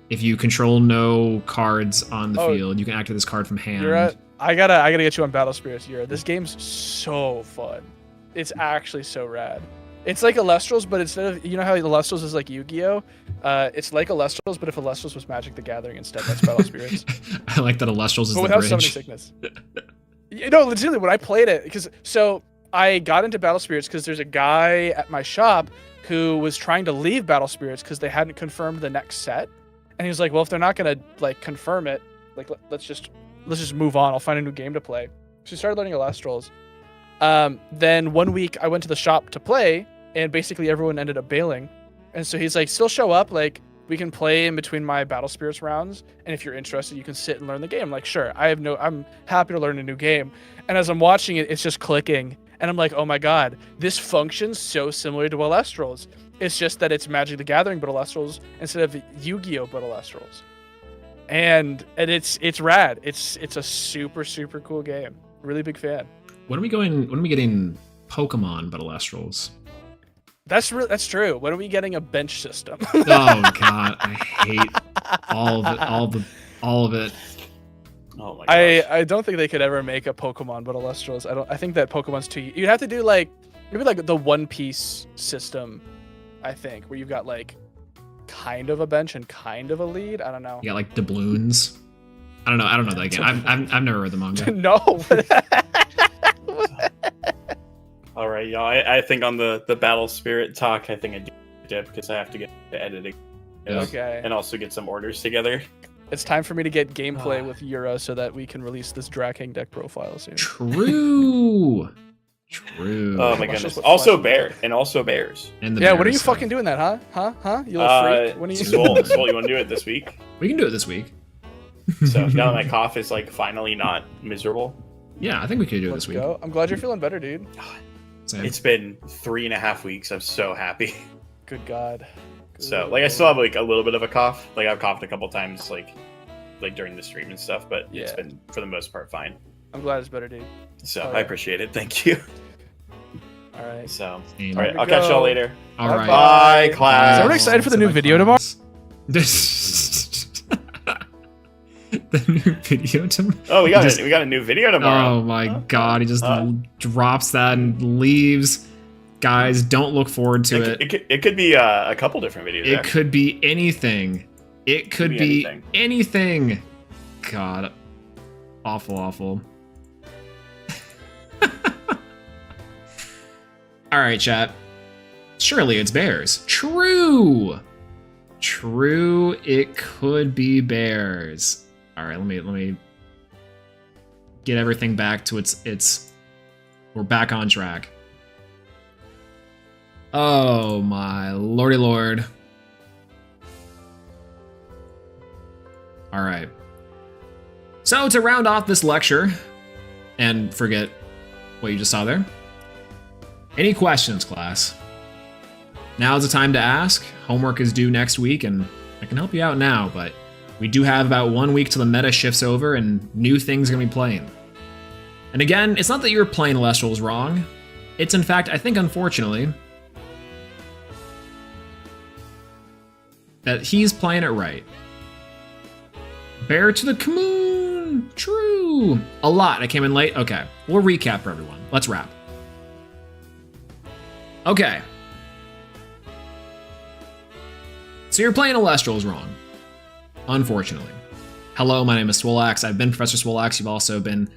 if you control no cards on the Oh, field, you can activate this card from hand. I gotta get you on Battle Spirits. This game's so fun. It's actually so rad. It's like Elestrals, but instead of, you know how Elestrals is like Yu-Gi-Oh? It's like Elestrals, but if Elestrals was Magic the Gathering instead, that's Battle Spirits. I like that Elestrals is But the without bridge. summoning sickness. No, legitimately, when I played it, so I got into Battle Spirits because there's a guy at my shop who was trying to leave Battle Spirits because they hadn't confirmed the next set. And he was like, well, if they're not gonna like confirm it, like let's just move on. I'll find a new game to play. So we started learning Elestrals. Then one week I went to the shop to play, and basically everyone ended up bailing. And so he's like, still show up, like we can play in between my Battle Spirits rounds, and if you're interested, you can sit and learn the game. I'm like, sure, I'm happy to learn a new game. And as I'm watching it, it's just clicking, And I'm like, oh my god, this functions so similar to Elestrals. It's just that it's Magic the Gathering but Elestrals instead of Yu-Gi-Oh but Elestrals. And it's rad. It's a super cool game. Really big fan. When are we getting Pokemon but Elestrals? That's true. When are we getting a bench system? Oh god, I hate all of it. Oh my gosh. I don't think they could ever make a Pokemon but Elestrals. I think that Pokemon's too. You'd have to do like maybe like the One Piece system, I think, where you've got like kind of a bench and kind of a lead. I don't know. You got like doubloons. I don't know that game. I've never read the manga. No. All right, y'all. I think on the battle spirit talk, I think I do dip because I have to get to editing. Okay. And also get some orders together. It's time for me to get gameplay with Yura so that we can release this Drakking deck profile soon. True. Oh my Let's goodness. just put Also flash bears. And the Yeah, when are bears, you so- fucking doing that, huh? You little freak. When are you? Swole, you want to do it this week? We can do it this week. So now that my cough is like finally not miserable. Yeah, I think we could do it Let's this week. go. I'm glad you're feeling better, dude. Same. It's been 3.5 weeks. I'm so happy. Good God. So like I still have like a little bit of a cough. Like I've coughed a couple times like during the stream and stuff, but it's Yeah. been for the most part fine. I'm glad it's better, dude. So Oh, I yeah. appreciate it. Thank you. All right. So Same. all right, we I'll catch go. y'all later. All right. Bye, Is class. everyone excited for the new Bye, video tomorrow? class. The new video tomorrow. Oh, we got Just- we got a new video tomorrow. Oh my god, he just drops that and leaves. Guys, don't look forward to it. It could be a couple different videos. It actually. could be anything. It could be be anything. anything. God. Awful. Alright, chat. Surely it's bears. True, it could be bears. Alright, let me get everything back to its we're back on track. Oh my lordy lord. Alright. So to round off this lecture, and forget what you just saw there, any questions, class? Now's the time to ask. Homework is due next week, and I can help you out now, but we do have about 1 week till the meta shifts over and new things are going to be playing. And again, it's not that you're playing Elestrals wrong. It's in fact, I think unfortunately, that he's playing it right. Bear to the commune! True! A lot. I came in late. Okay, we'll recap for everyone. Let's wrap. Okay. So you're playing Elestrals wrong. Unfortunately. Hello, my name is Swoleaxe. I've been Professor Swoleaxe. You've also been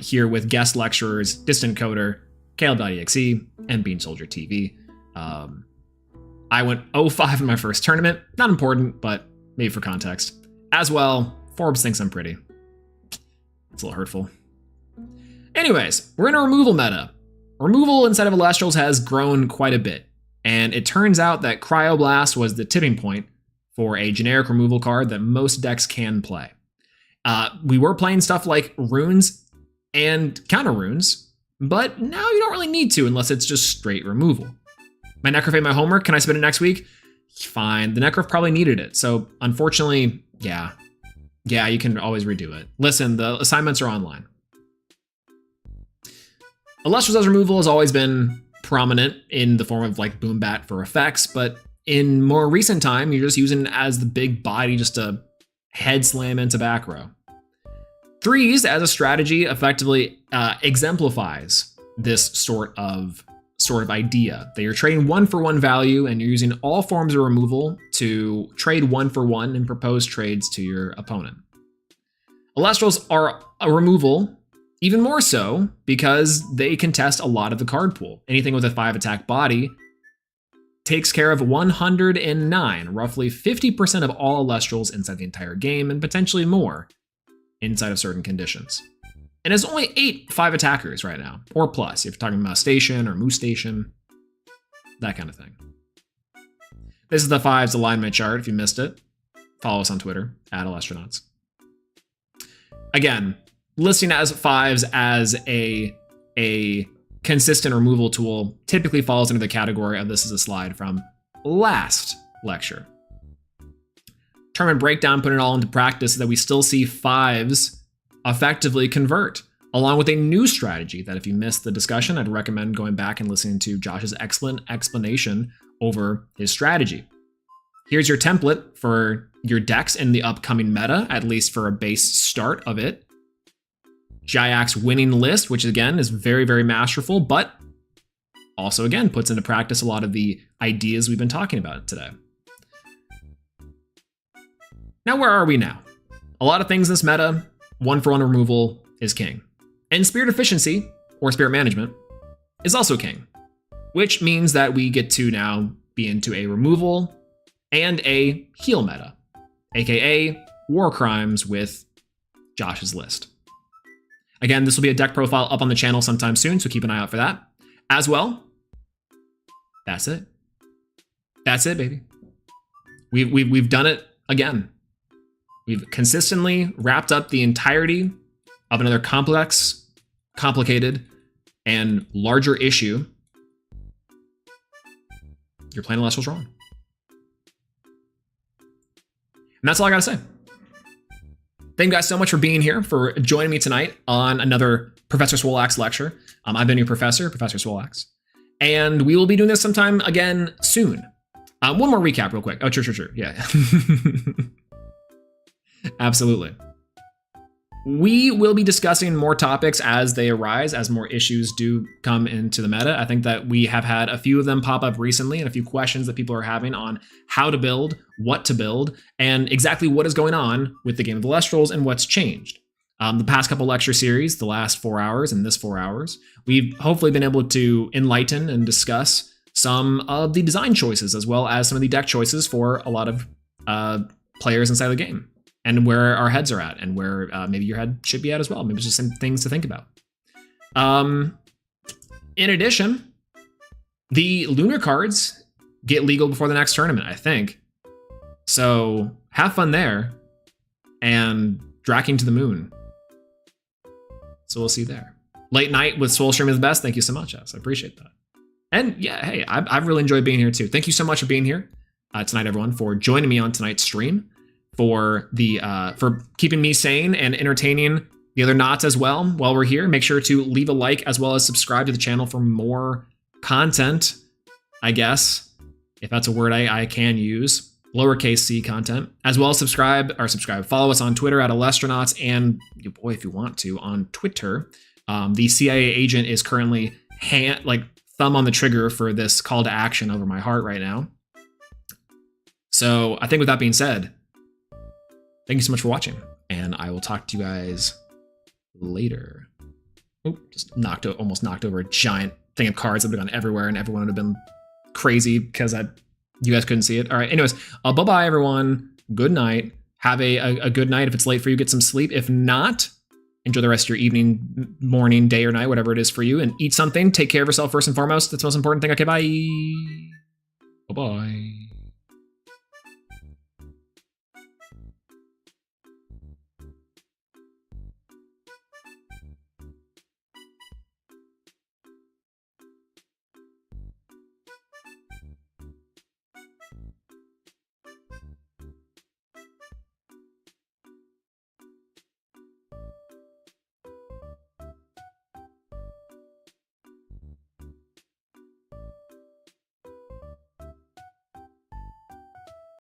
here with guest lecturers, Distant Coder, Caleb.exe, and Bean Soldier TV. I went 0-5 in my first tournament. Not important, but maybe for context. As well, Forbes thinks I'm pretty. It's a little hurtful. Anyways, we're in a removal meta. Removal inside of Elestrals has grown quite a bit, and it turns out that Cryoblast was the tipping point for a generic removal card that most decks can play. We were playing stuff like runes and counter runes, but now you don't really need to unless it's just straight removal. My Necrof ate my homework. Can I spin it next week? Fine. The Necrof probably needed it, so unfortunately, yeah, you can always redo it. Listen, the assignments are online. Elestrals as removal has always been prominent in the form of like Boom Bat for effects, but in more recent time, you're just using it as the big body just to head slam into back row. Threes as a strategy effectively exemplifies this sort of idea that you're trading 1-for-1 value and you're using all forms of removal to trade 1-for-1 and propose trades to your opponent. Elestrals are a removal even more so because they contest a lot of the card pool. Anything with a 5-attack body takes care of 109, roughly 50% of all Elestrals inside the entire game, and potentially more inside of certain conditions. And there's only 8 5-attackers right now, or plus, if you're talking about Station or Moose Station, that kind of thing. This is the 5's alignment chart, if you missed it. Follow us on Twitter, @Elastronauts. Again, listing as 5's as a consistent removal tool typically falls under the category of this is a slide from last lecture. Tournament breakdown, put it all into practice so that we still see 5s effectively convert, along with a new strategy that if you missed the discussion, I'd recommend going back and listening to Josh's excellent explanation over his strategy. Here's your template for your decks in the upcoming meta, at least for a base start of it. Jayak's winning list, which again is very, very masterful, but also again puts into practice a lot of the ideas we've been talking about today. Now, where are we now? A lot of things in this meta, 1-for-1 removal is king. And spirit efficiency, or spirit management, is also king, which means that we get to now be into a removal and a heal meta, aka war crimes with Josh's list. Again, this will be a deck profile up on the channel sometime soon, so keep an eye out for that. As well, that's it. That's it, baby. We've done it again. We've consistently wrapped up the entirety of another complex, complicated, and larger issue. You're playing Elestrals wrong. And that's all I gotta say. Thank you guys so much for being here, for joining me tonight on another Professor Swolax lecture. I've been your professor, Professor Swolax. And we will be doing this sometime again soon. One more recap real quick. Oh, sure. Yeah. Absolutely. We will be discussing more topics as they arise, as more issues do come into the meta. I think that we have had a few of them pop up recently and a few questions that people are having on how to build, what to build, and exactly what is going on with the game of the Elestrals and what's changed. The past couple lecture series, the last 4 hours and this 4 hours, we've hopefully been able to enlighten and discuss some of the design choices as well as some of the deck choices for a lot of players inside the game. And where our heads are at, and where maybe your head should be at as well. Maybe it's just some things to think about. In addition, the lunar cards get legal before the next tournament, I think. So have fun there, and Draking to the moon. So we'll see you there. Late night with Soul Stream is the best. Thank you so much, As. I appreciate that. And yeah, hey, I've really enjoyed being here too. Thank you so much for being here tonight, everyone, for joining me on tonight's stream. For keeping me sane and entertaining the other knots as well while we're here. Make sure to leave a like as well as subscribe to the channel for more content, I guess, if that's a word I can use, lowercase c content, as well as follow us on Twitter at Elestronauts, and boy, if you want to, on Twitter. The CIA agent is currently thumb on the trigger for this call to action over my heart right now. So I think with that being said, thank you so much for watching, and I will talk to you guys later. Oh, just almost knocked over a giant thing of cards that would have gone everywhere, and everyone would have been crazy because you guys couldn't see it. All right, anyways, bye-bye, everyone. Good night. Have a good night. If it's late for you, get some sleep. If not, enjoy the rest of your evening, morning, day, or night, whatever it is for you, and eat something. Take care of yourself first and foremost. That's the most important thing. Okay, bye. Bye-bye.